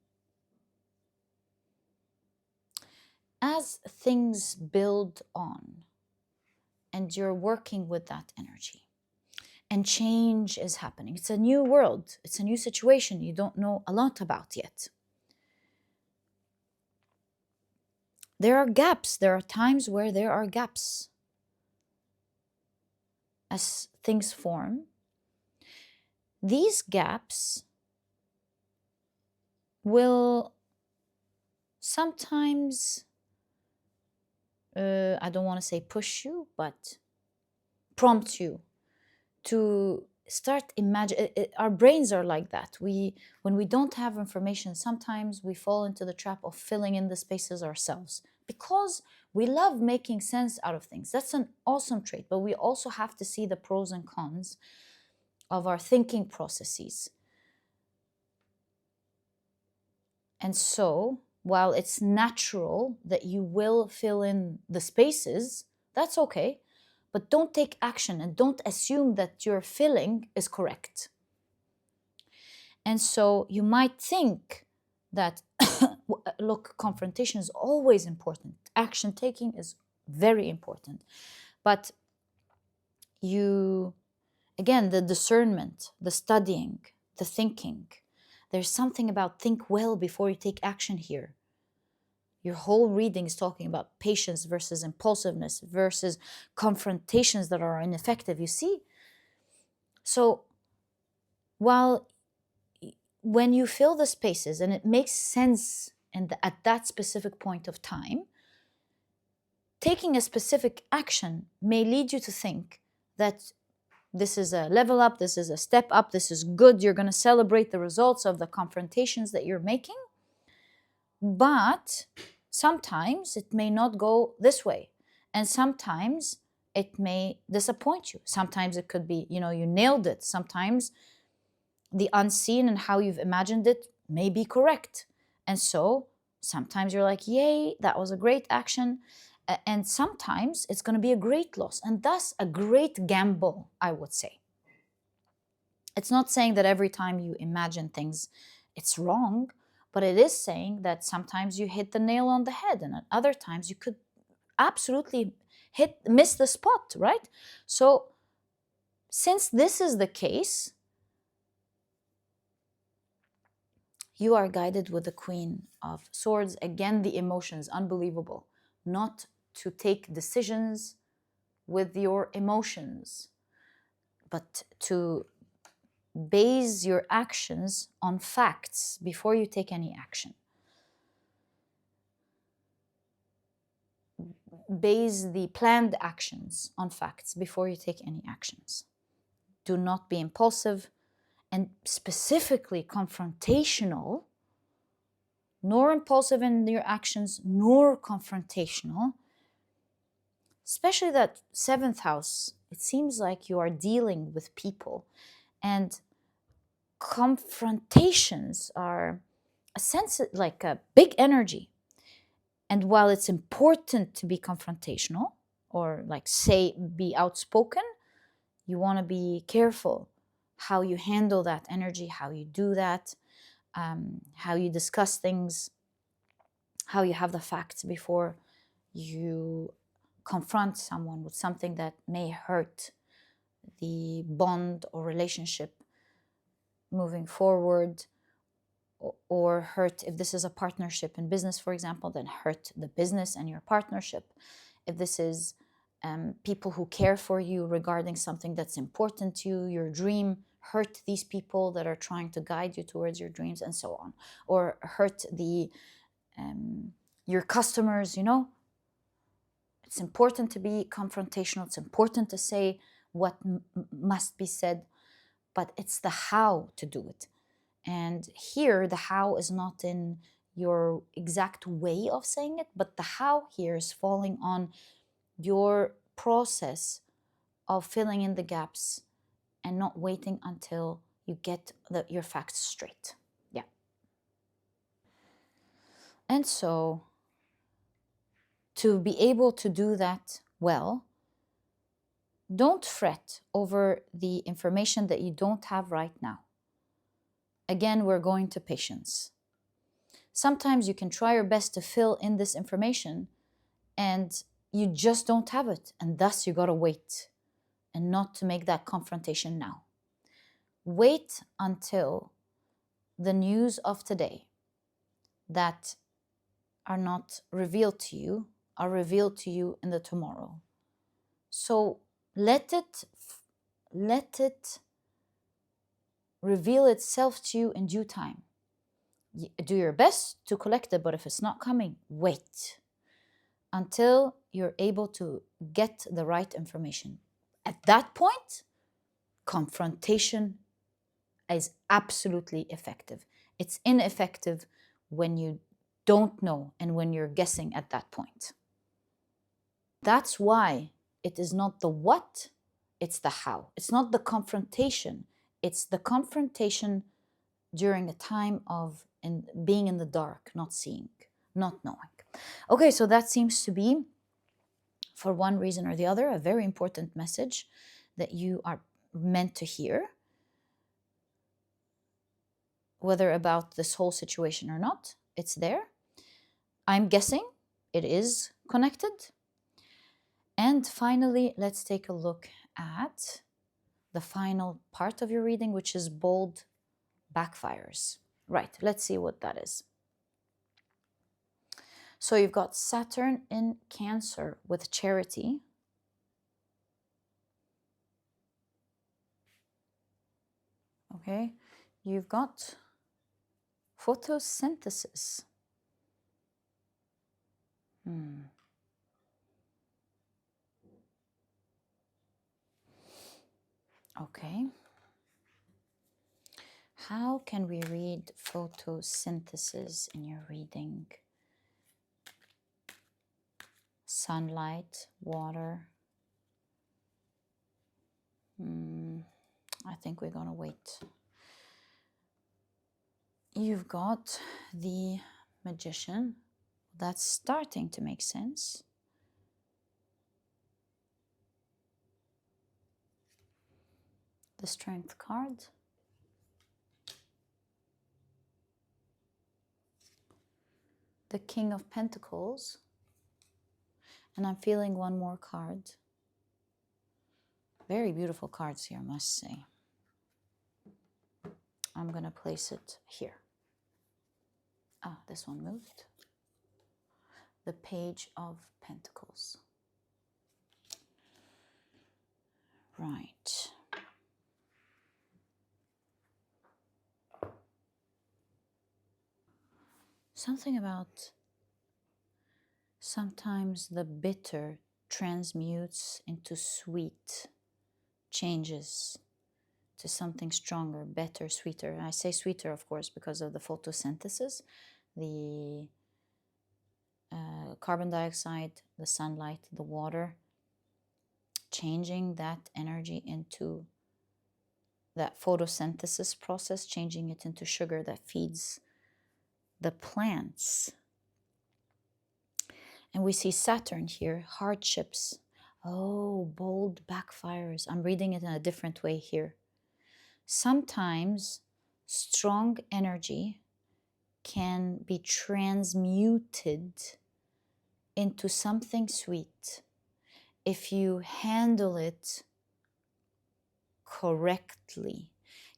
As things build on and you're working with that energy and change is happening, it's a new world, it's a new situation you don't know a lot about yet. There are gaps, there are times where there are gaps as things form. These gaps will sometimes, I don't want to say push you, but prompt you to start imagine. Our brains are like that. When we don't have information, sometimes we fall into the trap of filling in the spaces ourselves because we love making sense out of things. That's an awesome trait, but we also have to see the pros and cons of our thinking processes. And so, while it's natural that you will fill in the spaces, that's okay. But don't take action and don't assume that your filling is correct. And so you might think that, look, confrontation is always important. Action taking is very important. But again, the discernment, the studying, the thinking, there's something about think well before you take action here. Your whole reading is talking about patience versus impulsiveness versus confrontations that are ineffective, you see? So when you fill the spaces and it makes sense at that specific point of time, taking a specific action may lead you to think that this is a level up, this is a step up, this is good, you're going to celebrate the results of the confrontations that you're making. But sometimes it may not go this way. And sometimes it may disappoint you. Sometimes it could be, you nailed it. Sometimes the unseen and how you've imagined it may be correct. And so sometimes you're like, yay, that was a great action. And sometimes it's going to be a great loss and thus a great gamble, I would say. It's not saying that every time you imagine things, it's wrong. But it is saying that sometimes you hit the nail on the head and at other times you could absolutely miss the spot, right? So since this is the case, you are guided with the Queen of Swords. Again, the emotions, unbelievable. Not to take decisions with your emotions, but to base your actions on facts before you take any action. base the planned actions on facts before you take any actions. Do not be impulsive and specifically confrontational, nor impulsive in your actions, nor confrontational. Especially that 7th house, it seems like you are dealing with people, and confrontations are a sense like a big energy. And while it's important to be confrontational or like say be outspoken, you want to be careful how you handle that energy, how you do that, how you discuss things, how you have the facts before you confront someone with something that may hurt the bond or relationship moving forward, or hurt, if this is a partnership in business, for example, then hurt the business and your partnership. If this is people who care for you regarding something that's important to you, your dream, hurt these people that are trying to guide you towards your dreams, and so on. Or hurt your customers, you know. It's important to be confrontational. It's important to say what must be said, but it's the how to do it. And here, the how is not in your exact way of saying it, but the how here is falling on your process of filling in the gaps and not waiting until you get your facts straight. Yeah. And so, to be able to do that well, don't fret over the information that you don't have right now. Again, we're going to patience. Sometimes you can try your best to fill in this information and you just don't have it, and thus you gotta wait and not to make that confrontation now. Wait until the news of today that are not revealed to you are revealed to you in the tomorrow. So let it reveal itself to you in due time. Do your best to collect it, but if it's not coming, wait until you're able to get the right information. At that point, confrontation is absolutely effective. It's ineffective when you don't know and when you're guessing at that point. That's why it is not the what, it's the how. It's not the confrontation, it's the confrontation during a time of being in the dark, not seeing, not knowing. Okay, so that seems to be, for one reason or the other, a very important message that you are meant to hear, whether about this whole situation or not. It's there. I'm guessing it is connected. And finally, let's take a look at the final part of your reading, which is bold backfires. Right, let's see what that is. So you've got Saturn in Cancer with charity. Okay, you've got photosynthesis. Okay. How can we read photosynthesis in your reading? Sunlight, water. I think we're gonna wait. You've got the Magician. That's starting to make sense. The Strength card. The King of Pentacles. And I'm feeling one more card. Very beautiful cards here, I must say. I'm going to place it here. Ah, this one moved. The Page of Pentacles. Right. Something about Sometimes the bitter transmutes into sweet, changes to something stronger, better, sweeter. I say sweeter, of course, because of the photosynthesis, the carbon dioxide, the sunlight, the water, changing that energy into that photosynthesis process, changing it into sugar that feeds the plants. And we see Saturn here, hardships. Oh, bold backfires. I'm reading it in a different way here. Sometimes strong energy can be transmuted into something sweet if you handle it correctly.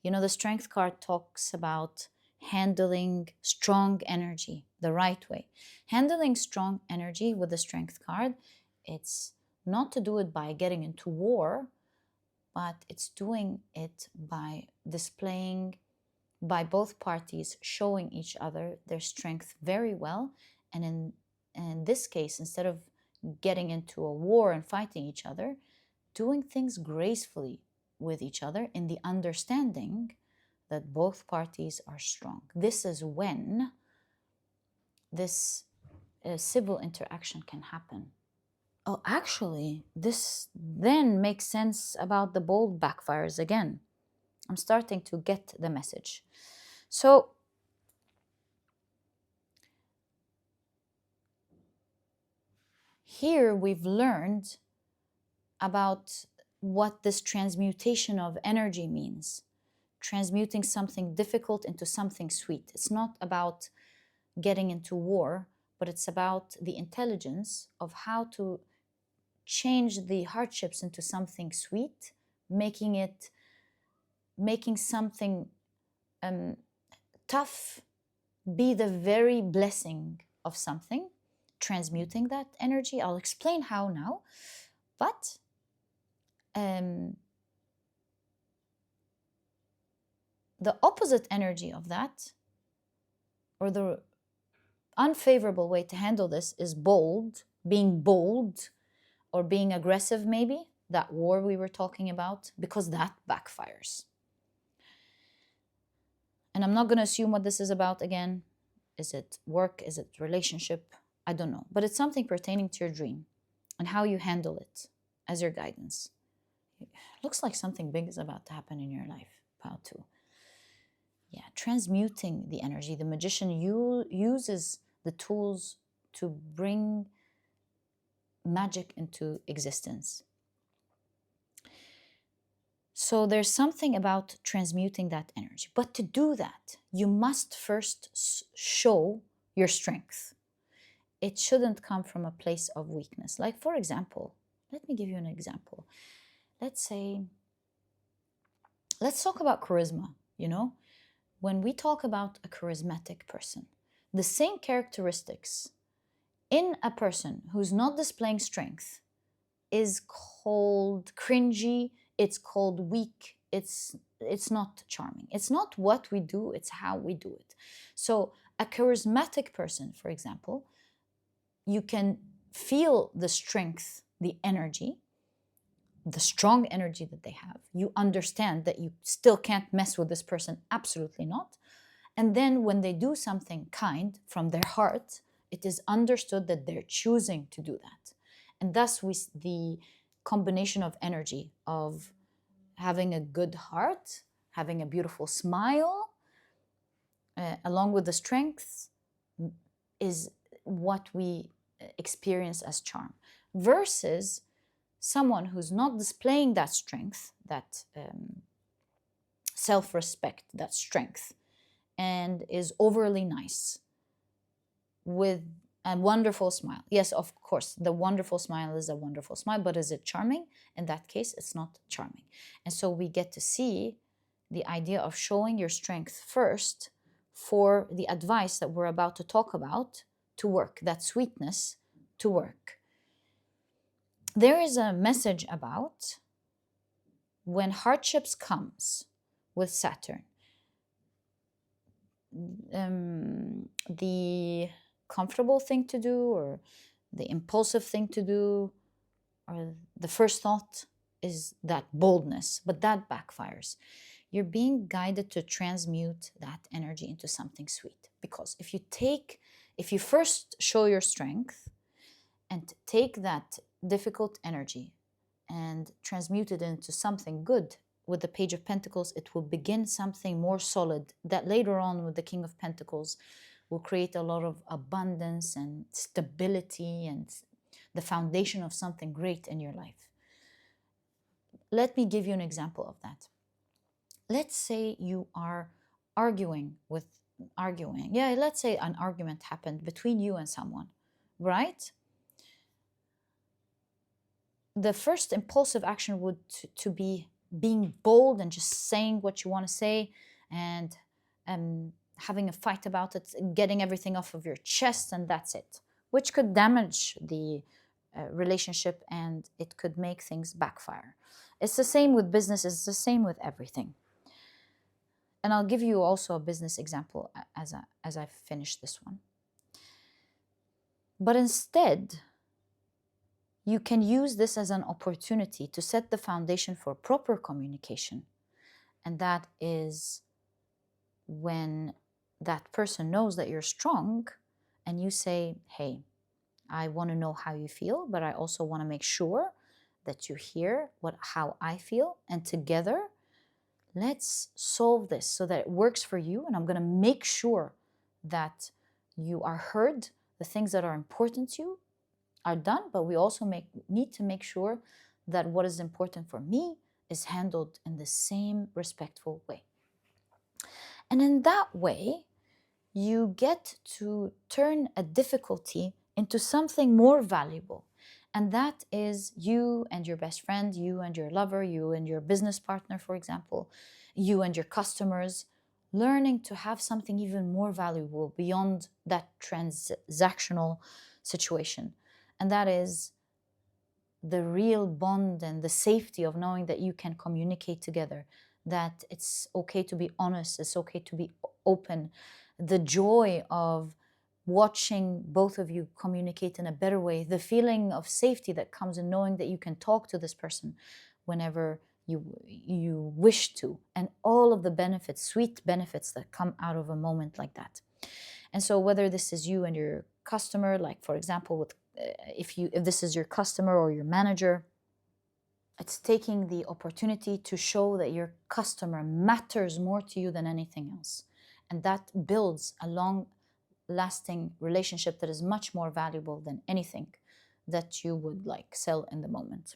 You know, the strength card talks about handling strong energy the right way. Handling strong energy with the strength card, it's not to do it by getting into war, but it's doing it by displaying, by both parties showing each other their strength very well. And in this case, instead of getting into a war and fighting each other, doing things gracefully with each other in the understanding that both parties are strong. This is when this civil interaction can happen. Oh, actually, this then makes sense about the bold backfires again. I'm starting to get the message. So, here we've learned about what this transmutation of energy means. Transmuting something difficult into something sweet. It's not about getting into war, but it's about the intelligence of how to change the hardships into something sweet, making something tough be the very blessing of something, transmuting that energy. I'll explain how now, but the opposite energy of that, or the unfavorable way to handle this, is being bold, or being aggressive, maybe, that war we were talking about, because that backfires. And I'm not going to assume what this is about again. Is it work? Is it relationship? I don't know. But it's something pertaining to your dream and how you handle it as your guidance. It looks like something big is about to happen in your life. How to, transmuting the energy. The magician uses the tools to bring magic into existence. So there's something about transmuting that energy. But to do that, you must first show your strength. It shouldn't come from a place of weakness. Like, for example, let me give you an example. Let's talk about charisma. When we talk about a charismatic person, the same characteristics in a person who's not displaying strength is called cringy, it's called weak, it's not charming. It's not what we do, it's how we do it. So a charismatic person, for example, you can feel the strength, the energy, the strong energy that they have. You understand that you still can't mess with this person, absolutely not. And then when they do something kind from their heart, it is understood that they're choosing to do that. And thus the combination of energy of having a good heart, having a beautiful smile, along with the strengths, is what we experience as charm. Versus someone who's not displaying that strength, that self-respect, that strength, and is overly nice with a wonderful smile. Yes, of course, the wonderful smile is a wonderful smile, but is it charming? In that case, it's not charming. And so we get to see the idea of showing your strength first for the advice that we're about to talk about to work, that sweetness to work. There is a message about when hardships comes with Saturn, the comfortable thing to do, or the impulsive thing to do, or the first thought is that boldness, but that backfires. You're being guided to transmute that energy into something sweet. Because if you first show your strength and take that difficult energy and transmute it into something good, with the Page of Pentacles, it will begin something more solid that later on with the King of Pentacles will create a lot of abundance and stability and the foundation of something great in your life. Let me give you an example of that. Let's say you are arguing. Let's say an argument happened between you and someone, right? The first impulsive action would to be being bold and just saying what you want to say and having a fight about it, getting everything off of your chest, and that's it, which could damage the relationship and it could make things backfire. It's the same with business, it's the same with everything. And I'll give you also a business example as I finish this one. But instead, you can use this as an opportunity to set the foundation for proper communication. And that is when that person knows that you're strong and you say, hey, I want to know how you feel, but I also want to make sure that you hear how I feel. And together, let's solve this so that it works for you. And I'm going to make sure that you are heard, the things that are important to you are done, but we also need to make sure that what is important for me is handled in the same respectful way. And in that way, you get to turn a difficulty into something more valuable. And that is you and your best friend, you and your lover, you and your business partner, for example, you and your customers, learning to have something even more valuable beyond that transactional situation. And that is the real bond and the safety of knowing that you can communicate together, that it's okay to be honest, it's okay to be open, the joy of watching both of you communicate in a better way, the feeling of safety that comes in knowing that you can talk to this person whenever you wish to, and all of the benefits, sweet benefits that come out of a moment like that. And so whether this is you and your customer, like for example, with if this is your customer or your manager, it's taking the opportunity to show that your customer matters more to you than anything else. And that builds a long-lasting relationship that is much more valuable than anything that you would like sell in the moment.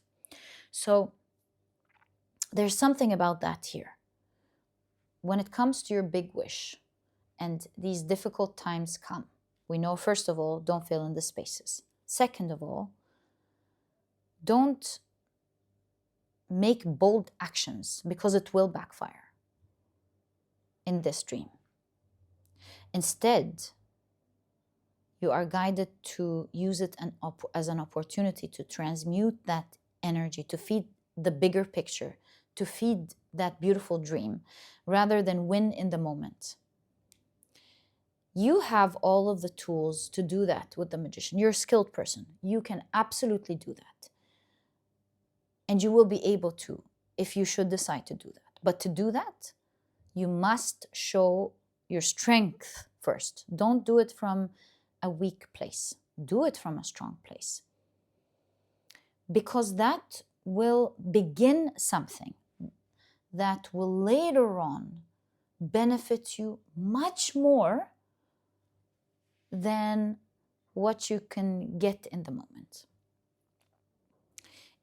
So there's something about that here. When it comes to your big wish and these difficult times come, we know, first of all, don't fill in the spaces. Second of all, don't make bold actions because it will backfire in this dream. Instead, you are guided to use it as an opportunity to transmute that energy, to feed the bigger picture, to feed that beautiful dream, rather than win in the moment. You have all of the tools to do that with the magician. You're a skilled person. You can absolutely do that. And you will be able to if you should decide to do that. But to do that, you must show your strength first. Don't do it from a weak place. Do it from a strong place. Because that will begin something that will later on benefit you much more than what you can get in the moment.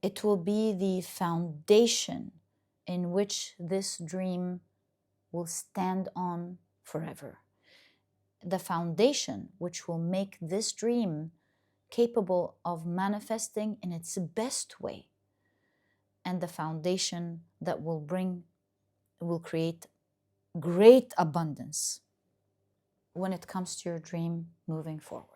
It will be the foundation in which this dream will stand on forever. The foundation which will make this dream capable of manifesting in its best way, and the foundation that will create great abundance when it comes to your dream moving forward.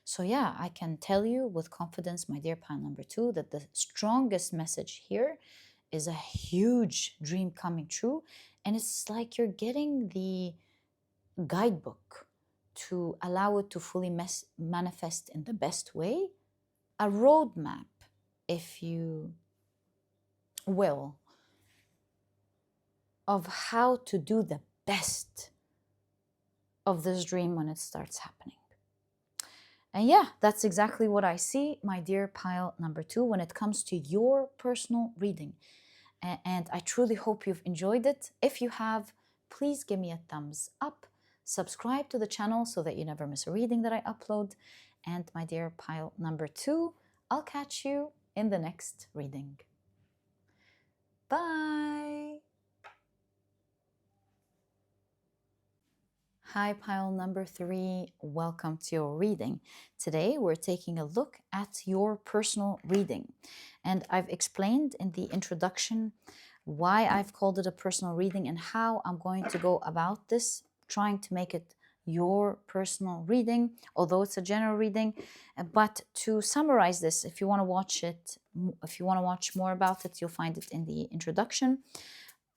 So yeah, I can tell you with confidence, my dear pile number 2, that the strongest message here is a huge dream coming true. And it's like you're getting the guidebook to allow it to fully manifest in the best way a roadmap, if you will, of how to do the best of this dream when it starts happening. And yeah, that's exactly what I see, my dear pile number 2, when it comes to your personal reading. And I truly hope you've enjoyed it. If you have, please give me a thumbs up. Subscribe to the channel so that you never miss a reading that I upload. And my dear pile number 2, I'll catch you in the next reading. Bye. Hi, pile number 3. Welcome to your reading. Today, we're taking a look at your personal reading. And I've explained in the introduction why I've called it a personal reading and how I'm going to go about this, trying to make it your personal reading, although it's a general reading. But to summarize this, if you want to watch it, if you want to watch more about it, you'll find it in the introduction.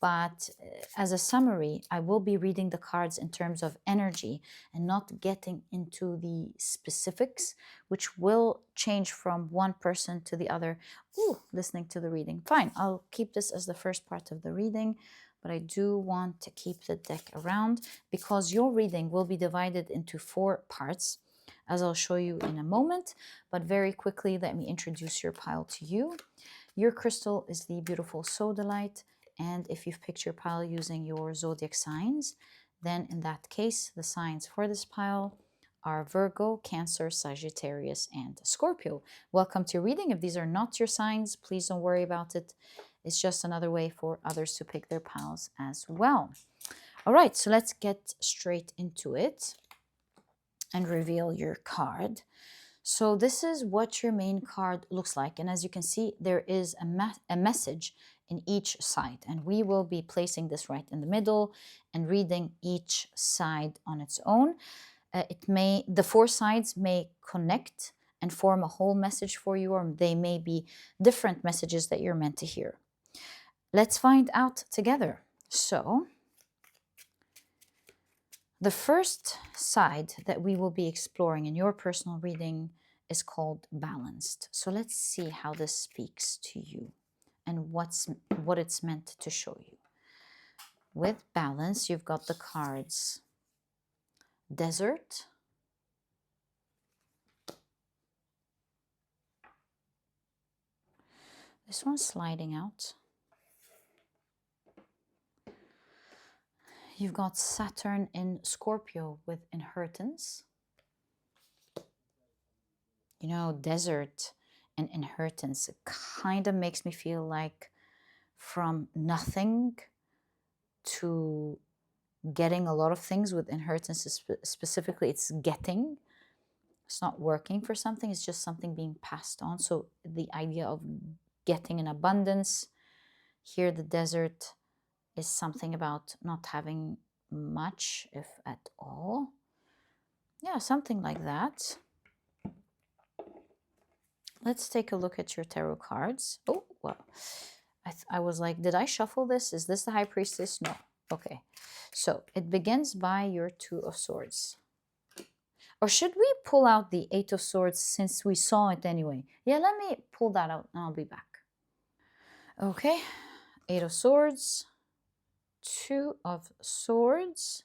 But as a summary, I will be reading the cards in terms of energy and not getting into the specifics, which will change from one person to the other. Ooh, listening to the reading. Fine, I'll keep this as the first part of the reading, but I do want to keep the deck around because your reading will be divided into 4 parts, as I'll show you in a moment. But very quickly, let me introduce your pile to you. Your crystal is the beautiful Sodalite. And if you've picked your pile using your zodiac signs, then in that case, the signs for this pile are Virgo, Cancer, Sagittarius, and Scorpio. Welcome to your reading. If these are not your signs, please don't worry about it. It's just another way for others to pick their piles as well. All right, so let's get straight into it and reveal your card. So this is what your main card looks like. And as you can see, there is a message in each side. And we will be placing this right in the middle and reading each side on its own. The 4 sides may connect and form a whole message for you, or they may be different messages that you're meant to hear. Let's find out together. So the first side that we will be exploring in your personal reading is called Balanced. So let's see how this speaks to you and what it's meant to show you. With Balance, you've got the cards Desert, this one's sliding out. You've got Saturn in Scorpio with Inheritance. You know, Desert and Inheritance, it kind of makes me feel like from nothing to getting a lot of things. With Inheritance specifically, it's getting. It's not working for something, it's just something being passed on. So the idea of getting in abundance. Here the Desert is something about not having much, if at all. Yeah, something like that. Let's take a look at your tarot cards. Oh, well, I was like, did I shuffle this? Is this the High Priestess? No. Okay. So it begins by your 2 of Swords. Or should we pull out the 8 of Swords since we saw it anyway? Yeah, let me pull that out and I'll be back. Okay. 8 of Swords. 2 of Swords.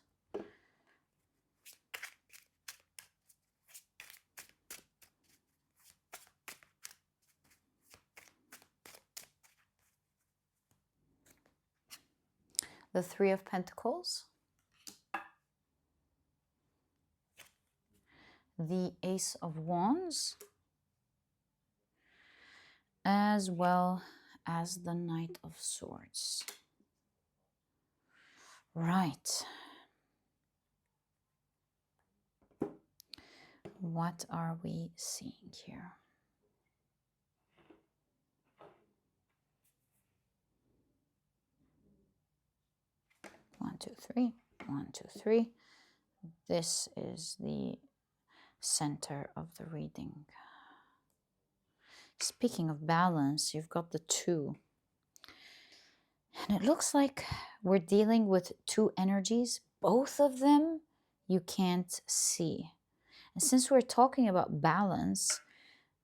The 3 of Pentacles. The Ace of Wands. As well as the Knight of Swords. Right. What are we seeing here? One, two, three. 1, 2, 3. This is the center of the reading. Speaking of balance, you've got the 2. And it looks like we're dealing with 2 energies. Both of them you can't see. And since we're talking about balance,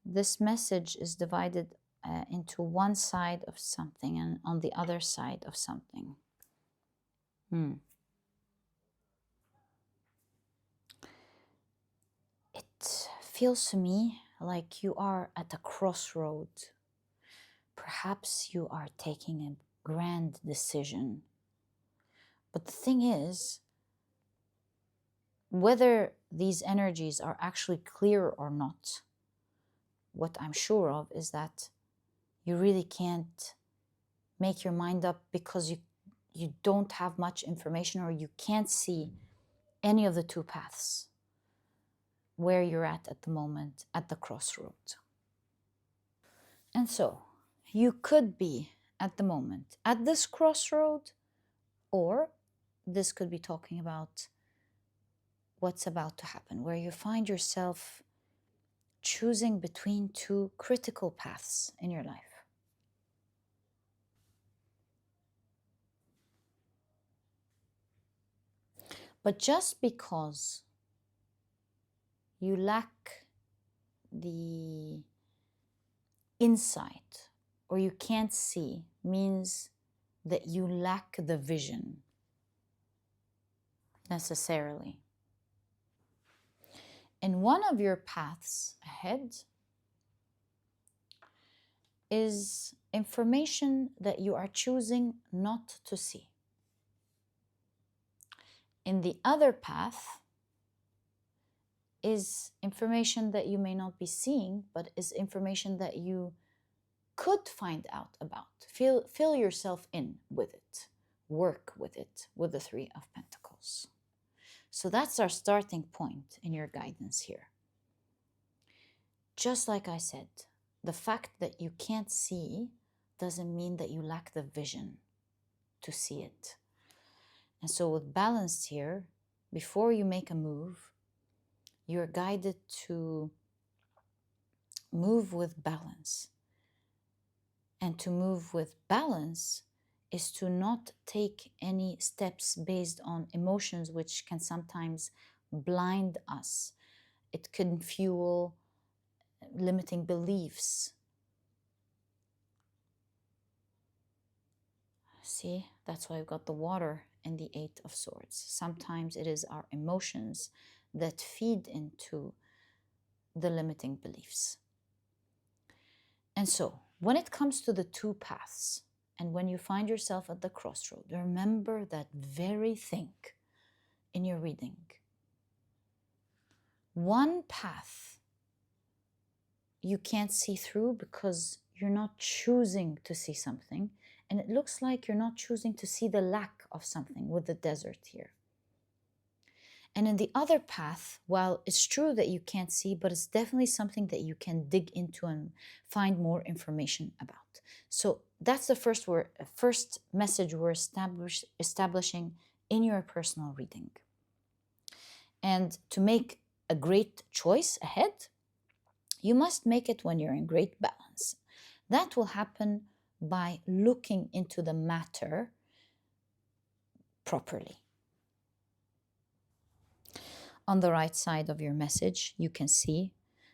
this message is divided into one side of something and on the other side of something. It feels to me like you are at a crossroad. Perhaps you are taking a grand decision. But the thing is, whether these energies are actually clear or not, what I'm sure of is that you really can't make your mind up because you don't have much information, or you can't see any of the two paths where you're at the moment at the crossroads. And so you could be at the moment at this crossroad, or this could be talking about what's about to happen, where you find yourself choosing between two critical paths in your life. But just because you lack the insight or you can't see means that you lack the vision necessarily. And one of your paths ahead is information that you are choosing not to see. In the other path is information that you may not be seeing, but is information that you could find out about. Fill yourself in with it. Work with it with the Three of Pentacles. So that's our starting point in your guidance here. Just like I said, the fact that you can't see doesn't mean that you lack the vision to see it. And so with balance here, before you make a move, you're guided to move with balance. And to move with balance is to not take any steps based on emotions, which can sometimes blind us. It can fuel limiting beliefs. See, that's why we've got the water and the Eight of Swords. Sometimes it is our emotions that feed into the limiting beliefs. And so, when it comes to the two paths, and when you find yourself at the crossroad, remember that very thing in your reading. One path you can't see through because you're not choosing to see something, and it looks like you're not choosing to see the lack of something with the desert here. And in the other path, while it's true that you can't see, but it's definitely something that you can dig into and find more information about. So that's the first message we're establishing in your personal reading. And to make a great choice ahead, you must make it when you're in great balance. That will happen by looking into the matter properly. On the right side of your message, you can see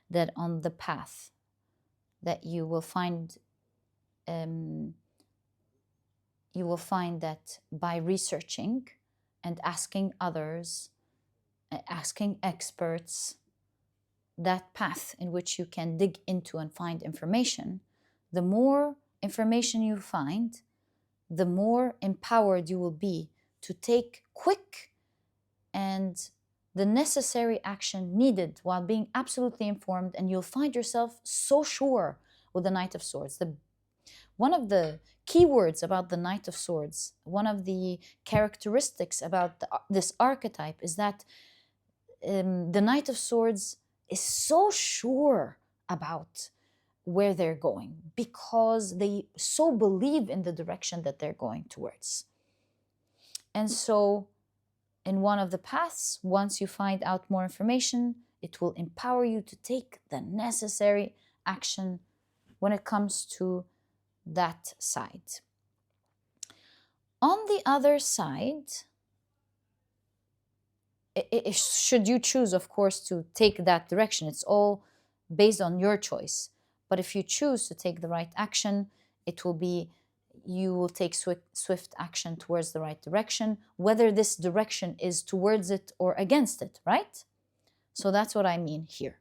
that on the path that you will find that by researching and asking others, asking experts, that path in which you can dig into and find information, the more information you find, the more empowered you will be to take quick and the necessary action needed while being absolutely informed, and you'll find yourself so sure with the Knight of Swords. One of the keywords about the Knight of Swords, one of the characteristics about this archetype is that the Knight of Swords is so sure about where they're going because they so believe in the direction that they're going towards. And so in one of the paths, once you find out more information, it will empower you to take the necessary action when it comes to that side. On the other side, should you choose, of course, to take that direction, it's all based on your choice. But if you choose to take the right action, you will take swift action towards the right direction, whether this direction is towards it or against it, right? So that's what I mean here.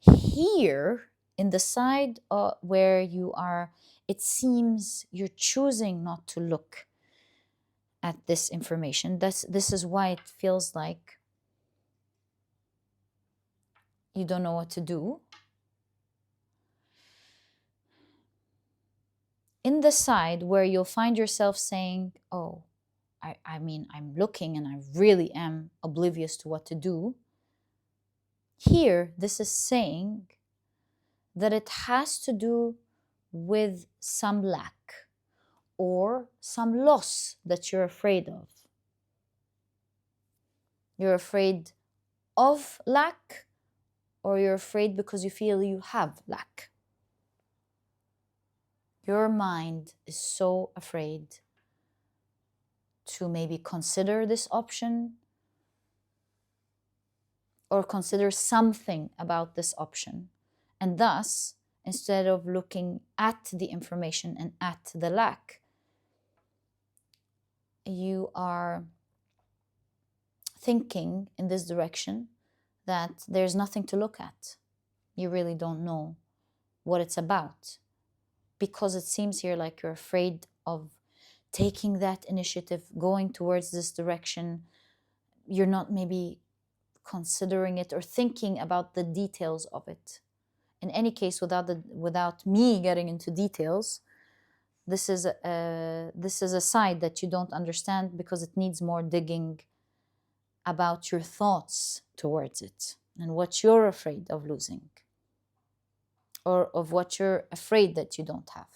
Here, in the side where you are, it seems you're choosing not to look at this information. This is why it feels like you don't know what to do. In the side where you'll find yourself saying, oh, I mean, I'm looking and I really am oblivious to what to do. Here, this is saying that it has to do with some lack or some loss that you're afraid of. You're afraid of lack, or you're afraid because you feel you have lack. Your mind is so afraid to maybe consider this option or consider something about this option. And thus, instead of looking at the information and at the lack, you are thinking in this direction that there's nothing to look at. You really don't know what it's about, because it seems here like you're afraid of taking that initiative, going towards this direction. You're not maybe considering it or thinking about the details of it. In any case, without me getting into details, this is a side that you don't understand because it needs more digging about your thoughts towards it and what you're afraid of losing, or of what you're afraid that you don't have.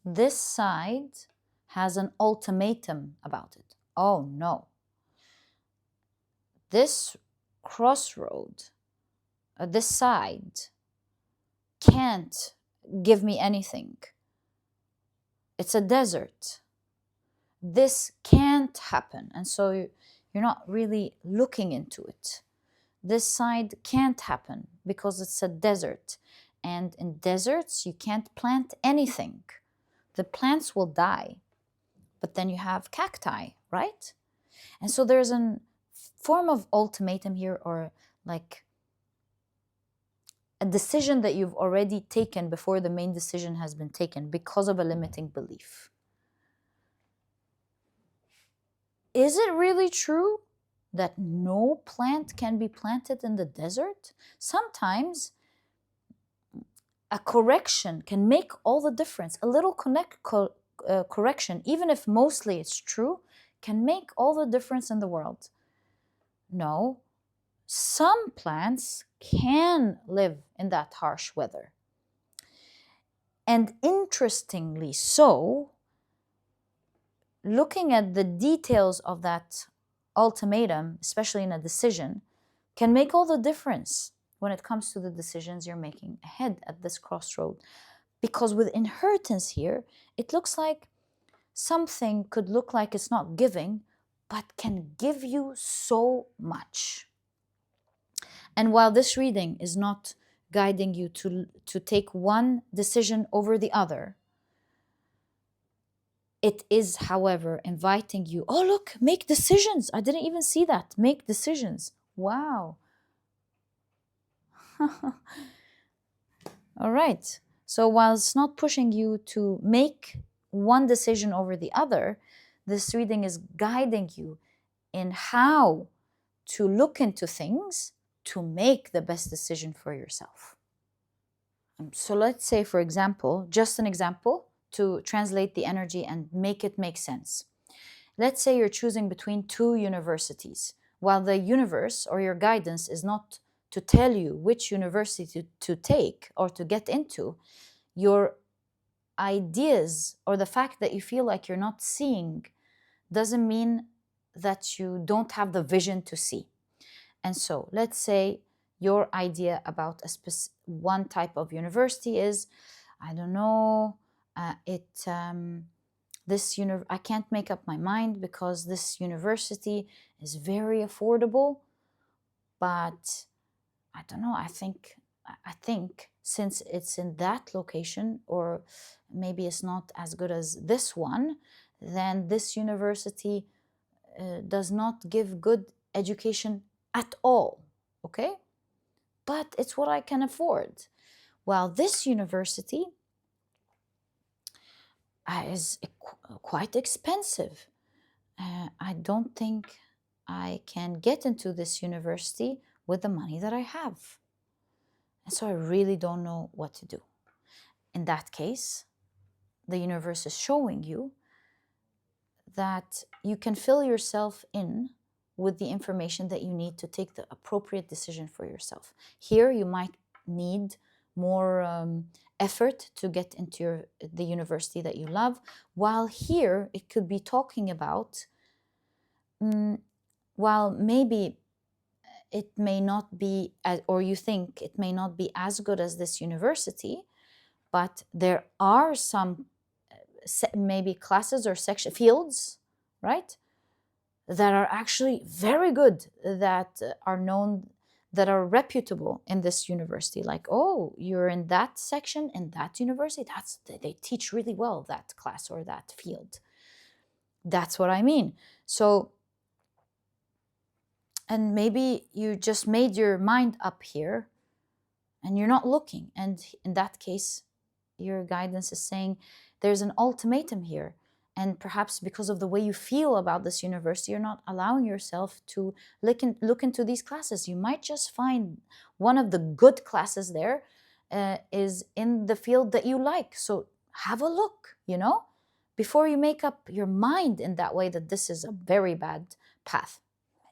This side has an ultimatum about it. Oh no. This crossroad, this side can't give me anything. It's a desert. This can't happen. And so you're not really looking into it. This side can't happen because it's a desert. And in deserts, you can't plant anything. The plants will die. But then you have cacti, right? And so there's a form of ultimatum here, or like a decision that you've already taken before the main decision has been taken because of a limiting belief. Is it really true that no plant can be planted in the desert? Sometimes a correction can make all the difference. A little correction, even if mostly it's true, can make all the difference in the world. No, some plants can live in that harsh weather. And interestingly so, looking at the details of that ultimatum, especially in a decision, can make all the difference when it comes to the decisions you're making ahead at this crossroad. Because with inheritance here, it looks like something could look like it's not giving, but can give you so much. And while this reading is not guiding you to take one decision over the other, it is, however, inviting you, oh, look, make decisions. I didn't even see that. Make decisions. Wow. All right. So while it's not pushing you to make one decision over the other, this reading is guiding you in how to look into things to make the best decision for yourself. So let's say, for example, just an example to translate the energy and make it make sense. Let's say you're choosing between two universities. While the universe or your guidance is not to tell you which university to take or to get into, your ideas or the fact that you feel like you're not seeing doesn't mean that you don't have the vision to see. And so let's say your idea about one type of university is, I don't know, I can't make up my mind because this university is very affordable, But I don't know, I think since it's in that location, or maybe it's not as good as this one, then this university does not give good education at all, okay? But it's what I can afford. While this university is quite expensive. I don't think I can get into this university with the money that I have. And so I really don't know what to do. In that case, the universe is showing you that you can fill yourself in with the information that you need to take the appropriate decision for yourself. Here, you might need more effort to get into the university that you love, while here it could be talking about, while maybe it may not be, or you think it may not be as good as this university, but there are some maybe classes or section fields, right, that are actually very good, that are known, that are reputable in this university. Like, oh, you're in that section in that university, they teach really well that class or that field. That's what I mean. So, and maybe you just made your mind up here and you're not looking, and in that case your guidance is saying there's an ultimatum here, and perhaps because of the way you feel about this university, you're not allowing yourself to look into these classes. You might just find one of the good classes there is in the field that you like. So have a look, before you make up your mind in that way that this is a very bad path.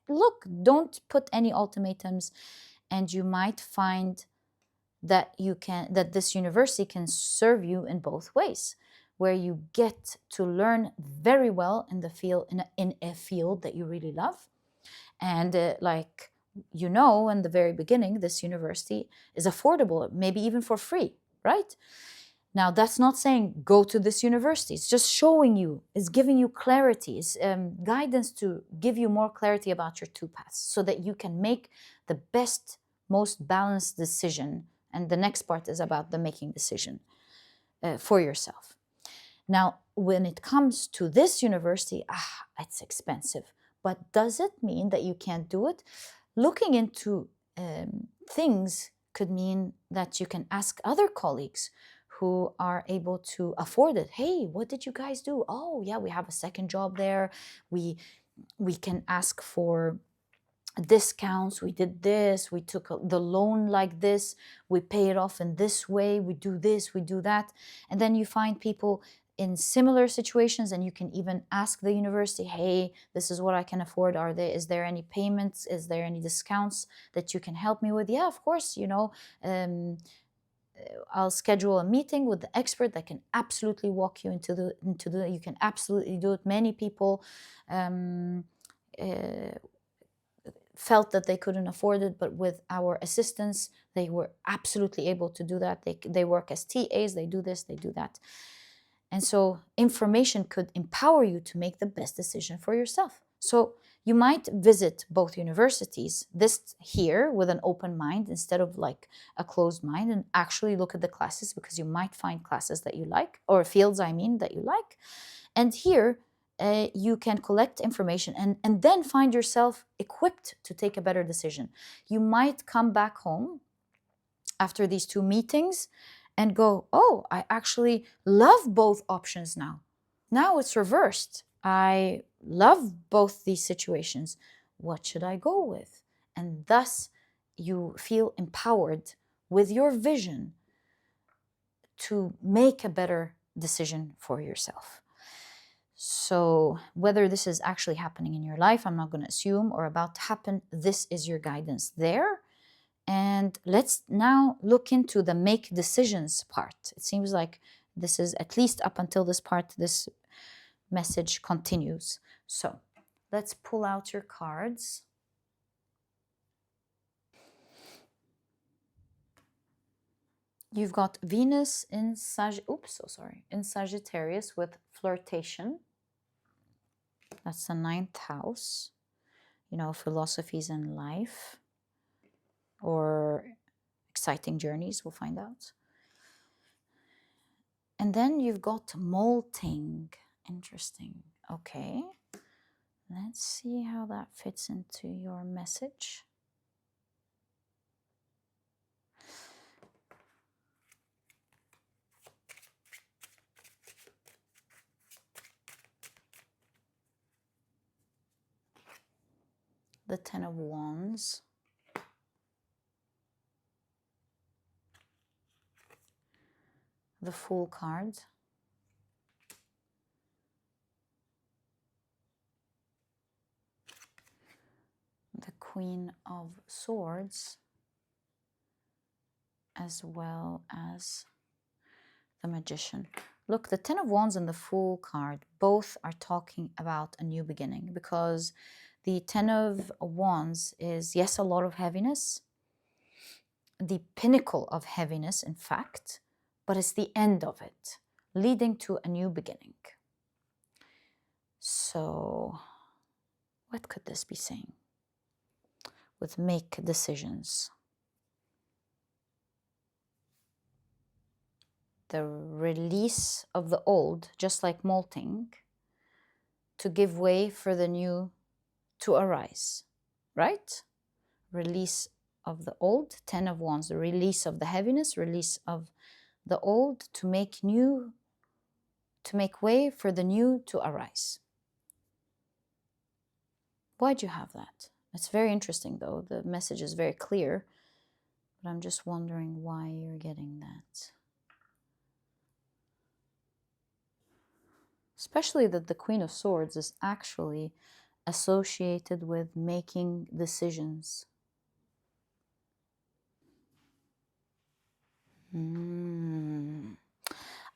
Look, don't put any ultimatums, and you might find that this university can serve you in both ways, where you get to learn very well in the field, in a field that you really love. And in the very beginning, this university is affordable, maybe even for free, right? Now, that's not saying go to this university. It's just showing you, it's giving you clarity, it's guidance to give you more clarity about your two paths so that you can make the best, most balanced decision. And the next part is about the making decision for yourself. Now, when it comes to this university, it's expensive. But does it mean that you can't do it? Looking into things could mean that you can ask other colleagues who are able to afford it. Hey, what did you guys do? Oh, yeah, we have a second job there. We can ask for discounts. We did this. We took the loan like this. We pay it off in this way. We do this, we do that. And then you find people in similar situations, and you can even ask the university, hey, this is what I can afford. Is there any payments? Is there any discounts that you can help me with? Yeah, of course, I'll schedule a meeting with the expert that can absolutely walk you into the you can absolutely do it. Many people felt that they couldn't afford it, but with our assistance, they were absolutely able to do that. They work as TAs, they do this, they do that. And so information could empower you to make the best decision for yourself. So you might visit both universities, this here with an open mind instead of like a closed mind, and actually look at the classes, because you might find classes that you like, or fields, that you like. And here, you can collect information and then find yourself equipped to take a better decision. You might come back home after these two meetings and go, oh, I actually love both options now. Now it's reversed. I love both these situations. What should I go with? And thus you feel empowered with your vision to make a better decision for yourself. So whether this is actually happening in your life, I'm not going to assume, or about to happen, this is your guidance there. And let's now look into the make decisions part. It seems like this is, at least up until this part, this message continues. So let's pull out your cards. You've got Venus in Sagittarius with flirtation. That's the 9th house, philosophies and life. or exciting journeys, we'll find out. And then you've got molting. Interesting. Okay. Let's see how that fits into your message. The Ten of Wands. The Fool card. The Queen of Swords, as well as the Magician. Look, the Ten of Wands and the Fool card both are talking about a new beginning, because the Ten of Wands is, yes, a lot of heaviness, the pinnacle of heaviness, in fact, but it's the end of it, leading to a new beginning. So, what could this be saying with make decisions? The release of the old, just like molting, to give way for the new to arise, right? Release of the old, Ten of Wands, the release of the heaviness, release of the old to make way for the new to arise. Why'd you have that? It's very interesting though. The message is very clear, but I'm just wondering why you're getting that. Especially that the Queen of Swords is actually associated with making decisions.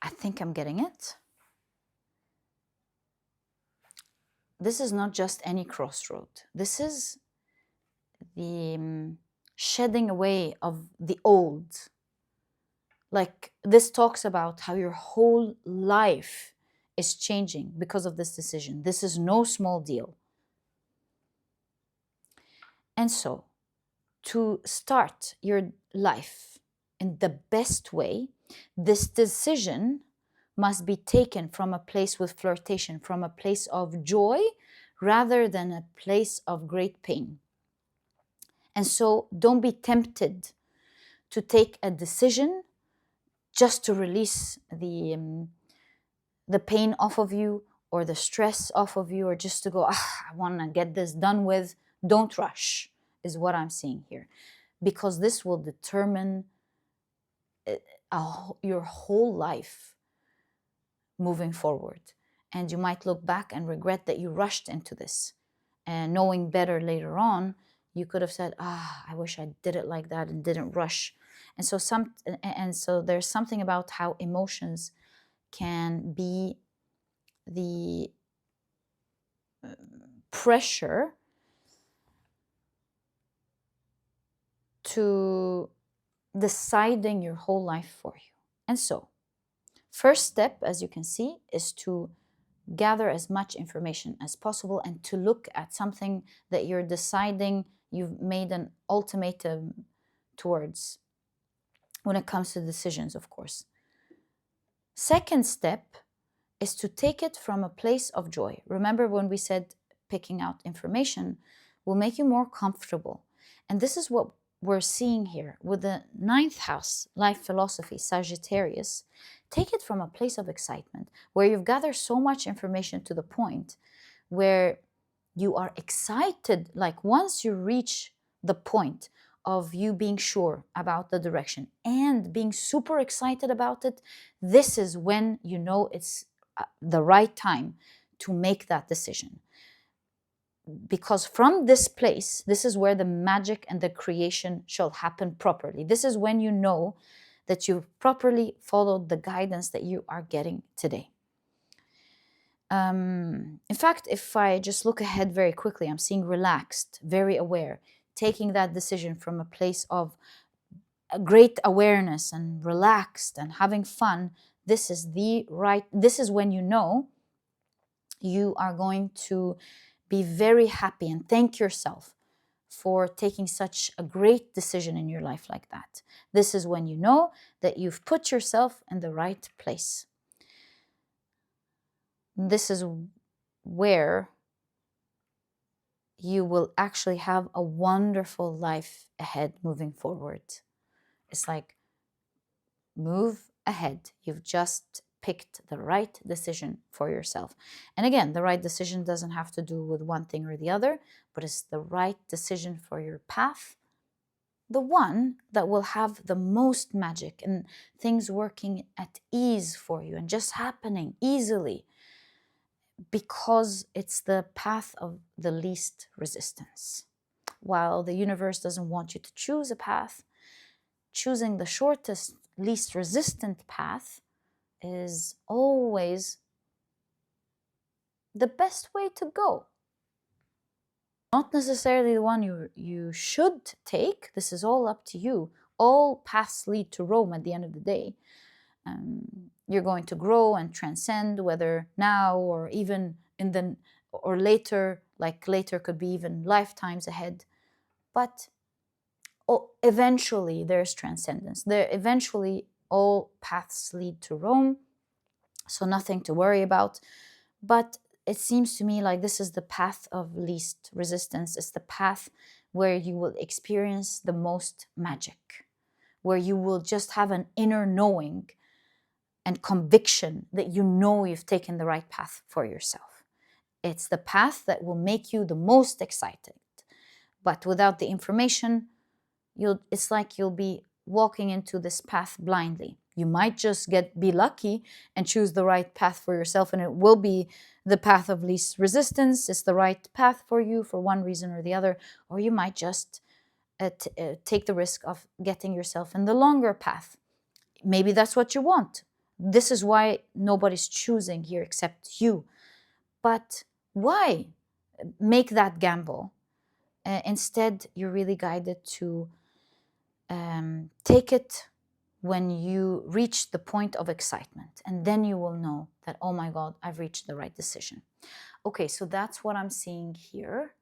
I think I'm getting it. This is not just any crossroad. This is the shedding away of the old. Like, this talks about how your whole life is changing because of this decision. This is no small deal. And so, to start your life in the best way, this decision must be taken from a place with flirtation, from a place of joy, rather than a place of great pain. And so don't be tempted to take a decision just to release the pain off of you, or the stress off of you, or just to go, I want to get this done with. Don't rush, is what I'm seeing here. Because this will determine your whole life moving forward. And you might look back and regret that you rushed into this. And knowing better later on, you could have said, I wish I did it like that and didn't rush. And so there's something about how emotions can be the pressure to deciding your whole life for you. And so, first step, as you can see, is to gather as much information as possible and to look at something that you're deciding, you've made an ultimatum towards, when it comes to decisions, of course. Second step is to take it from a place of joy. Remember when we said picking out information will make you more comfortable. And this is what we're seeing here with the 9th house, life philosophy, Sagittarius. Take it from a place of excitement, where you've gathered so much information to the point where you are excited. Like, once you reach the point of you being sure about the direction and being super excited about it, this is when you know it's the right time to make that decision. Because from this place, this is where the magic and the creation shall happen properly. This is when you know that you've properly followed the guidance that you are getting today. In fact, if I just look ahead very quickly, I'm seeing relaxed, very aware, taking that decision from a place of a great awareness and relaxed and having fun. This is when you know you are going to be very happy and thank yourself for taking such a great decision in your life like that. This is when you know that you've put yourself in the right place. This is where you will actually have a wonderful life ahead moving forward. It's like, move ahead. You've just picked the right decision for yourself. And again, the right decision doesn't have to do with one thing or the other, but it's the right decision for your path, the one that will have the most magic and things working at ease for you and just happening easily, because it's the path of the least resistance. While the universe doesn't want you to choose a path, choosing the shortest, least resistant path is always the best way to go. Not necessarily the one you should take. This is all up to you. All paths lead to Rome at the end of the day. You're going to grow and transcend, whether now or even in the or later, like later could be even lifetimes ahead. But eventually there's transcendence. There eventually all paths lead to Rome, so nothing to worry about. But it seems to me like this is the path of least resistance. It's the path where you will experience the most magic, where you will just have an inner knowing and conviction that you know you've taken the right path for yourself. It's the path that will make you the most excited. But without the information, it's like you'll be walking into this path blindly. You might just be lucky and choose the right path for yourself, and it will be the path of least resistance. It's the right path for you for one reason or the other. Or you might just take the risk of getting yourself in the longer path. Maybe that's what you want. This is why nobody's choosing here except you. But why make that gamble? Instead, you're really guided to take it when you reach the point of excitement, and then you will know that, oh my God, I've reached the right decision. Okay, so that's what I'm seeing here.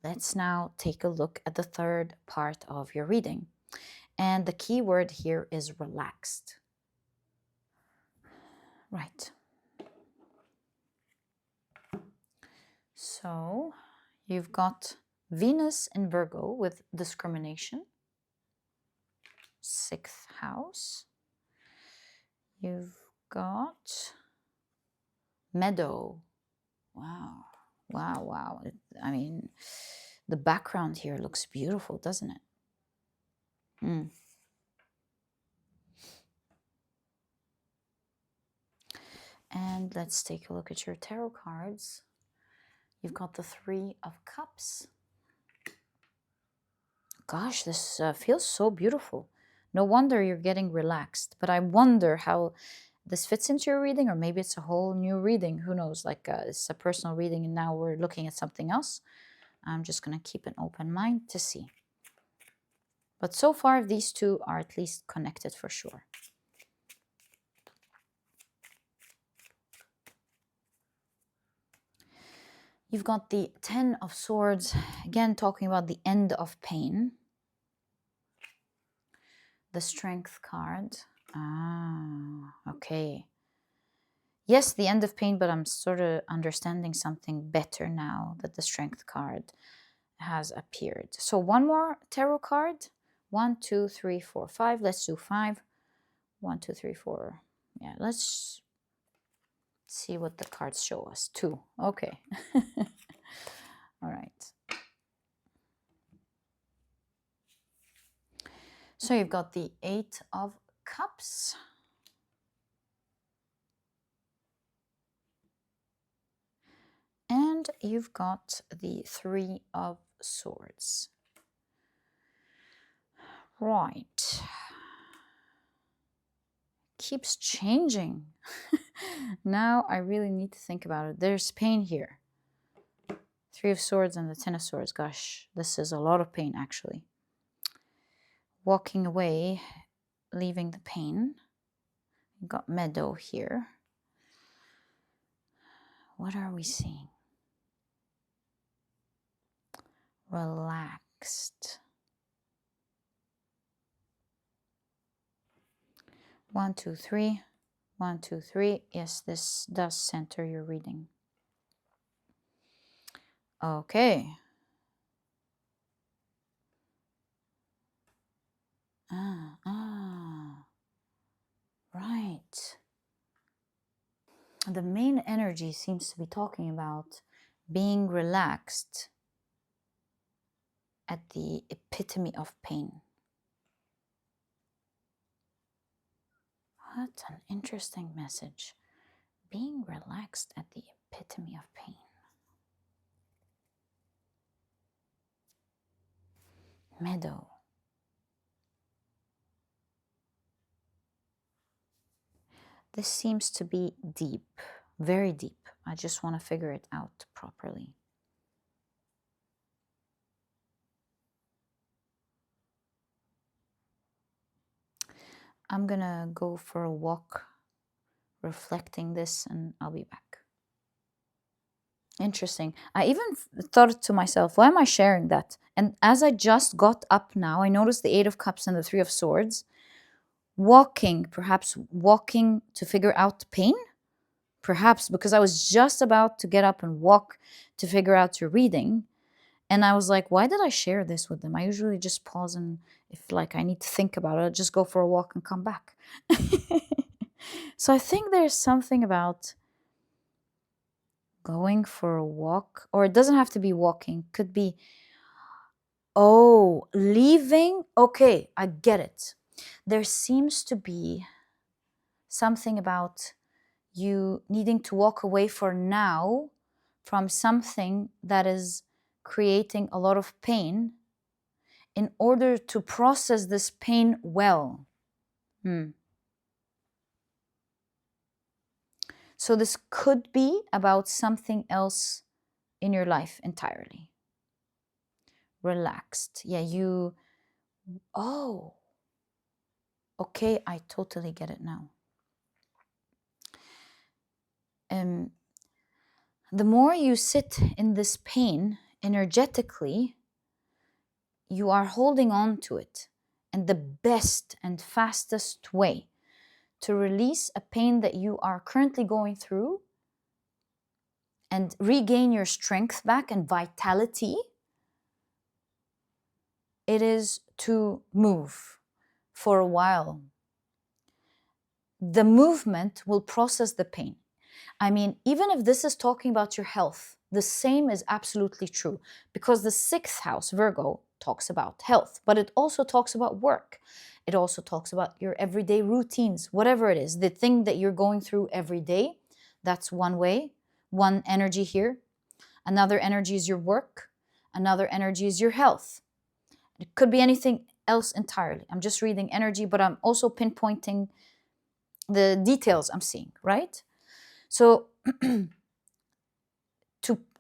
Let's now take a look at the third part of your reading. And the key word here is relaxed. Right. So you've got Venus in Virgo with discrimination. 6th house. You've got meadow. Wow. Wow, wow. I mean, the background here looks beautiful, doesn't it? And let's take a look at your tarot cards. You've got the 3 of Cups. Gosh, this feels so beautiful. No wonder you're getting relaxed. But I wonder how this fits into your reading, or maybe it's a whole new reading. Who knows? Like it's a personal reading and now we're looking at something else. I'm just going to keep an open mind to see. But so far, these two are at least connected for sure. You've got the 10 of Swords, again talking about the end of pain. The Strength card. Okay. Yes, the end of pain, but I'm sort of understanding something better now that the Strength card has appeared. So one more tarot card. 1, 2, 3, 4, 5. Let's do 5. 1, 2, 3, 4. Yeah, let's see what the cards show us. 2. Okay. All right. So you've got the 8 of Cups. And you've got the 3 of Swords. Right. Keeps changing. Now I really need to think about it. There's pain here. 3 of Swords and the 10 of Swords. Gosh, this is a lot of pain actually. Walking away, leaving the pain. You've got meadow here. What are we seeing? relaxed. 1, 2, 3. 1, 2, 3. Yes, this does center your reading. Okay. Right. The main energy seems to be talking about being relaxed at the epitome of pain. What an interesting message. Being relaxed at the epitome of pain. Meadow. This seems to be deep, very deep. I just want to figure it out properly. I'm gonna go for a walk reflecting this and I'll be back. Interesting. I even thought to myself, why am I sharing that? And as I just got up now, I noticed the 8 of Cups and the 3 of Swords. Perhaps walking to figure out pain? Perhaps because I was just about to get up and walk to figure out your reading. And I was like, why did I share this with them? I usually just pause and if like I need to think about it, I'll just go for a walk and come back. So I think there's something about going for a walk, or it doesn't have to be walking, could be, oh, leaving. Okay, I get it. There seems to be something about you needing to walk away for now from something that is creating a lot of pain in order to process this pain well. So this could be about something else in your life entirely. Relaxed. Yeah, oh, okay, I totally get it now. The more you sit in this pain energetically, you are holding on to it. And the best and fastest way to release a pain that you are currently going through and regain your strength back and vitality, it is to move for a while. The movement will process the pain. I mean, even if this is talking about your health, the same is absolutely true, because the 6th house, Virgo, talks about health, but it also talks about work. It also talks about your everyday routines, whatever it is, the thing that you're going through every day. That's one way, one energy here. Another energy is your work. Another energy is your health. It could be anything else entirely. I'm just reading energy, but I'm also pinpointing the details I'm seeing, right? So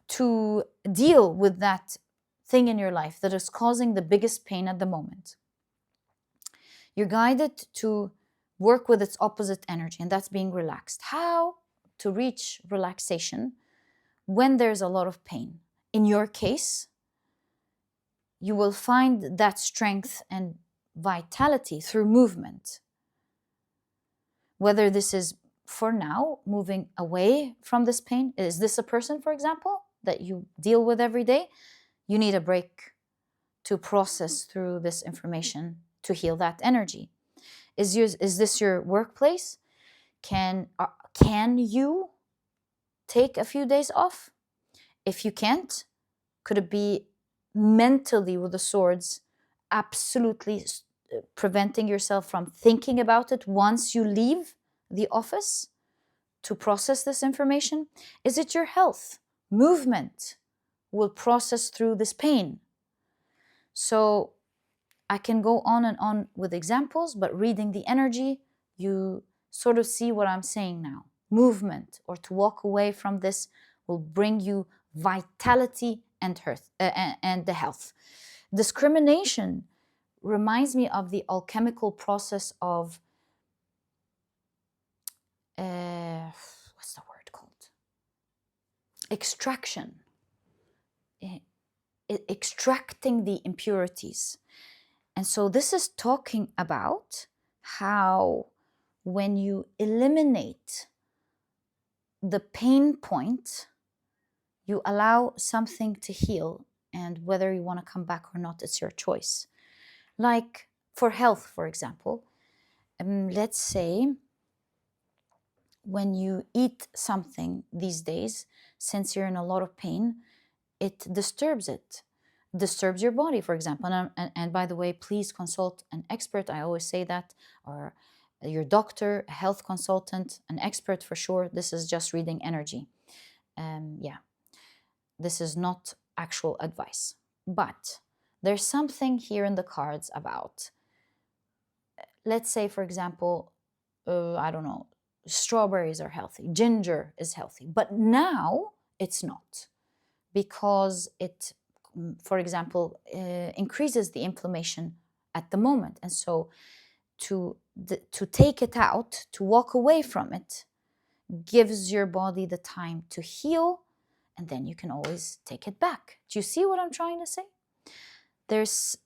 to deal with that thing in your life that is causing the biggest pain at the moment, you're guided to work with its opposite energy, and that's being relaxed. How to reach relaxation when there's a lot of pain? In your case, you will find that strength and vitality through movement. Whether this is for now, moving away from this pain. Is this a person, for example, that you deal with every day? You need a break to process through this information to heal that energy. Is this your workplace? Can you take a few days off? If you can't, could it be mentally with the swords, absolutely preventing yourself from thinking about it once you leave the office to process this information? Is it your health? Movement will process through this pain. So I can go on and on with examples, but reading the energy, you sort of see what I'm saying now. Movement, or to walk away from this, will bring you vitality and the health. Discrimination reminds me of the alchemical process of what's the word called? Extraction. extracting the impurities. And so this is talking about how when you eliminate the pain point, you allow something to heal, and whether you want to come back or not, it's your choice. Like for health, for example, let's say when you eat something these days, since you're in a lot of pain, it disturbs your body, for example. And by the way, please consult an expert. I always say that, or your doctor, a health consultant, an expert for sure. This is just reading energy. Yeah, this is not actual advice. But there's something here in the cards about, let's say, for example, I don't know, strawberries are healthy, ginger is healthy, but now it's not, because it, for example, increases the inflammation at the moment. And so to take it out, to walk away from it, gives your body the time to heal, and then you can always take it back. Do you see what I'm trying to say? There's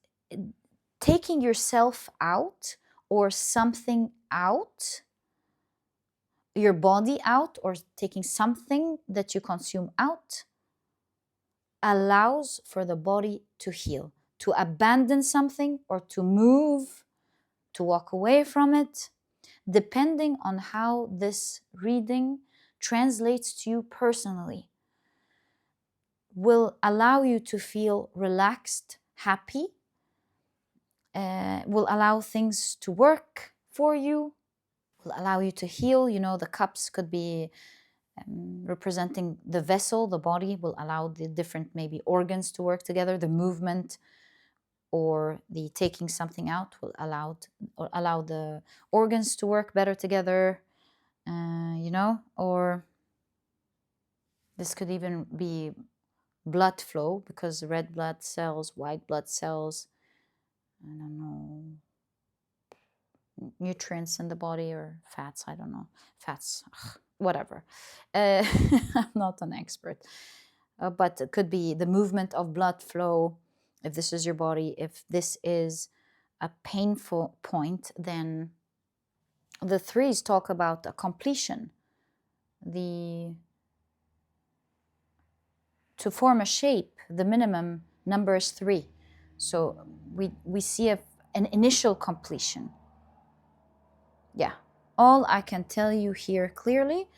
taking yourself out or something out, your body out, or taking something that you consume out, allows for the body to heal, to abandon something or to move, to walk away from it, depending on how this reading translates to you personally. Will allow you to feel relaxed, happy, will allow things to work for you, will allow you to heal. You know, the cups could be representing the vessel, the body, will allow the different maybe organs to work together. The movement or the taking something out will allow the organs to work better together, you know, or this could even be blood flow, because red blood cells, white blood cells, I don't know, nutrients in the body, or fats, I don't know, fats, whatever. I'm not an expert, but it could be the movement of blood flow. If this is your body, if this is a painful point, then the threes talk about a completion. To form a shape, the minimum number is 3. So we see an initial completion. Yeah. All I can tell you here clearly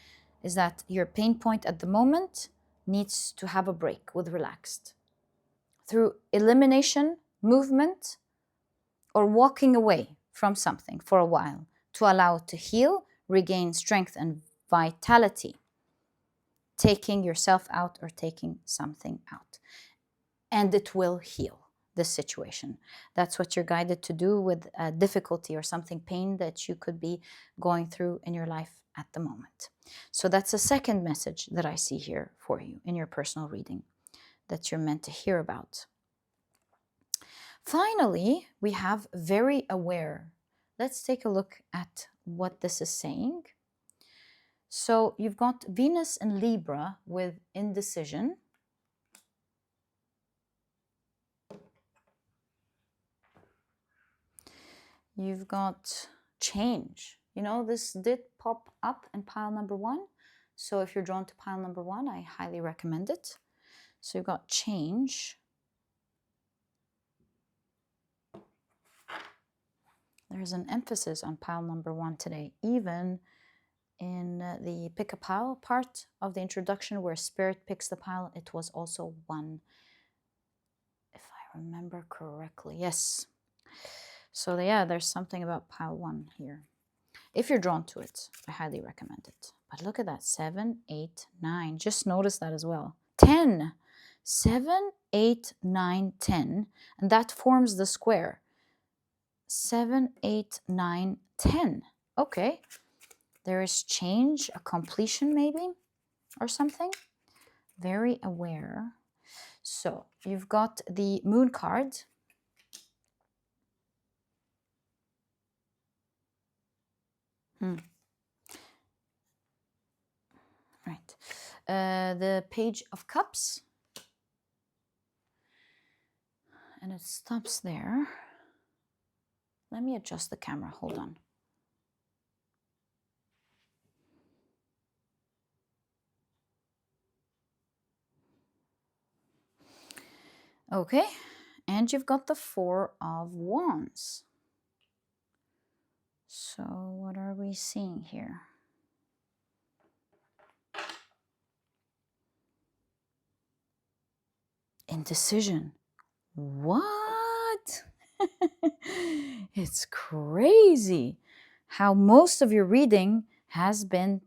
is that your pain point at the moment needs to have a break with relaxed. Through elimination, movement, or walking away from something for a while to allow it to heal, regain strength and vitality. Taking yourself out or taking something out. And it will heal this situation. That's what you're guided to do with a difficulty or something, pain that you could be going through in your life at the moment. So that's a second message that I see here for you in your personal reading that you're meant to hear about. Finally, we have very aware. Let's take a look at what this is saying. So you've got Venus in Libra with indecision. You've got change. You know, this did pop up in pile number 1. So if you're drawn to pile number 1, I highly recommend it. So you've got change. There's an emphasis on pile number 1 today, even in the pick a pile part of the introduction where Spirit picks the pile. It was also 1, if I remember correctly. Yes. So yeah, there's something about pile 1 here. If you're drawn to it, I highly recommend it. But look at that, 7, 8, 9. Just notice that as well. 10. 7, 8, 9, 10. And that forms the square. 7, 8, 9, 10. Okay. There is change, a completion maybe, or something. Very aware. So you've got the moon card. Right. The Page of Cups. And it stops there. Let me adjust the camera. Hold on. Okay, and you've got the Four of Wands. So what are we seeing here? Indecision. What? It's crazy how most of your reading has been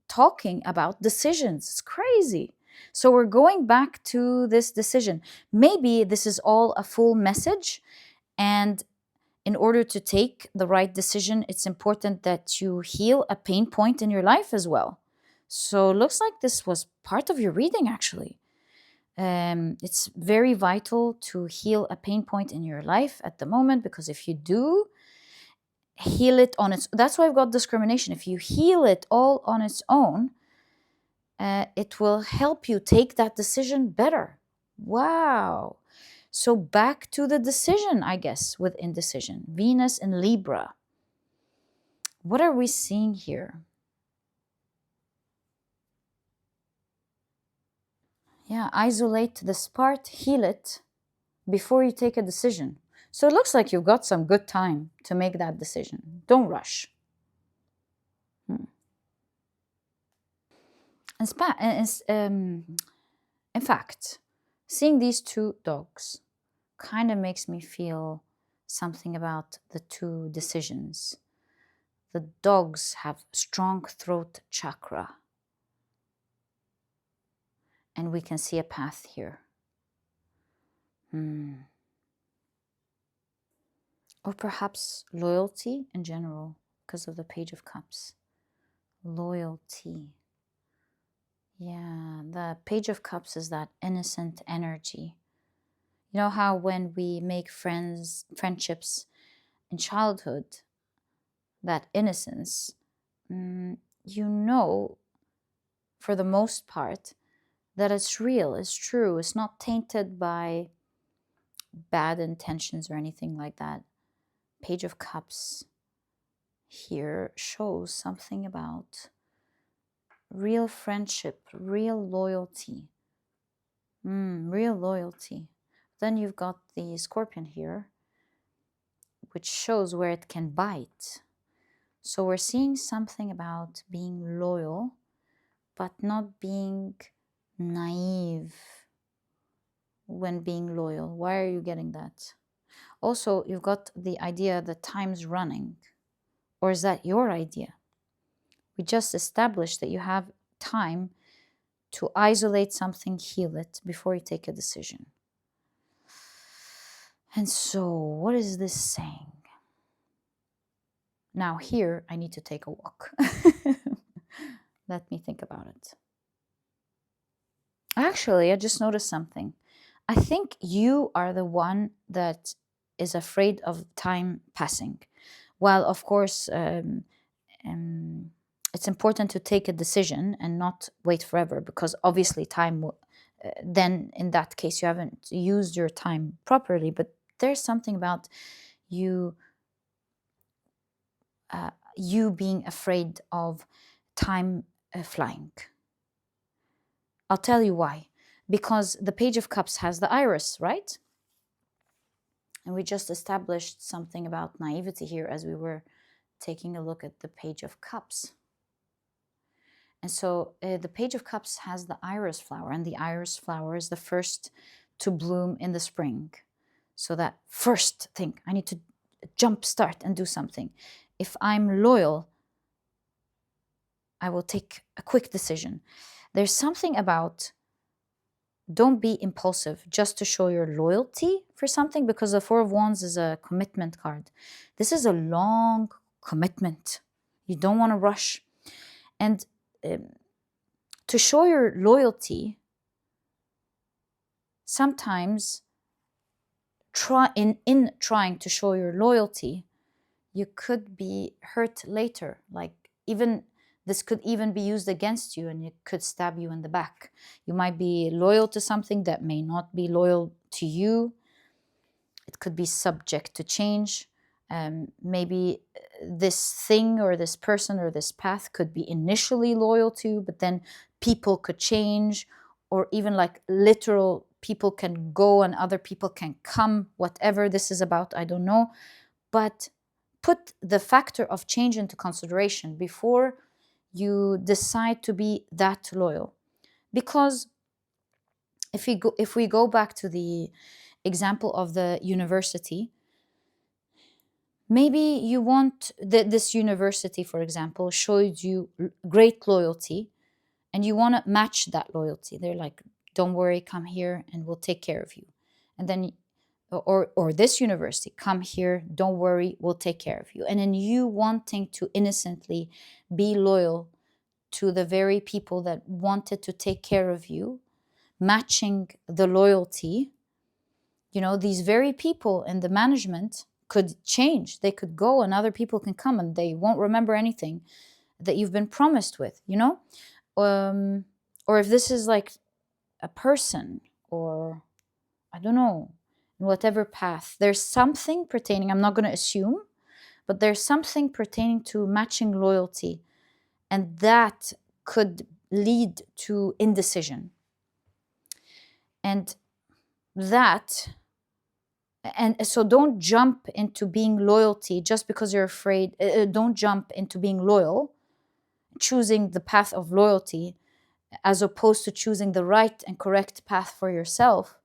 talking about decisions. It's crazy. So we're going back to this decision. Maybe this is all a full message, and in order to take the right decision, it's important that you heal a pain point in your life as well. So it looks like this was part of your reading, actually. It's very vital to heal a pain point in your life at the moment, because if you do heal it on its, that's why I've got discrimination. If you heal it all on its own, it will help you take that decision better. Wow. So back to the decision, I guess, with indecision. Venus in Libra. What are we seeing here? Yeah, isolate this part, heal it before you take a decision. So it looks like you've got some good time to make that decision. Don't rush. In fact, seeing these two dogs kind of makes me feel something about the two decisions. The dogs have strong throat chakra, and we can see a path here. Or perhaps loyalty in general, because of the Page of Cups. Loyalty. Yeah, the Page of Cups is that innocent energy. You know how when we make friendships in childhood, that innocence, you know, for the most part, that it's real, it's true, it's not tainted by bad intentions or anything like that. Page of Cups here shows something about real friendship, real loyalty. Real loyalty. Then you've got the Scorpion here, which shows where it can bite. So we're seeing something about being loyal, but not being naive when being loyal. Why are you getting that? Also, you've got the idea that time's running. Or is that your idea? We just established that you have time to isolate something, heal it, before you take a decision. And so, what is this saying? Now here, I need to take a walk. Let me think about it. Actually, I just noticed something. I think you are the one that is afraid of time passing. While, of course, it's important to take a decision and not wait forever, because obviously time will, then in that case you haven't used your time properly. But there's something about you you being afraid of time flying. I'll tell you why. Because the Page of Cups has the iris, right? And we just established something about naivety here as we were taking a look at the Page of Cups. And so the Page of Cups has the iris flower, and the iris flower is the first to bloom in the spring. So that first thing, I need to jump start and do something. If I'm loyal, I will take a quick decision. There's something about don't be impulsive just to show your loyalty for something, because the Four of Wands is a commitment card. This is a long commitment. You don't want to rush. And to show your loyalty, sometimes in trying to show your loyalty, you could be hurt later. Like even this could even be used against you, and it could stab you in the back. You might be loyal to something that may not be loyal to you. It could be subject to change. Maybe this thing or this person or this path could be initially loyal to, but then people could change, or even like literal people can go and other people can come. Whatever this is about, I don't know. But put the factor of change into consideration before you decide to be that loyal. Because if we go back to the example of the university, maybe you want this university, for example, showed you great loyalty, and you want to match that loyalty. They're like, don't worry, come here and we'll take care of you. And then or this university, come here, don't worry, we'll take care of you. And then you wanting to innocently be loyal to the very people that wanted to take care of you, matching the loyalty, you know, these very people in the management could change. They could go and other people can come and they won't remember anything that you've been promised with, you know? Or if this is like a person, or I don't know, in whatever path, there's something pertaining, I'm not going to assume, but there's something pertaining to matching loyalty, and that could lead to indecision. And so don't jump into being loyalty just because you're afraid. Don't jump into being loyal, choosing the path of loyalty as opposed to choosing the right and correct path for yourself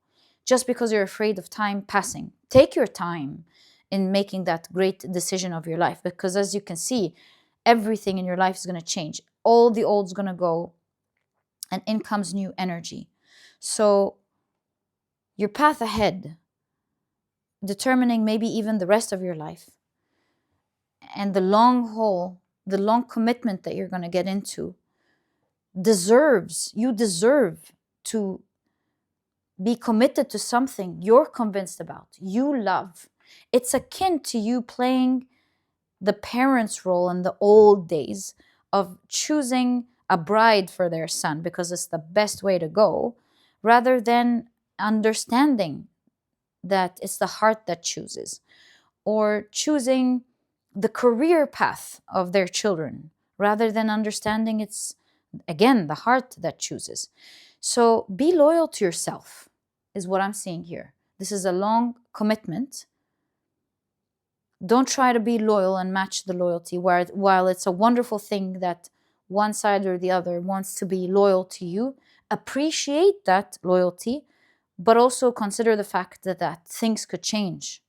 just because you're afraid of time passing. Take your time in making that great decision of your life, because as you can see, everything in your life is going to change. All the old's going to go and in comes new energy. So your path ahead, determining maybe even the rest of your life, and the long haul, the long commitment that you're going to get into, you deserve to be committed to something you're convinced about, you love. It's akin to you playing the parents' role in the old days of choosing a bride for their son because it's the best way to go, rather than understanding that it's the heart that chooses, or choosing the career path of their children, rather than understanding it's, again, the heart that chooses. So be loyal to yourself, is what I'm seeing here. This is a long commitment. Don't try to be loyal and match the loyalty. While it's a wonderful thing that one side or the other wants to be loyal to you, appreciate that loyalty, but also consider the fact that things could change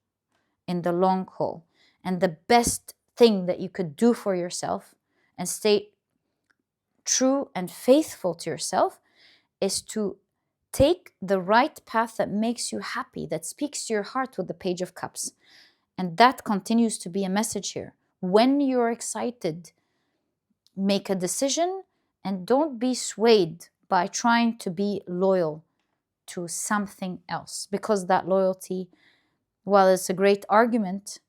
in the long haul. And the best thing that you could do for yourself and stay true and faithful to yourself is to take the right path that makes you happy, that speaks to your heart with the Page of Cups. And that continues to be a message here. When you're excited, make a decision and don't be swayed by trying to be loyal to something else, because that loyalty, while it's a great argument,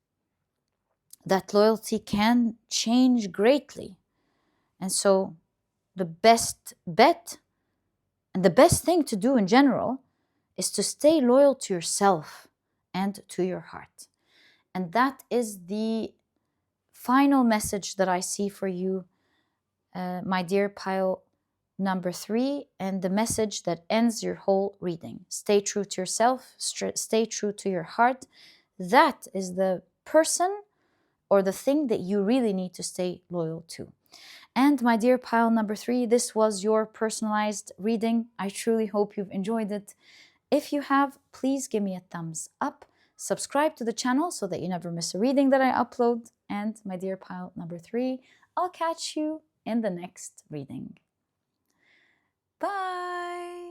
that loyalty can change greatly. And so the best bet and the best thing to do in general is to stay loyal to yourself and to your heart. And that is the final message that I see for you, my dear pile number 3, and the message that ends your whole reading. Stay true to yourself, stay true to your heart. That is the person or the thing that you really need to stay loyal to. And my dear pile number 3, this was your personalized reading. I truly hope you've enjoyed it. If you have, please give me a thumbs up. Subscribe to the channel so that you never miss a reading that I upload. And my dear pile number 3, I'll catch you in the next reading. Bye!